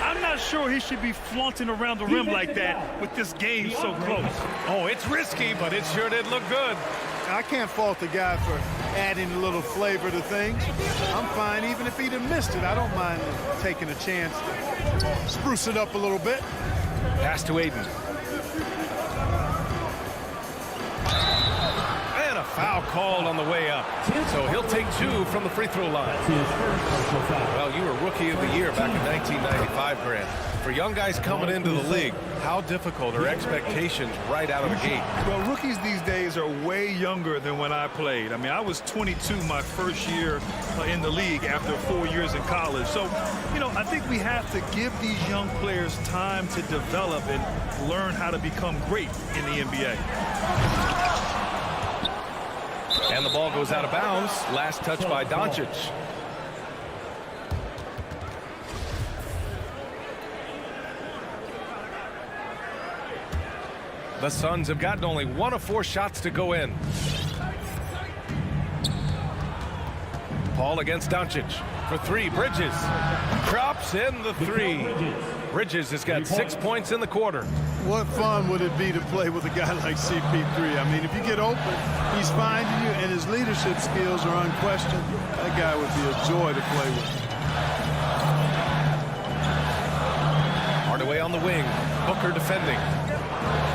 Speaker 2: I'm not sure he should be flaunting around the rim like that with this game so close.
Speaker 1: Oh, it's risky, but it sure did look good.
Speaker 3: I can't fault the guy for adding a little flavor to things. I'm fine even if he'd have missed it. I don't mind taking a chance to spruce it up a little bit.
Speaker 1: Pass to Ayton. And a foul called on the way up. So he'll take 2 from the free throw line. Well, you were Rookie of the Year back in 1995, Grant. For young guys coming into the league, how difficult are expectations right out of the gate?
Speaker 2: Well, rookies these days are way younger than when I played. I mean, I was 22 my first year in the league after 4 years in college. So, you know, I think we have to give these young players time to develop and learn how to become great in the NBA.
Speaker 1: And the ball goes out of bounds. Last touch by Doncic. The Suns have gotten only 1 of 4 shots to go in. Paul against Doncic. For 3, Bridges. Drops in the 3. Bridges has got 6 points in the quarter.
Speaker 3: What fun would it be to play with a guy like CP3? I mean, if you get open, he's finding you, and his leadership skills are unquestioned. That guy would be a joy to play with.
Speaker 1: Hardaway on the wing. Booker defending.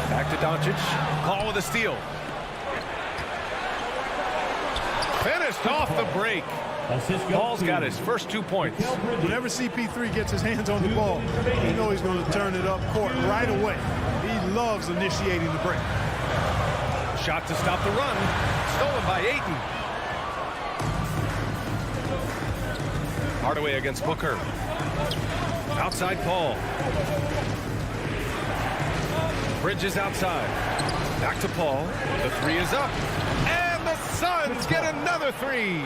Speaker 1: Back to Doncic. Paul with a steal. Finished off the break. Paul's got his first 2 points.
Speaker 3: Whenever CP3 gets his hands on the ball, you know he's going to turn it up court right away. He loves initiating the break.
Speaker 1: Shot to stop the run. Stolen by Ayton. Hardaway against Booker. Outside Paul. Bridges outside. Back to Paul. The 3 is up. And the Suns get another 3.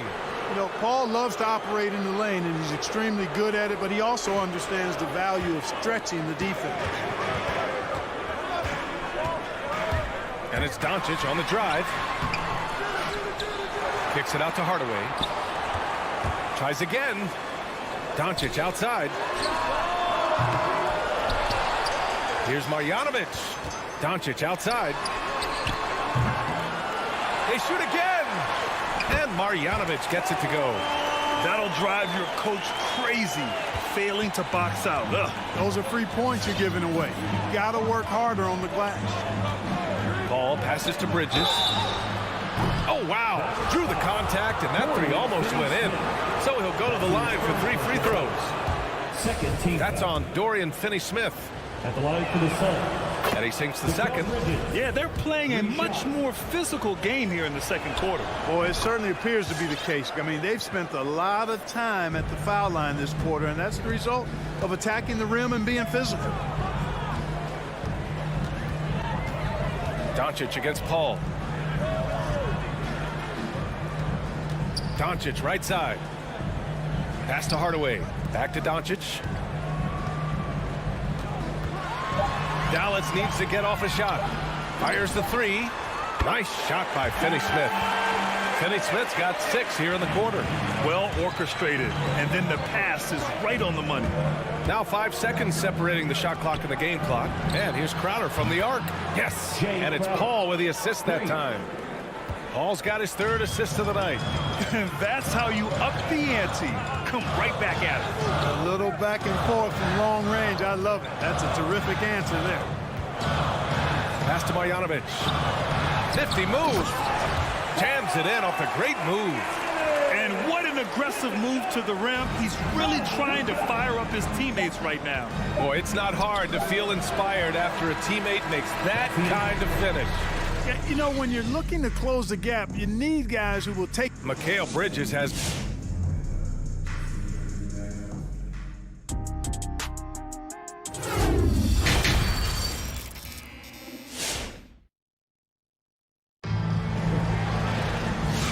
Speaker 3: You know, Paul loves to operate in the lane, and he's extremely good at it, but he also understands the value of stretching the defense.
Speaker 1: And it's Doncic on the drive. Kicks it out to Hardaway. Tries again. Doncic outside. Here's Marjanovic. Doncic outside. They shoot again. And Marjanovic gets it to go.
Speaker 2: That'll drive your coach crazy, failing to box out. Ugh.
Speaker 3: Those are free points you're giving away. You got to work harder on the glass.
Speaker 1: Ball passes to Bridges. Oh, wow. Drew the contact, and that three almost went in. So he'll go to the line for 3 free throws.
Speaker 4: Second team.
Speaker 1: That's on Dorian Finney-Smith.
Speaker 4: At the line for the Suns.
Speaker 1: And he sinks the second.
Speaker 2: Yeah, they're playing a much more physical game here in the second quarter.
Speaker 3: Boy, it certainly appears to be the case. I mean, they've spent a lot of time at the foul line this quarter, and that's the result of attacking the rim and being physical.
Speaker 1: Doncic against Paul. Doncic right side. Pass to Hardaway. Back to Doncic. Dallas needs to get off a shot. Fires the three. Nice shot by Finney-Smith. Finney-Smith's got 6 here in the quarter.
Speaker 2: Well orchestrated, and then the pass is right on the money.
Speaker 1: Now 5 seconds separating the shot clock and the game clock. And here's Crowder from the arc. Yes, and it's Paul with the assist that time. Paul's got his 3rd assist of the night.
Speaker 2: And that's how you up the ante. Come right back at it.
Speaker 3: A little back and forth from long range. I love it. That's a terrific answer there.
Speaker 1: Pass to Marjanovic. 50 move. Jams it in off a great move.
Speaker 2: And what an aggressive move to the rim. He's really trying to fire up his teammates right now.
Speaker 1: Boy, it's not hard to feel inspired after a teammate makes that kind of finish.
Speaker 3: Yeah, you know, when you're looking to close the gap, you need guys who will take.
Speaker 1: Mikal Bridges has.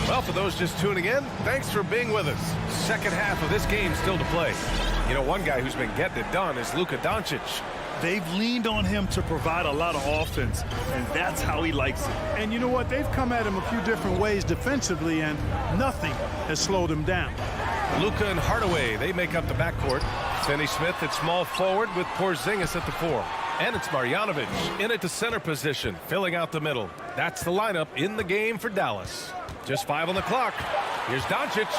Speaker 1: Well, for those just tuning in, thanks for being with us. Second half of this game still to play. You know, one guy who's been getting it done is Luka Doncic.
Speaker 2: They've leaned on him to provide a lot of offense, and that's how he likes it.
Speaker 3: And you know what? They've come at him a few different ways defensively, and nothing has slowed him down.
Speaker 1: Luka and Hardaway, they make up the backcourt. Finney-Smith at small forward with Porzingis at the 4. And it's Marjanovic in at the center position, filling out the middle. That's the lineup in the game for Dallas. Just 5 on the clock. Here's Doncic.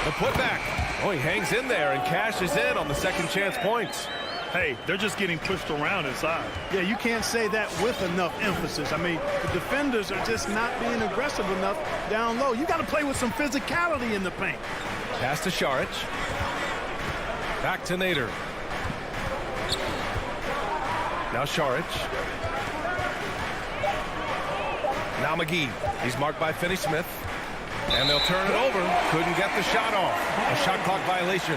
Speaker 1: The putback. Oh, he hangs in there and cashes in on the second chance points.
Speaker 2: Hey, they're just getting pushed around inside.
Speaker 3: Yeah, you can't say that with enough emphasis. I mean, the defenders are just not being aggressive enough down low. You got to play with some physicality in the paint.
Speaker 1: Pass to Šarić. Back to Nader. Now Šarić. Now McGee. He's marked by Finney-Smith. And they'll turn it over. Couldn't get the shot off. A shot clock violation.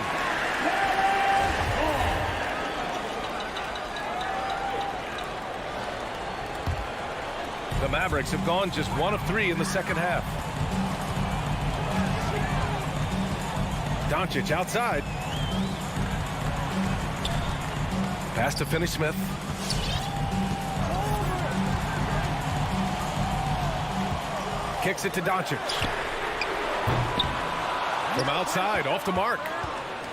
Speaker 1: The Mavericks have gone just 1 of 3 in the second half. Doncic outside. Pass to Finney-Smith. Kicks it to Doncic. From outside, off the mark.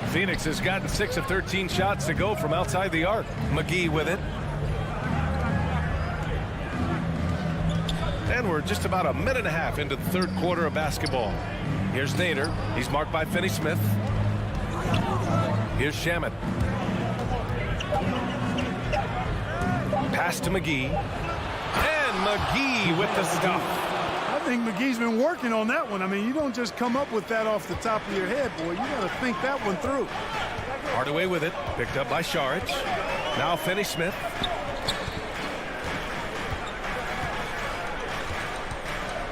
Speaker 1: Phoenix has gotten 6 of 13 shots to go from outside the arc. McGee with it. And we're just about a minute and a half into the third quarter of basketball. Here's Nader. He's marked by Finney-Smith. Here's Shamet. Pass to McGee. And McGee with the stuff.
Speaker 3: I think McGee's been working on that one. I mean, you don't just come up with that off the top of your head, boy. You got to think that one through.
Speaker 1: Hardaway with it. Picked up by Šarić. Now Finney-Smith.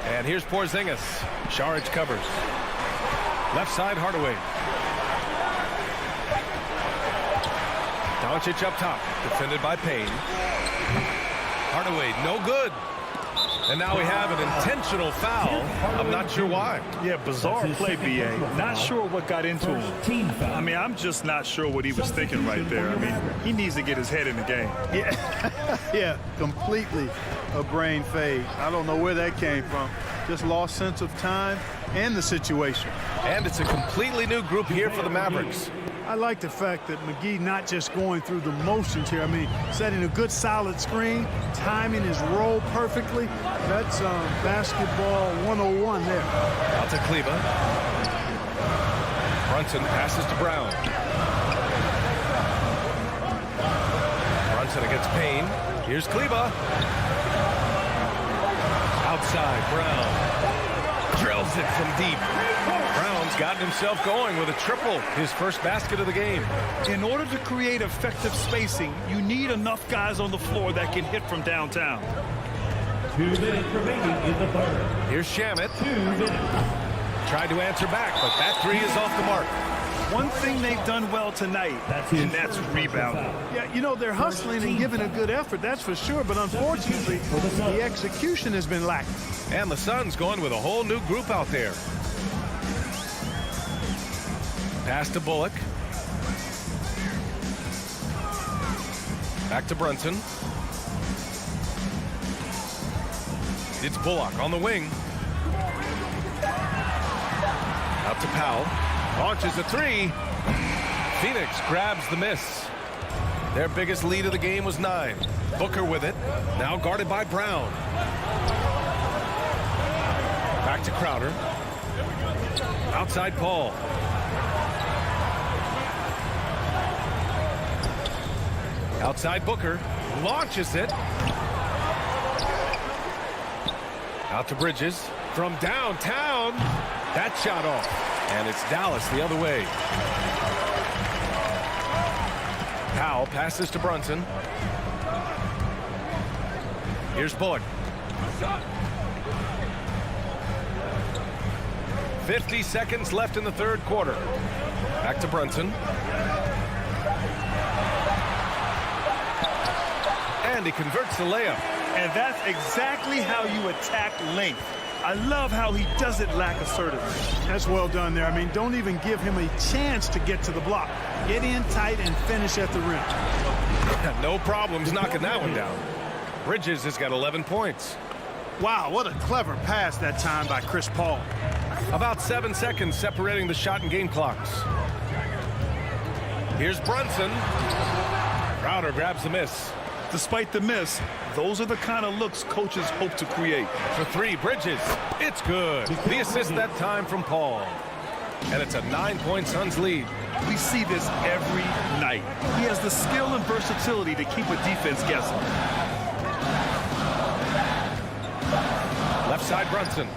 Speaker 1: And here's Porzingis. Šarić covers. Left side, Hardaway. Doncic up top. Defended by Payne. Hardaway, no good. And now we have an intentional foul. I'm not sure why.
Speaker 2: Yeah, bizarre play, B.A. Not sure what got into him. I mean, I'm just not sure what he was thinking right there. I mean, he needs to get his head in the game.
Speaker 3: Yeah, yeah, completely a brain fade. I don't know where that came from. Just lost sense of time and the situation.
Speaker 1: And it's a completely new group here for the Mavericks.
Speaker 3: I like the fact that McGee not just going through the motions here. I mean, setting a good solid screen, timing his roll perfectly. That's basketball 101 there.
Speaker 1: Out to Kleba. Brunson passes to Brown. Brunson against Payne. Here's Kleba. Outside, Brown. Drills it from deep. Brown's gotten himself going with a triple, his first basket of the game.
Speaker 2: In order to create effective spacing, you need enough guys on the floor that can hit from downtown.
Speaker 4: 2 minutes remaining in the third.
Speaker 1: Here's Shamet.
Speaker 4: 2 minutes.
Speaker 1: Tried to answer back, but that three is off the mark.
Speaker 2: One thing they've done well tonight, and that's rebounding.
Speaker 3: Yeah, you know, they're hustling and giving a good effort, that's for sure, but unfortunately, the execution has been lacking.
Speaker 1: And the Suns going with a whole new group out there. Pass to Bullock. Back to Brunson. It's Bullock on the wing. Out to Powell. Launches a three. Phoenix grabs the miss. Their biggest lead of the game was 9. Booker with it. Now guarded by Brown. Back to Crowder. Outside Paul. Outside Booker. Launches it. Out to Bridges. From downtown. That shot off. And it's Dallas the other way. Powell passes to Brunson. Here's Bullock. 50 seconds left in the third quarter. Back to Brunson. And he converts the layup.
Speaker 2: And that's exactly how you attack length. I love how he doesn't lack assertiveness.
Speaker 3: That's well done there. I mean, don't even give him a chance to get to the block. Get in tight and finish at the rim.
Speaker 1: No problems knocking that one down. Bridges has got 11 points.
Speaker 3: Wow, what a clever pass that time by Chris Paul.
Speaker 1: About 7 seconds separating the shot and game clocks. Here's Brunson. Crowder grabs the miss.
Speaker 2: Despite the miss, those are the kind of looks coaches hope to create.
Speaker 1: For three, Bridges. It's good. The assist that time from Paul. And it's a 9-point Suns lead.
Speaker 2: We see this every night. He has the skill and versatility to keep a defense guessing.
Speaker 1: Left side, Brunson.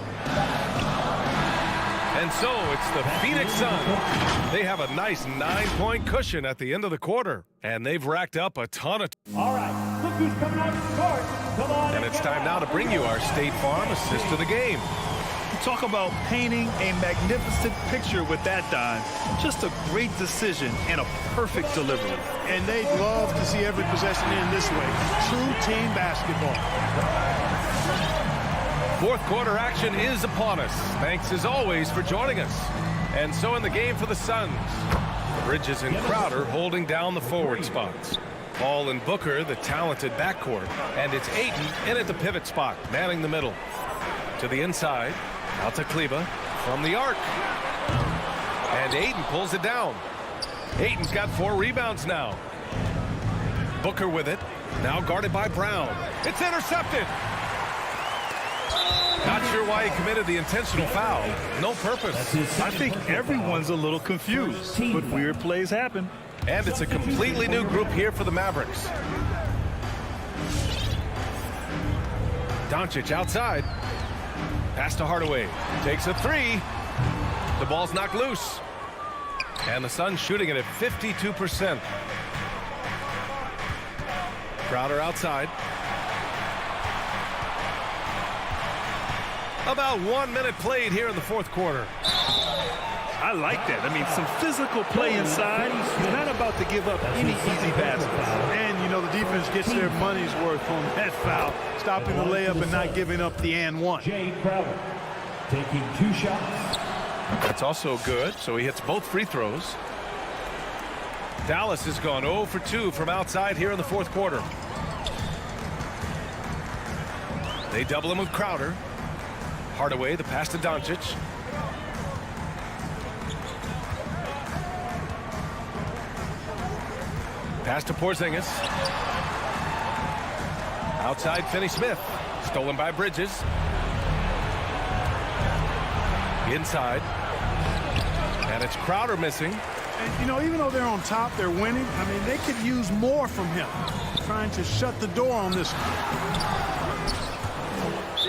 Speaker 1: And so it's the Phoenix Suns. They have a nice 9-point cushion at the end of the quarter. And they've racked up a ton of...
Speaker 4: All right, look who's coming out of the court. Come on.
Speaker 1: And it's time now to bring you our State Farm assist of the game.
Speaker 2: Talk about painting a magnificent picture with that dime. Just a great decision and a perfect delivery.
Speaker 3: And they'd love to see every possession end this way. True team basketball.
Speaker 1: Fourth quarter action is upon us. Thanks as always for joining us. And so in the game for the Suns, Bridges and Crowder holding down the forward spots. Paul and Booker, the talented backcourt. And it's Ayton in at the pivot spot, manning the middle. To the inside, out to Kleba from the arc. And Ayton pulls it down. Ayton's got 4 rebounds now. Booker with it, now guarded by Brown. It's intercepted. Not sure why he committed the intentional foul. No purpose.
Speaker 2: I think everyone's a little confused, but weird plays happen.
Speaker 1: And it's a completely new group here for the Mavericks. Doncic outside. Pass to Hardaway. Takes a 3. The ball's knocked loose. And the Suns shooting it at 52%. Crowder outside. About 1 minute played here in the fourth quarter.
Speaker 2: I like that. I mean, some physical play inside. He's not about to give up any easy baskets.
Speaker 3: And, you know, the defense gets their money's worth on that foul, stopping the layup and not giving up the and one.
Speaker 4: Jay Crowder taking 2 shots.
Speaker 1: That's also good, so he hits both free throws. Dallas has gone 0 for 2 from outside here in the fourth quarter. They double him with Crowder. Hardaway, the pass to Doncic. Pass to Porzingis. Outside, Finney-Smith. Stolen by Bridges. Inside. And it's Crowder missing.
Speaker 3: And, you know, even though they're on top, they're winning. I mean, they could use more from him. Trying to shut the door on this one.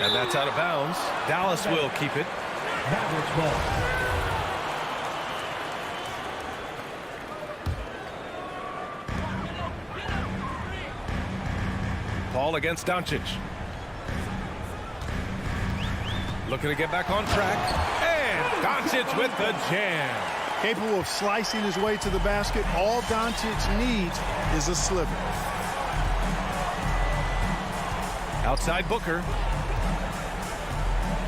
Speaker 1: And that's out of bounds. Dallas will keep it.
Speaker 4: Mavericks ball.
Speaker 1: Paul against Doncic. Looking to get back on track. And Doncic with the jam.
Speaker 3: Capable of slicing his way to the basket. All Doncic needs is a sliver.
Speaker 1: Outside Booker.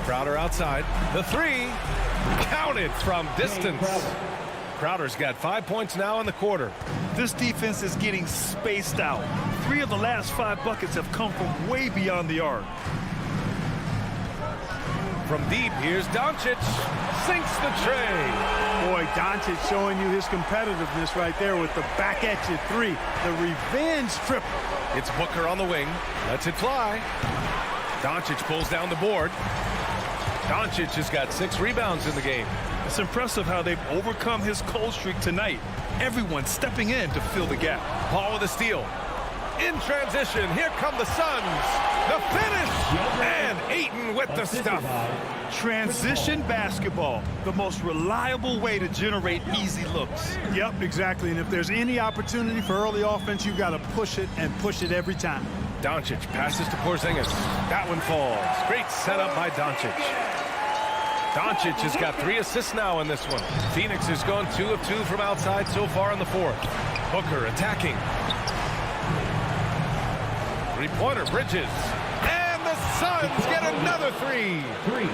Speaker 1: Crowder outside. The three counted from distance. Crowder's got 5 points now in the quarter.
Speaker 2: This defense is getting spaced out. 3 of the last 5 buckets have come from way beyond the arc.
Speaker 1: From deep, here's Doncic. Sinks the tray.
Speaker 3: Boy, Doncic showing you his competitiveness right there with the back at you 3. The revenge triple.
Speaker 1: It's Booker on the wing. Lets it fly. Doncic pulls down the board. Doncic has got 6 rebounds in the game.
Speaker 2: It's impressive how they've overcome his cold streak tonight. Everyone stepping in to fill the gap.
Speaker 1: Paul with a steal. In transition, here come the Suns. The finish! And Ayton with the stuff.
Speaker 2: Transition basketball, the most reliable way to generate easy looks.
Speaker 3: Yep, exactly. And if there's any opportunity for early offense, you've got to push it and push it every time.
Speaker 1: Doncic passes to Porzingis. That one falls. Great setup by Doncic. Doncic has got 3 assists now in this one. Phoenix has gone 2 of 2 from outside so far in the fourth. Booker attacking. Three-pointer, Bridges. And the Suns get another 3.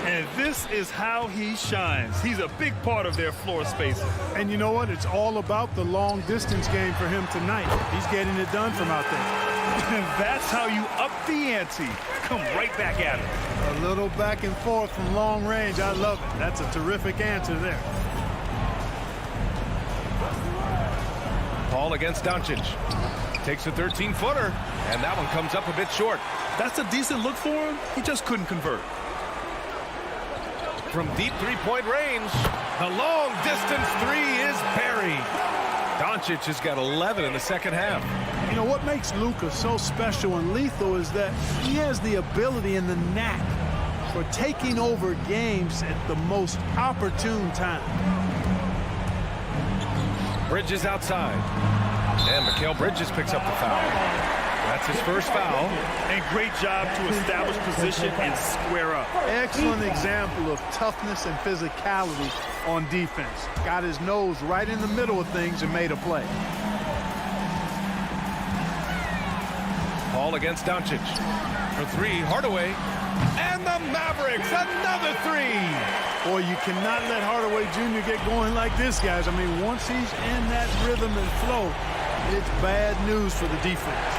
Speaker 2: And this is how he shines. He's a big part of their floor space.
Speaker 3: And you know what? It's all about the long distance game for him tonight. He's getting it done from out there.
Speaker 2: And that's how you up the ante. Come right back at him.
Speaker 3: A little back and forth from long range. I love it. That's a terrific answer there.
Speaker 1: Paul against Doncic. Takes a 13-footer, and that one comes up a bit short.
Speaker 2: That's a decent look for him. He just couldn't convert.
Speaker 1: From deep three-point range, the long-distance 3 is buried. Doncic has got 11 in the second half.
Speaker 3: You know, what makes Luka so special and lethal is that he has the ability and the knack for taking over games at the most opportune time.
Speaker 1: Bridges outside. And Mikal Bridges picks up the foul. That's his first foul.
Speaker 2: And great job to establish position and square up.
Speaker 3: Excellent example of toughness and physicality on defense. Got his nose right in the middle of things and made a play.
Speaker 1: Paul against Doncic. For 3, Hardaway. And the Mavericks, another 3.
Speaker 3: Boy, you cannot let Hardaway Jr. get going like this, guys. I mean, once he's in that rhythm and flow, it's bad news for the defense.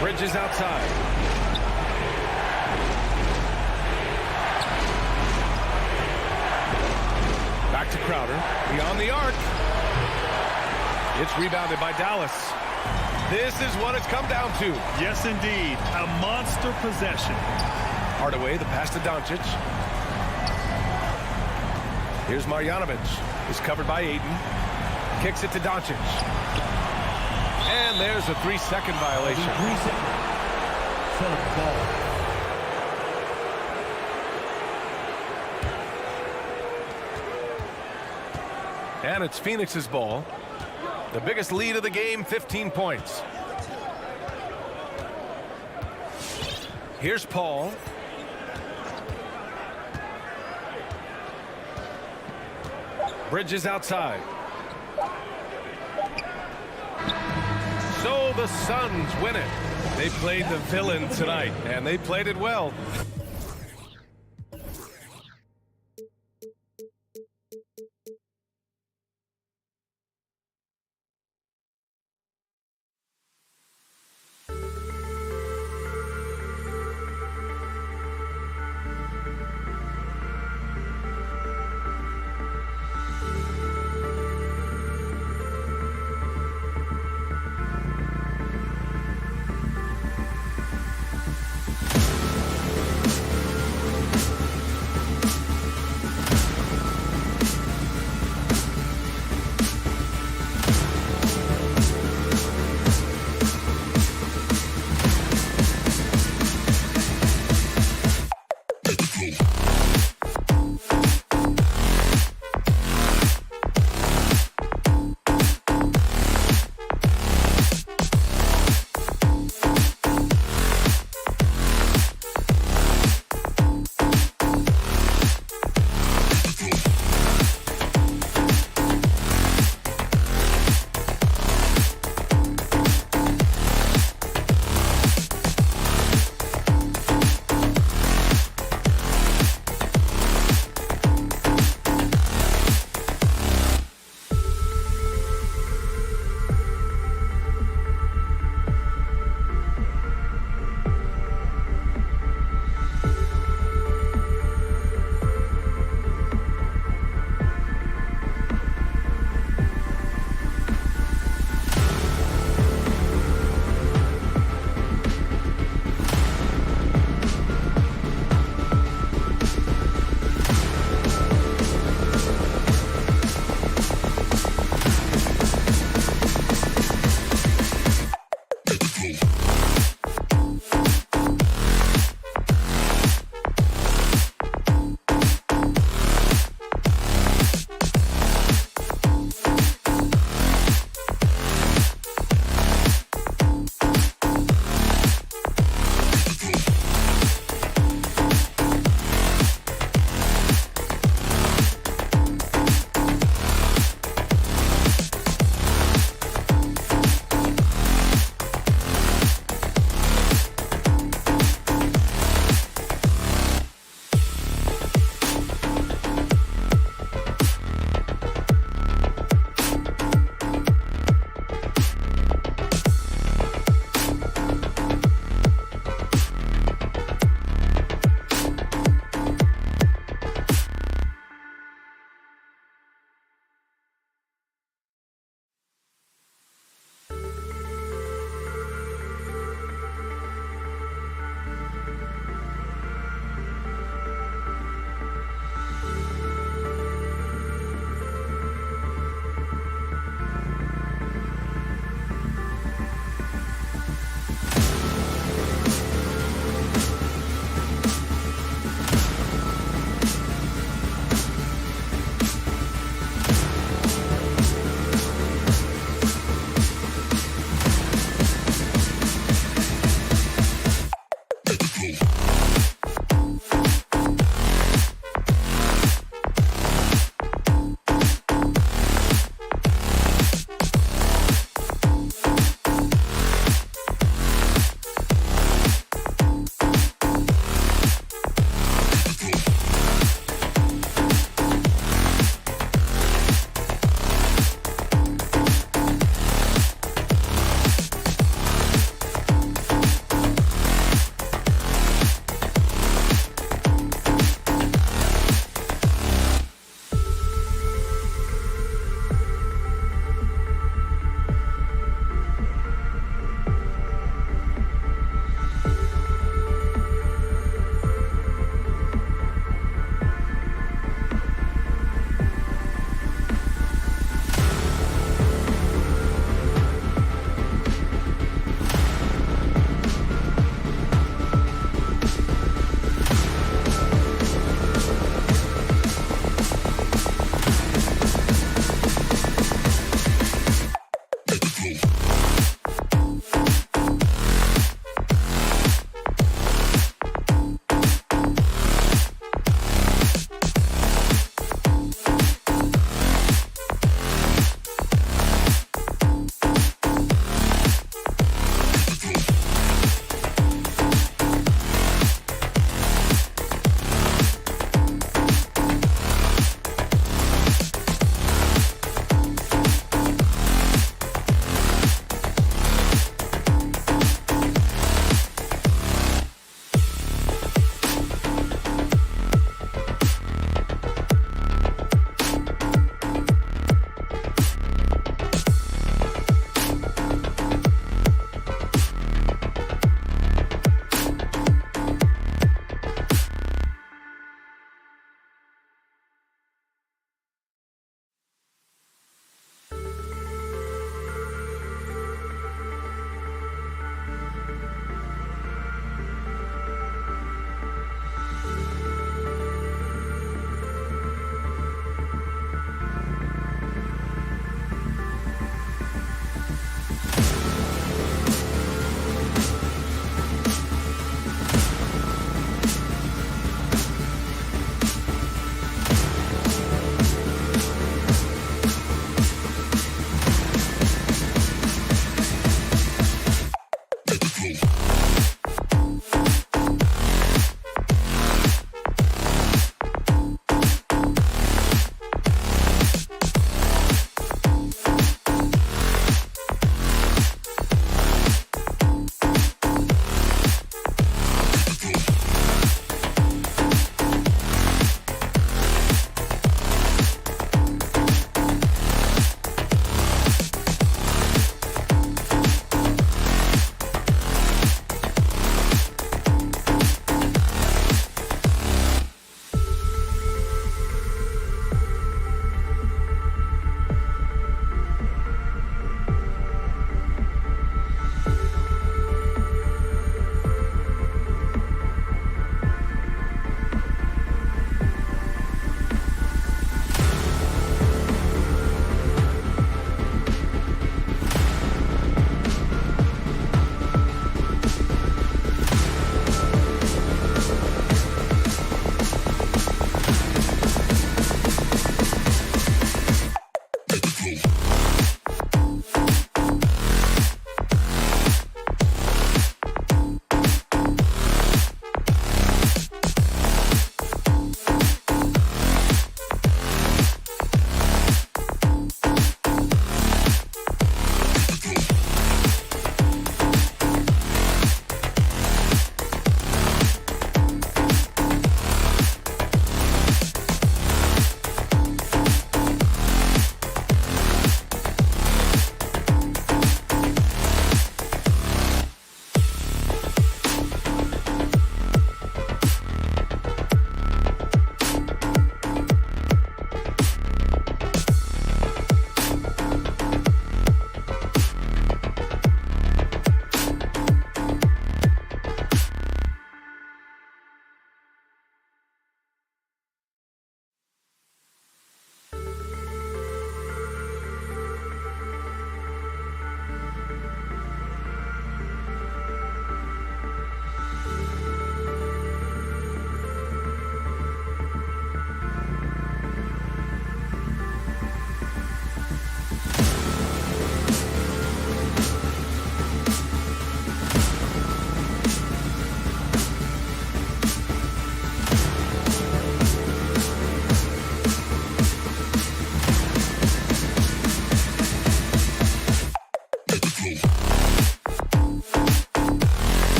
Speaker 1: Bridges outside. Back to Crowder. Beyond the arc. It's rebounded by Dallas. This is what it's come down to.
Speaker 2: Yes, indeed. A monster possession.
Speaker 1: Hardaway, the pass to Doncic. Here's Marjanovic. He's covered by Ayton. Kicks it to Doncic. And there's a 3-second violation.
Speaker 4: 3 seconds. Set ball.
Speaker 1: And it's Phoenix's ball. The biggest lead of the game, 15 points. Here's Paul. Bridges outside. So So the Suns win it. They played the villain tonight, and they played it well.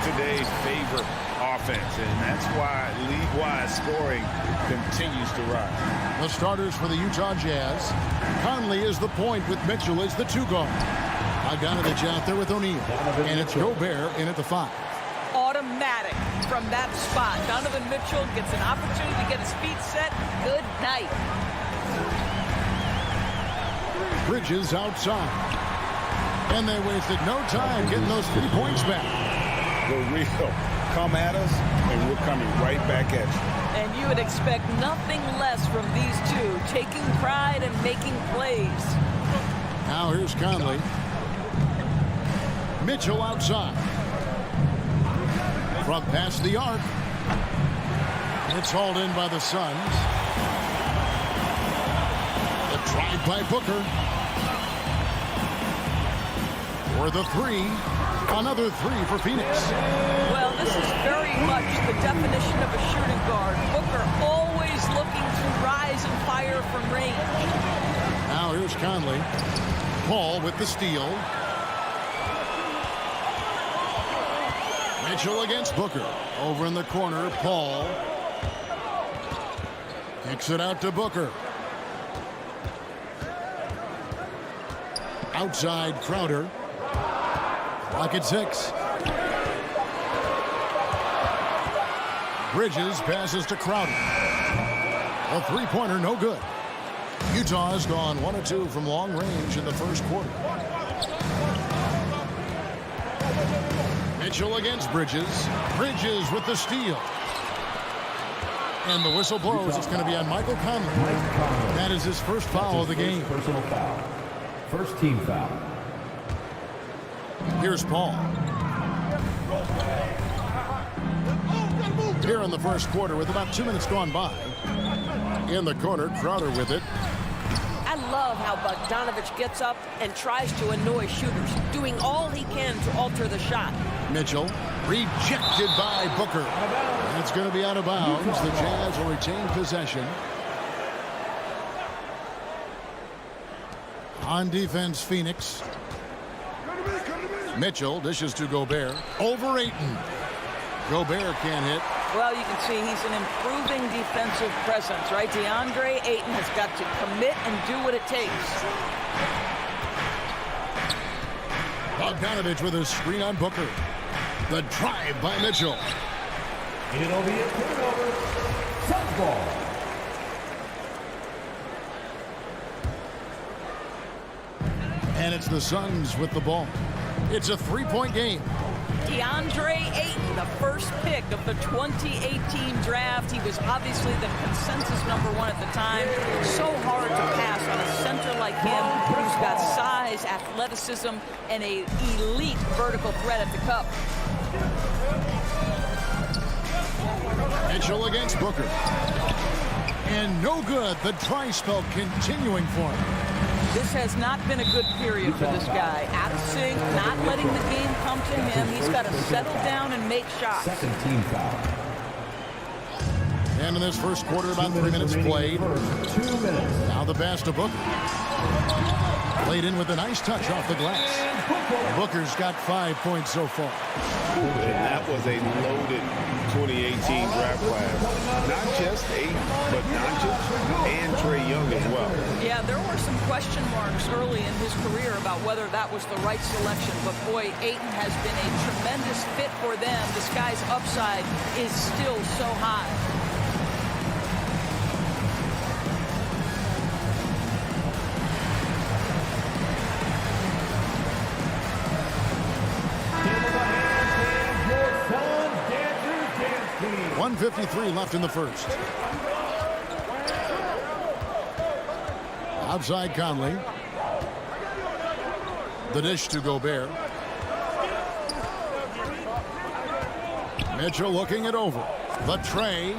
Speaker 7: today's favorite offense, and that's why league-wide scoring continues to rise.
Speaker 6: The starters for the Utah Jazz. Conley is the point with Mitchell as the 2 guard. Bogdanovich out there with O'Neal. And it's Gobert in at the 5.
Speaker 8: Automatic from that spot. Donovan Mitchell gets an opportunity to get his feet set. Good night.
Speaker 6: Bridges outside. And they wasted no time getting those 3 points back.
Speaker 7: The real come at us, and we're coming right back at you.
Speaker 8: And you would expect nothing less from these two, taking pride and making plays.
Speaker 6: Now here's Conley. Mitchell outside. From past the arc. It's hauled in by the Suns. The drive by Booker. For the 3. Another 3 for Phoenix.
Speaker 8: Well, this is very much the definition of a shooting guard. Booker always looking to rise and fire from range.
Speaker 6: Now here's Conley. Paul with the steal. Mitchell against Booker. Over in the corner, Paul. Kicks it out to Booker. Outside Crowder. Clock at 6. Bridges passes to Crowder. A 3-pointer, no good. Utah has gone 1 of 2 from long range in the first quarter. Mitchell against Bridges. Bridges with the steal. And the whistle blows. It's going to be on Michael Conley. That is his first foul of the game.
Speaker 4: Personal foul. First team foul.
Speaker 6: Here's Paul. Here in the first quarter with about 2 minutes gone by. In the corner, Crowder with it.
Speaker 8: I love how Bogdanovich gets up and tries to annoy shooters, doing all he can to alter the shot.
Speaker 6: Mitchell rejected by Booker. And it's going to be out of bounds. The Jazz will retain possession. On defense, Phoenix. Mitchell dishes to Gobert. Over Ayton. Gobert can't hit.
Speaker 8: Well, you can see he's an improving defensive presence, right? Deandre Ayton has got to commit and do what it takes.
Speaker 6: Bogdanovich with a screen on Booker. The drive by Mitchell.
Speaker 4: It'll be a turnover. Suns ball.
Speaker 6: And it's the Suns with the ball. It's a 3-point game.
Speaker 8: Deandre Ayton, the first pick of the 2018 draft. He was obviously the consensus #1 at the time. So hard to pass on a center like him who's got size, athleticism, and an elite vertical threat at the cup.
Speaker 6: Mitchell against Booker. And no good. The dry spell continuing for him.
Speaker 8: This has not been a good period for this guy. Out of sync, not letting the game come to him. He's got to settle down and make shots.
Speaker 4: Second team foul.
Speaker 6: And in this first quarter, about 3 minutes played.
Speaker 4: 2 minutes.
Speaker 6: Now the pass to Booker. Played in with a nice touch off the glass. Booker's got 5 points so far.
Speaker 7: And that was a loaded 2018 draft class. Not just Ayton, but Doncic and Trae Young as well.
Speaker 8: Yeah, there were some question marks early in his career about whether that was the right selection. But boy, Ayton has been a tremendous fit for them. This guy's upside is still so high.
Speaker 6: .153 left in the first. Outside Conley. The dish to Gobert. Mitchell looking it over. The tray.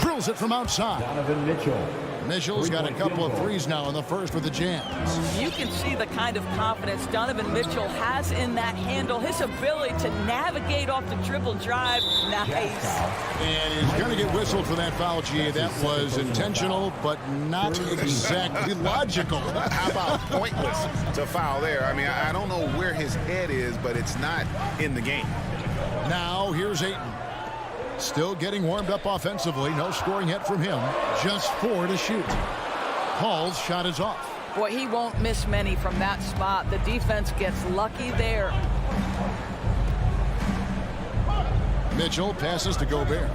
Speaker 6: Drills it from outside.
Speaker 4: Donovan Mitchell.
Speaker 6: Mitchell's got a couple of threes now in the first with the Jazz.
Speaker 8: You can see the kind of confidence Donovan Mitchell has in that handle. His ability to navigate off the dribble drive. Nice.
Speaker 6: And he's going to get whistled for that foul, G. That was intentional, but not exactly logical.
Speaker 9: How about pointless to foul there? I mean, I don't know where his head is, but it's not in the game.
Speaker 6: Now here's Ayton. Still getting warmed up offensively. No scoring yet from him. Just 4 to shoot. Paul's shot is off.
Speaker 8: Boy, he won't miss many from that spot. The defense gets lucky there.
Speaker 6: Mitchell passes to Gobert.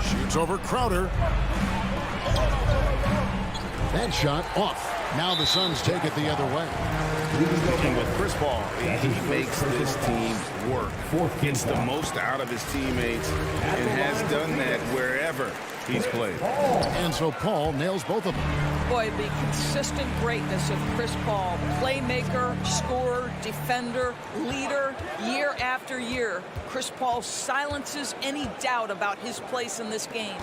Speaker 6: Shoots over Crowder. That shot off. Now the Suns take it the other way.
Speaker 9: And with Chris Paul, he makes this team work. Gets the most out of his teammates and has done that wherever he's played.
Speaker 6: And so Paul nails both of them.
Speaker 8: Boy, the consistent greatness of Chris Paul, playmaker, scorer, defender, leader, year after year. Chris Paul silences any doubt about his place in this game.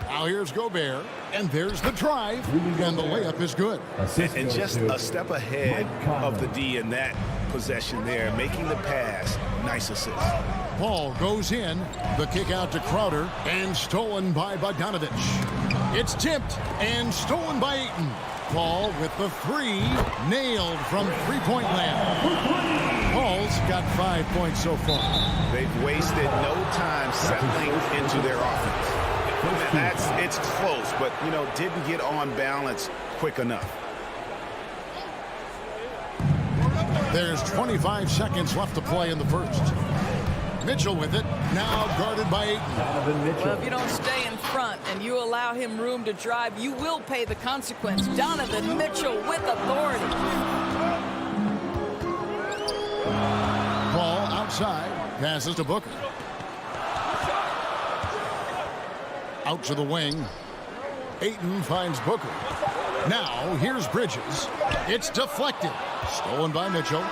Speaker 6: Now here's Gobert, and there's the drive, and the layup is good.
Speaker 9: And just a step ahead of the D in that possession there, making the pass. Nice assist.
Speaker 6: Paul goes in, the kick out to Crowder, and stolen by Bogdanovich. It's tipped and stolen by Ayton. Paul with the 3, nailed from three-point land. Paul's got 5 points so far.
Speaker 9: They've wasted no time settling into their offense. It's close, but, didn't get on balance quick enough.
Speaker 6: There's 25 seconds left to play in the first. Mitchell with it, now guarded by Ayton.
Speaker 8: Well, if you don't stay in front and you allow him room to drive, you will pay the consequence. Donovan Mitchell with authority.
Speaker 6: Ball outside, passes to Booker. Out to the wing. Ayton finds Booker. Now, here's Bridges. It's deflected. Stolen by Mitchell.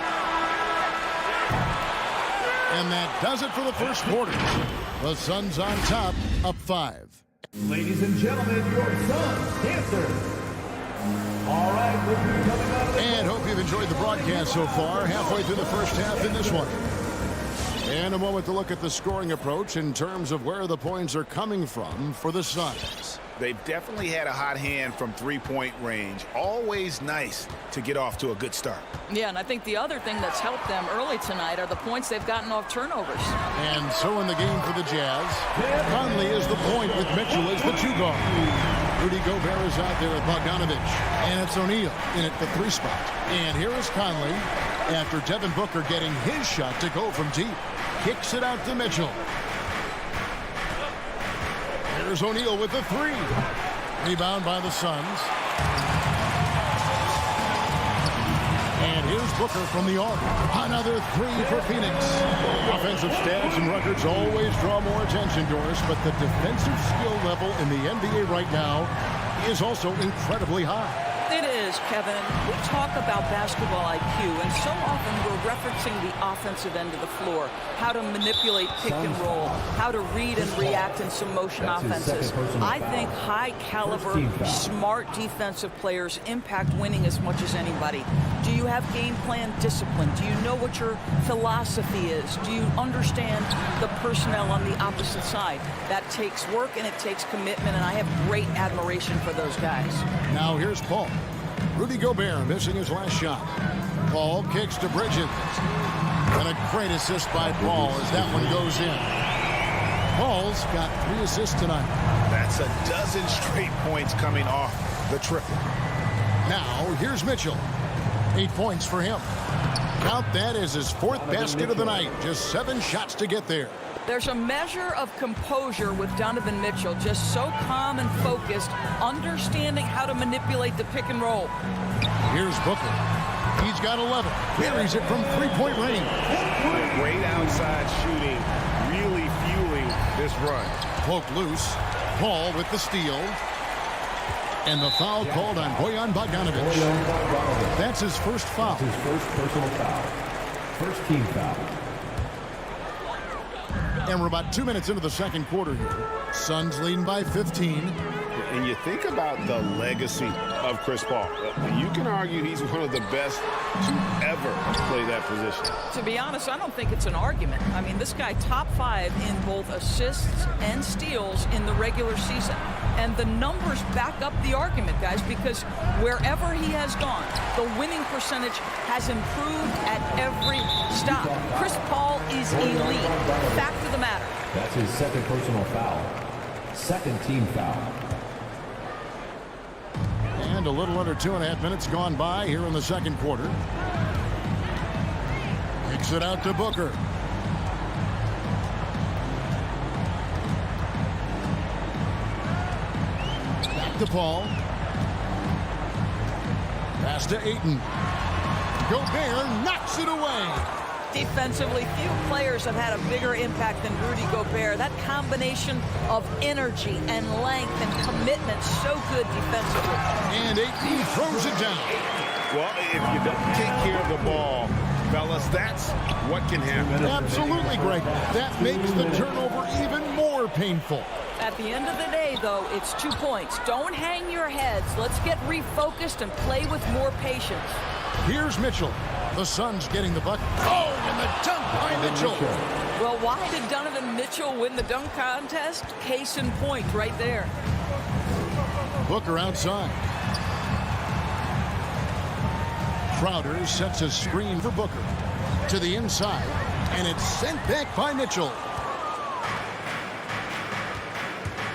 Speaker 6: And that does it for the first quarter. The Suns on top, up 5.
Speaker 4: Ladies and gentlemen, your Suns dancers. All right, we'll be coming out of the...
Speaker 6: And hope you've enjoyed the broadcast so far. Halfway through the first half in this one. And a moment to look at the scoring approach in terms of where the points are coming from for the Suns.
Speaker 9: They've definitely had a hot hand from three-point range. Always nice to get off to a good start.
Speaker 8: Yeah, and I think the other thing that's helped them early tonight are the points they've gotten off turnovers.
Speaker 6: And so in the game for the Jazz, Conley is the point with Mitchell as the 2 guard. Rudy Gobert is out there with Bogdanovich. And it's O'Neal in at the 3 spot. And here is Conley after Devin Booker getting his shot to go from deep. Kicks it out to Mitchell. Here's O'Neal with the 3. Rebound by the Suns. And here's Booker from the arc. Another 3 for Phoenix. Offensive stats and records always draw more attention, Doris, but the defensive skill level in the NBA right now is also incredibly high.
Speaker 8: It is, Kevin. We talk about basketball IQ, and so often we're referencing the offensive end of the floor, how to manipulate pick and roll, how to read and react in some motion offenses. I think high-caliber, smart defensive players impact winning as much as anybody. Do you have game plan discipline? Do you know what your philosophy is? Do you understand the personnel on the opposite side? That takes work and it takes commitment, and I have great admiration for those guys.
Speaker 6: Now here's Paul. Rudy Gobert missing his last shot. Paul kicks to Bridges. And a great assist by Paul as that one goes in. Paul's got 3 assists tonight.
Speaker 9: That's a dozen straight points coming off the triple.
Speaker 6: Now here's Mitchell. 8 points for him. Count that as his 4th basket of the night. Just 7 shots to get there.
Speaker 8: There's a measure of composure with Donovan Mitchell, just so calm and focused, understanding how to manipulate the pick and roll.
Speaker 6: Here's Booker. He's got 11. Buries it from 3-point range.
Speaker 9: Great outside shooting, really fueling this run.
Speaker 6: Poke loose. Paul with the steal. And the foul called on Bojan Bogdanovich. That's his first foul.
Speaker 4: His first personal foul. First team foul.
Speaker 6: And we're about 2 minutes into the second quarter here. Suns leading by 15.
Speaker 9: And you think about the legacy of Chris Paul. You can argue he's one of the best to ever play that position.
Speaker 8: To be honest, I don't think it's an argument. I mean, this guy top 5 in both assists and steals in the regular season. And the numbers back up the argument, guys, because wherever he has gone, the winning percentage has improved at every stop. Chris Paul is elite. Fact of the matter.
Speaker 13: That's his second personal foul. Second team foul.
Speaker 6: And a little under 2.5 minutes gone by here in the second quarter. Kicks it out to Booker. Back to Paul. Pass to Ayton. Gobert knocks it away.
Speaker 8: Defensively, few players have had a bigger impact than Rudy Gobert. That combination of energy and length and commitment, so good defensively.
Speaker 6: And Ayton throws it down.
Speaker 9: Well, if you don't take care of the ball, fellas, that's what can happen.
Speaker 6: Absolutely, Greg. That makes the turnover even more painful.
Speaker 8: At the end of the day, though, it's 2 points. Don't hang your heads. Let's get refocused and play with more patience.
Speaker 6: Here's Mitchell. The Suns getting the bucket. Oh, and the dunk by Mitchell.
Speaker 8: Well, why did Donovan Mitchell win the dunk contest? Case in point right there.
Speaker 6: Booker outside. Crowder sets a screen for Booker. To the inside. And it's sent back by Mitchell.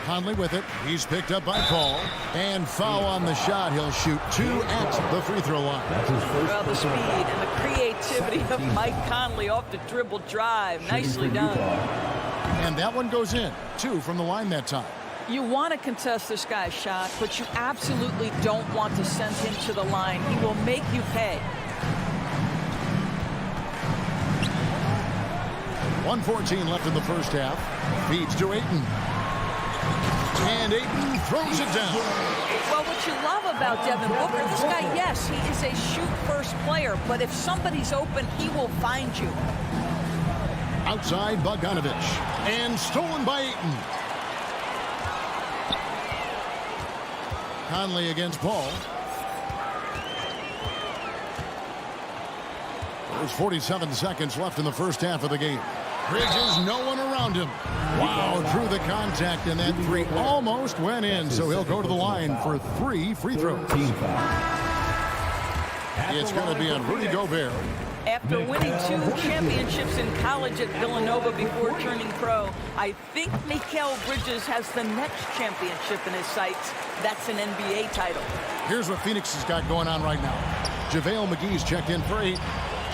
Speaker 6: Conley with it. He's picked up by Paul. And foul on the shot. He'll shoot 2 at the free throw line.
Speaker 8: Well, the speed and the creativity of Mike Conley off the dribble drive. Nicely done.
Speaker 6: And that one goes in. 2 from the line that time.
Speaker 8: You want to contest this guy's shot, but you absolutely don't want to send him to the line. He will make you pay.
Speaker 6: 1:14 left in the first half. Feeds to Ayton. And Ayton throws it down.
Speaker 8: Well, what you love about Devin Booker, this guy, yes, he is a shoot-first player, but if somebody's open, he will find you.
Speaker 6: Outside Bogdanovich. And stolen by Ayton. Conley against Paul. There's 47 seconds left in the first half of the game. Bridges, no one around him. Wow, through the contact, and that 3 almost went in, so he'll go to the line for 3 free throws. It's going to be on Rudy Gobert.
Speaker 8: After winning 2 championships in college at Villanova before turning pro, I think Mikal Bridges has the next championship in his sights. That's an NBA title.
Speaker 6: Here's what Phoenix has got going on right now. JaVale McGee's checked in for 8.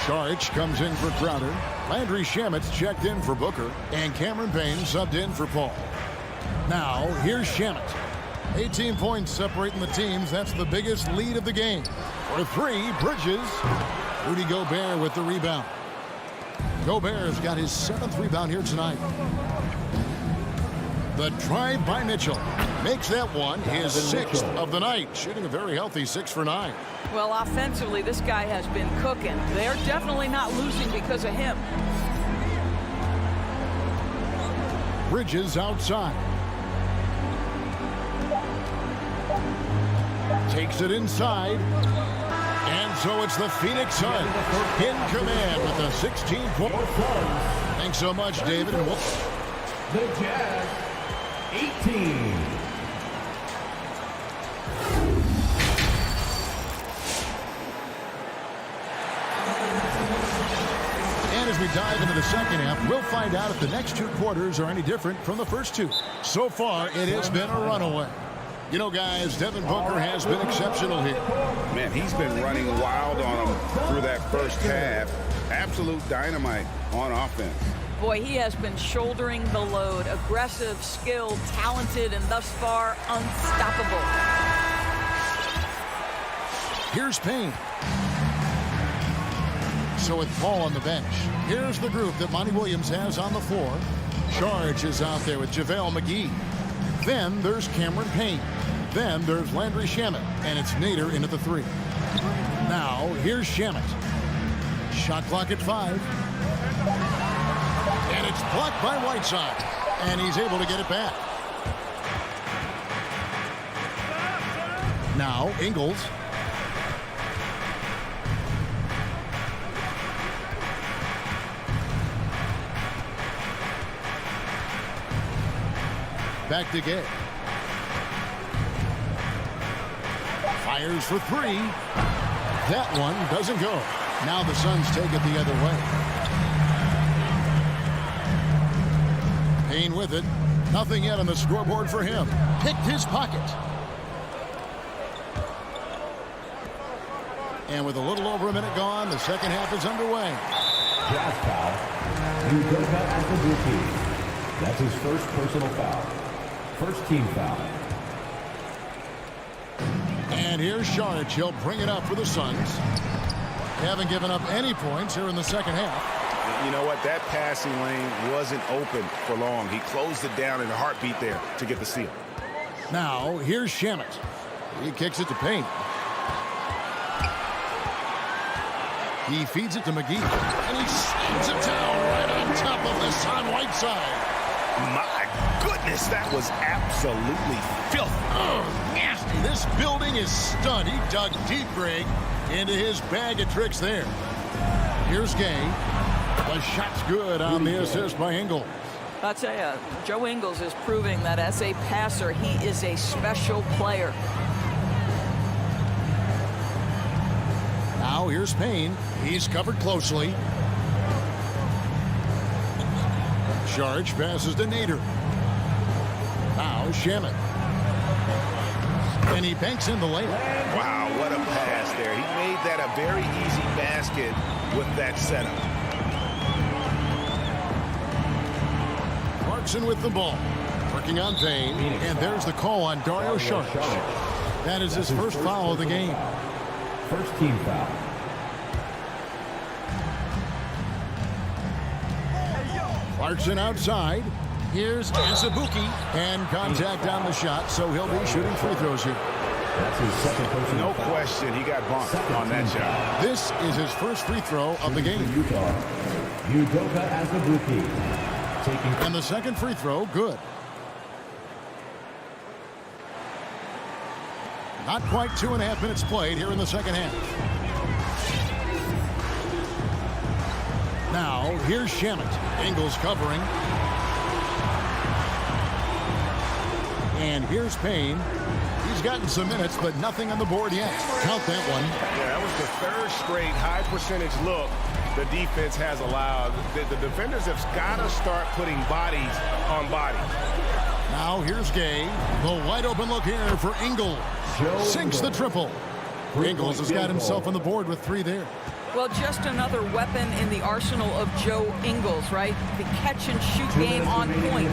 Speaker 6: Saric comes in for Crowder. Landry Shamet's checked in for Booker. And Cameron Payne subbed in for Paul. Now, here's Shamet. 18 points separating the teams. That's the biggest lead of the game. For 3, Bridges. Rudy Gobert with the rebound. Gobert's got his 7th rebound here tonight. The drive by Mitchell makes that one his 6th of the night, shooting a very healthy 6 for 9.
Speaker 8: Well, offensively, this guy has been cooking. They're definitely not losing because of him.
Speaker 6: Bridges outside. Takes it inside. And so it's the Phoenix Suns in command with a 16-point. Thanks so much, David. And
Speaker 13: the Jazz, 18.
Speaker 6: And as we dive into the second half, we'll find out if the next 2 quarters are any different from the first 2. So far, it has been a runaway. You know, guys, Devin Booker has been exceptional here.
Speaker 9: Man, he's been running wild on him through that first half. Absolute dynamite on offense.
Speaker 8: Boy, he has been shouldering the load. Aggressive, skilled, talented, and thus far unstoppable.
Speaker 6: Here's Payne. So with Paul on the bench, here's the group that Monty Williams has on the floor. Charge is out there with JaVale McGee. Then there's Cameron Payne. Then there's Landry Shamet. And it's Nader in at the 3. Now, here's Shamet. Shot clock at 5. And it's blocked by Whiteside. And he's able to get it back. Now, Ingles. Back to Gay. Fires for three. That one doesn't go. Now the Suns take it the other way. Payne with it. Nothing yet on the scoreboard for him. Picked his pocket. And with a little over a minute gone, the second half is underway.
Speaker 13: Jazz foul. Udoka Azubuike. That's his first personal foul. First team foul.
Speaker 6: And here's Saric. He'll bring it up for the Suns. Haven't given up any points here in the second half.
Speaker 9: You know what? That passing lane wasn't open for long. He closed it down in a heartbeat there to get the steal.
Speaker 6: Now, here's Shamet. He kicks it to Payne. He feeds it to McGee. And he slams it down right on top of this on Whiteside.
Speaker 9: My goodness, that was absolutely filthy.
Speaker 6: Oh, nasty. This building is stunned. He dug deep, Greg, into his bag of tricks there. Here's Gay. The shot's good on the assist by Ingles.
Speaker 8: I'll tell you, Joe Ingles is proving that as a passer, he is a special player.
Speaker 6: Now here's Payne. He's covered closely. Saric passes to Nader. Now Shamet. And he banks in the layup.
Speaker 9: Wow, what a pass there. He made that a very easy basket with that setup.
Speaker 6: Clarkson with the ball. Working on Payne. And there's the call on Dario Saric. That is his first foul of the game.
Speaker 13: First team foul.
Speaker 6: Clarkson outside. Here's Azubuike. And contact on the shot, so he'll be shooting free throws here.
Speaker 13: That's his second personal
Speaker 9: No
Speaker 13: foul.
Speaker 9: question, he got bumped on that shot.
Speaker 6: This is his first free throw of the game.
Speaker 13: Utah. Udoka Azubuike. Taking.
Speaker 6: And the second free throw, good. Not quite 2.5 minutes played here in the second half. Now, here's Shamet. Ingles covering. And here's Payne. He's gotten some minutes, but nothing on the board yet. Count that one.
Speaker 1: Yeah, that was the third straight high percentage look the defense has allowed. The defenders have got to start putting bodies on bodies.
Speaker 6: Now here's Gay. The wide open look here for Ingles. Sinks the triple. Ingles has got himself on the board with 3 there.
Speaker 8: Well, just another weapon in the arsenal of Joe Ingles, right? The catch-and-shoot game on point.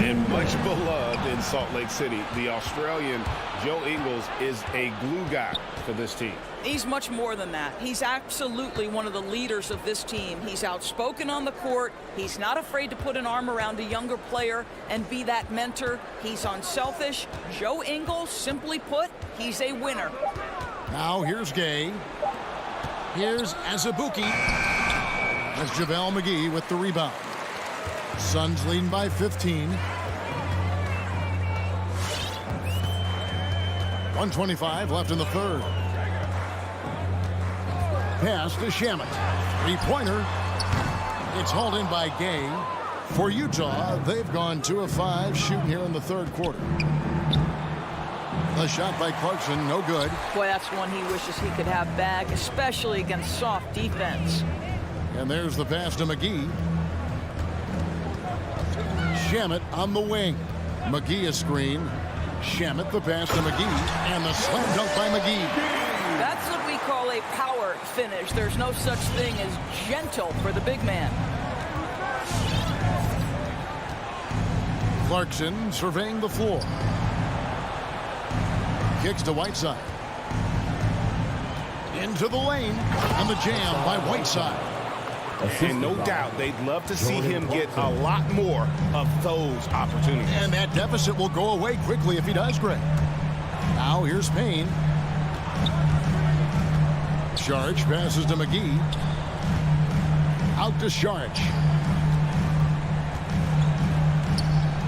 Speaker 1: And much beloved in Salt Lake City, the Australian Joe Ingles is a glue guy for this team.
Speaker 8: He's much more than that. He's absolutely one of the leaders of this team. He's outspoken on the court. He's not afraid to put an arm around a younger player and be that mentor. He's unselfish. Joe Ingles, simply put, he's a winner.
Speaker 6: Now here's Gay. Here's Azubuike. That's JaVale McGee with the rebound. Suns leading by 15. 1:25 left in the third. Pass to Shamet. Three-pointer. It's hauled in by Gay. For Utah, they've gone 2 of 5 shooting here in the third quarter. The shot by Clarkson, no good.
Speaker 8: Boy, that's one he wishes he could have back, especially against soft defense.
Speaker 6: And there's the pass to McGee. Shamet on the wing. McGee a screen. Shamet the pass to McGee. And the slam dunk by McGee.
Speaker 8: That's what we call a power finish. There's no such thing as gentle for the big man.
Speaker 6: Clarkson surveying the floor. Kicks to Whiteside. Into the lane. And the jam by Whiteside.
Speaker 1: And no doubt they'd love to see him get a lot more of those opportunities.
Speaker 6: And that deficit will go away quickly if he does, Greg. Now here's Payne. Saric passes to McGee. Out to Saric.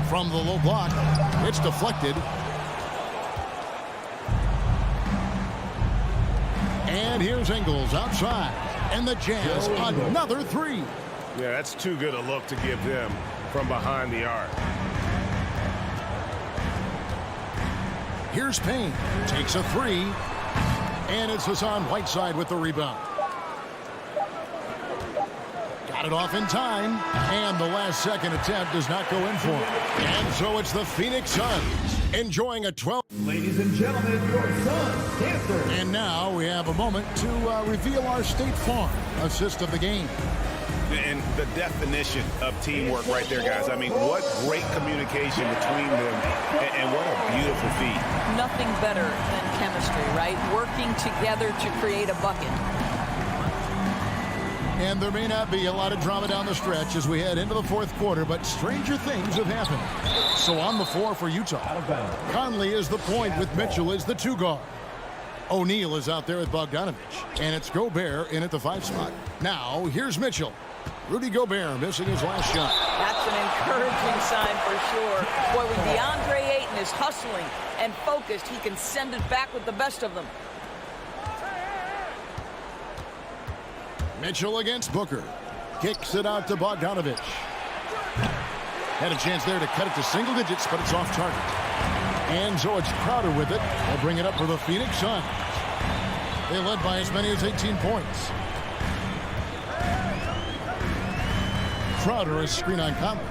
Speaker 6: From the low block. It's deflected. And here's Ingles outside. And the Jazz, another 3.
Speaker 1: Yeah, that's too good a look to give them from behind the arc.
Speaker 6: Here's Payne. Takes a three. And it's Hassan Whiteside with the rebound. Got it off in time. And the last second attempt does not go in for him. And so it's the Phoenix Suns enjoying a 12.
Speaker 4: Ladies and gentlemen, your Suns dancer.
Speaker 6: And now we have a moment to reveal our State Farm assist of the game.
Speaker 9: And the definition of teamwork right there, guys. I mean, what great communication between them, and what a beautiful feat.
Speaker 8: Nothing better than chemistry, right? Working together to create a bucket.
Speaker 6: And there may not be a lot of drama down the stretch as we head into the fourth quarter, but stranger things have happened. So on the floor for Utah, Conley is the point with Mitchell as the 2 guard. O'Neal is out there with Bogdanovich, and it's Gobert in at the 5 spot. Now, here's Mitchell. Rudy Gobert missing his last shot.
Speaker 8: That's an encouraging sign for sure. Boy, when Deandre Ayton is hustling and focused, he can send it back with the best of them.
Speaker 6: Mitchell against Booker. Kicks it out to Bogdanovich. Had a chance there to cut it to single digits, but it's off target. And so it's Crowder with it. They'll bring it up for the Phoenix Suns. They led by as many as 18 points. Crowder is screen on Conley.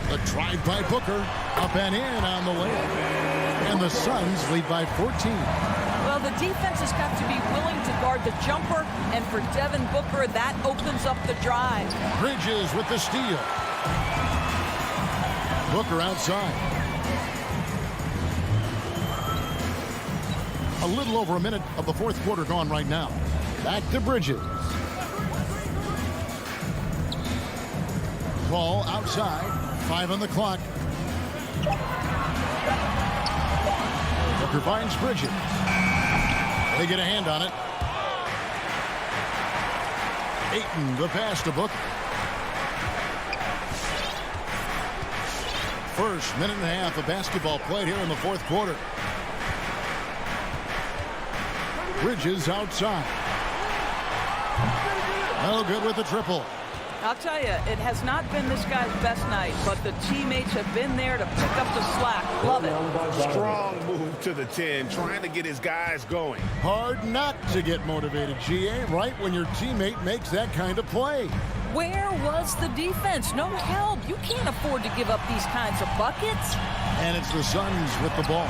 Speaker 6: The drive by Booker. Up and in on the layup. And the Suns lead by 14.
Speaker 8: Well, the defense has got to be willing to guard the jumper, and for Devin Booker, that opens up the drive.
Speaker 6: Bridges with the steal. Booker outside. A little over a minute of the fourth quarter gone right now. Back to Bridges. Ball outside. 5 on the clock. Booker finds Bridges. They get a hand on it. Ayton, the pass to Booker. First minute and a half of basketball played here in the fourth quarter. Bridges outside. No good with the triple.
Speaker 8: I'll tell you, it has not been this guy's best night, but the teammates have been there to pick up the slack. Love it.
Speaker 9: Strong move to the 10, trying to get his guys going.
Speaker 6: Hard not to get motivated, GA, right when your teammate makes that kind of play.
Speaker 8: Where was the defense? No help. You can't afford to give up these kinds of buckets.
Speaker 6: And it's the Suns with the ball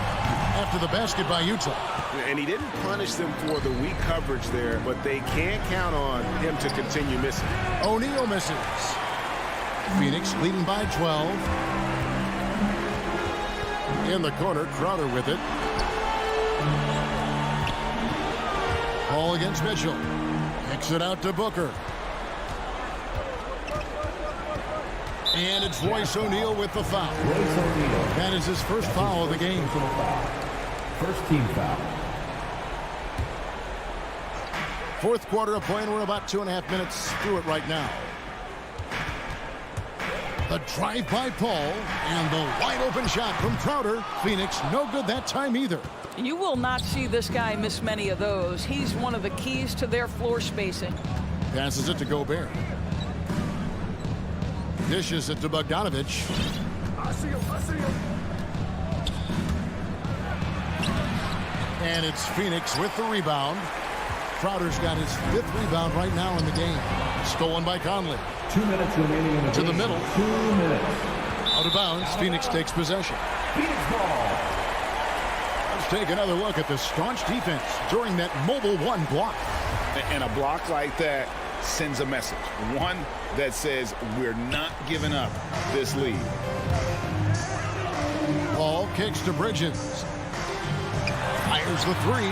Speaker 6: after the basket by Utah.
Speaker 9: And he didn't punish them for the weak coverage there, but they can't count on him to continue missing.
Speaker 6: O'Neal misses. Phoenix leading by 12. In the corner, Crowder with it. Ball against Mitchell. Kicks it out to Booker. And it's Royce O'Neal with the foul. That is his first foul of the game.
Speaker 13: First team foul.
Speaker 6: Fourth quarter of play, and we're about 2.5 minutes through it right now. The drive by Paul, and the wide open shot from Crowder. Phoenix, no good that time either.
Speaker 8: You will not see this guy miss many of those. He's one of the keys to their floor spacing.
Speaker 6: Passes it to Gobert. Dishes it to Bogdanovich.
Speaker 4: I see him.
Speaker 6: And it's Phoenix with the rebound. Crowder's got his 5th rebound right now in the game. Stolen by Conley.
Speaker 13: 2 minutes remaining in the
Speaker 6: to the middle.
Speaker 13: 2 minutes.
Speaker 6: Out of bounds. Phoenix takes possession.
Speaker 13: Phoenix ball.
Speaker 6: Let's take another look at the staunch defense during that mobile 1 block.
Speaker 9: And a block like that sends a message. One that says we're not giving up this lead.
Speaker 6: Ball kicks to Bridges. Fires the 3.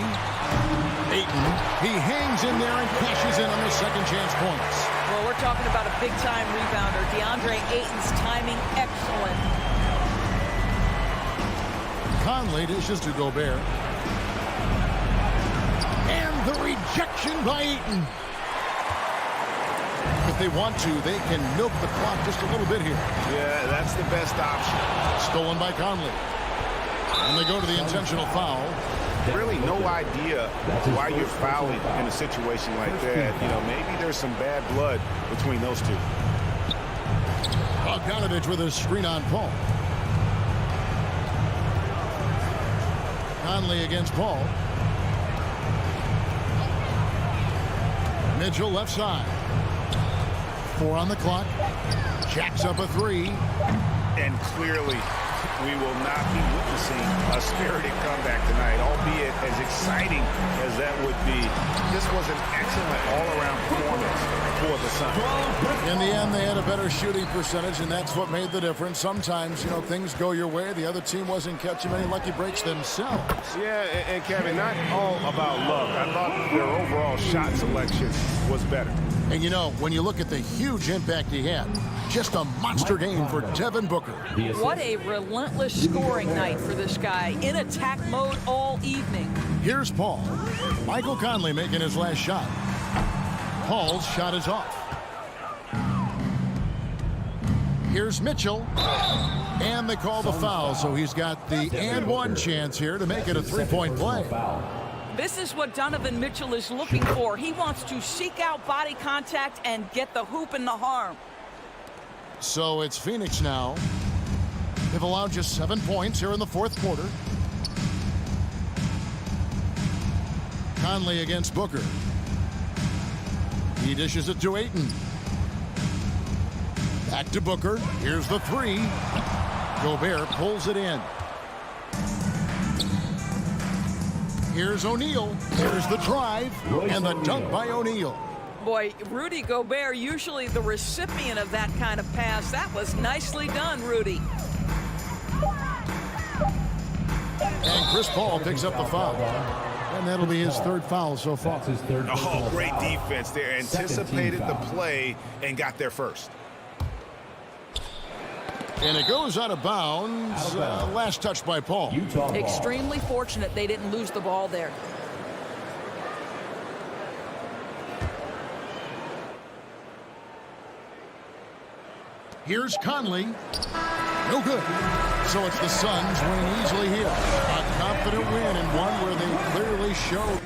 Speaker 6: Ayton, he hangs in there and cashes in on the second chance points.
Speaker 8: Well, we're talking about a big-time rebounder. Deandre Ayton's timing excellent.
Speaker 6: Conley dishes to Gobert. And the rejection by Ayton. If they want to, they can milk the clock just a little bit here.
Speaker 9: Yeah, that's the best option.
Speaker 6: Stolen by Conley. And they go to the intentional foul.
Speaker 9: Really no idea why you're fouling in a situation like that. You know, maybe there's some bad blood between those two.
Speaker 6: Bogdanovich with a screen on Paul. Conley against Paul. Mitchell left side. 4 on the clock. Jacks up a 3.
Speaker 9: And clearly, we will not be witnessing a spirited comeback tonight, albeit as exciting as that would be. This was an excellent all-around performance for the Suns.
Speaker 6: In the end, they had a better shooting percentage, and that's what made the difference. Sometimes, you know, things go your way. The other team wasn't catching many lucky breaks themselves.
Speaker 9: Yeah, and Kevin, not all about luck. I thought their overall shot selection was better.
Speaker 6: And, you know, when you look at the huge impact he had, just a monster game for Devin Booker.
Speaker 8: What a relentless scoring night for this guy. In attack mode all evening.
Speaker 6: Here's Paul. Michael Conley making his last shot. Paul's shot is off. Here's Mitchell. And they call the foul, so he's got the and one chance here to make it a three-point play.
Speaker 8: This is what Donovan Mitchell is looking for. He wants to seek out body contact and get the hoop in the harm.
Speaker 6: So it's Phoenix now. They've allowed just 7 points here in the fourth quarter. Conley against Booker. He dishes it to Ayton. Back to Booker. Here's the 3. Gobert pulls it in. Here's O'Neal. Here's the drive. And the dunk by O'Neal.
Speaker 8: Boy, Rudy Gobert, usually the recipient of that kind of pass. That was nicely done, Rudy.
Speaker 6: And Chris Paul picks up the foul. And that'll be his third foul so far.
Speaker 9: Oh, great defense there. Anticipated the play and got there first.
Speaker 6: And it goes out of bounds. Last touch by Paul.
Speaker 8: Extremely fortunate they didn't lose the ball there.
Speaker 6: Here's Conley. No good. So it's the Suns winning easily here. A confident win and one where they clearly showed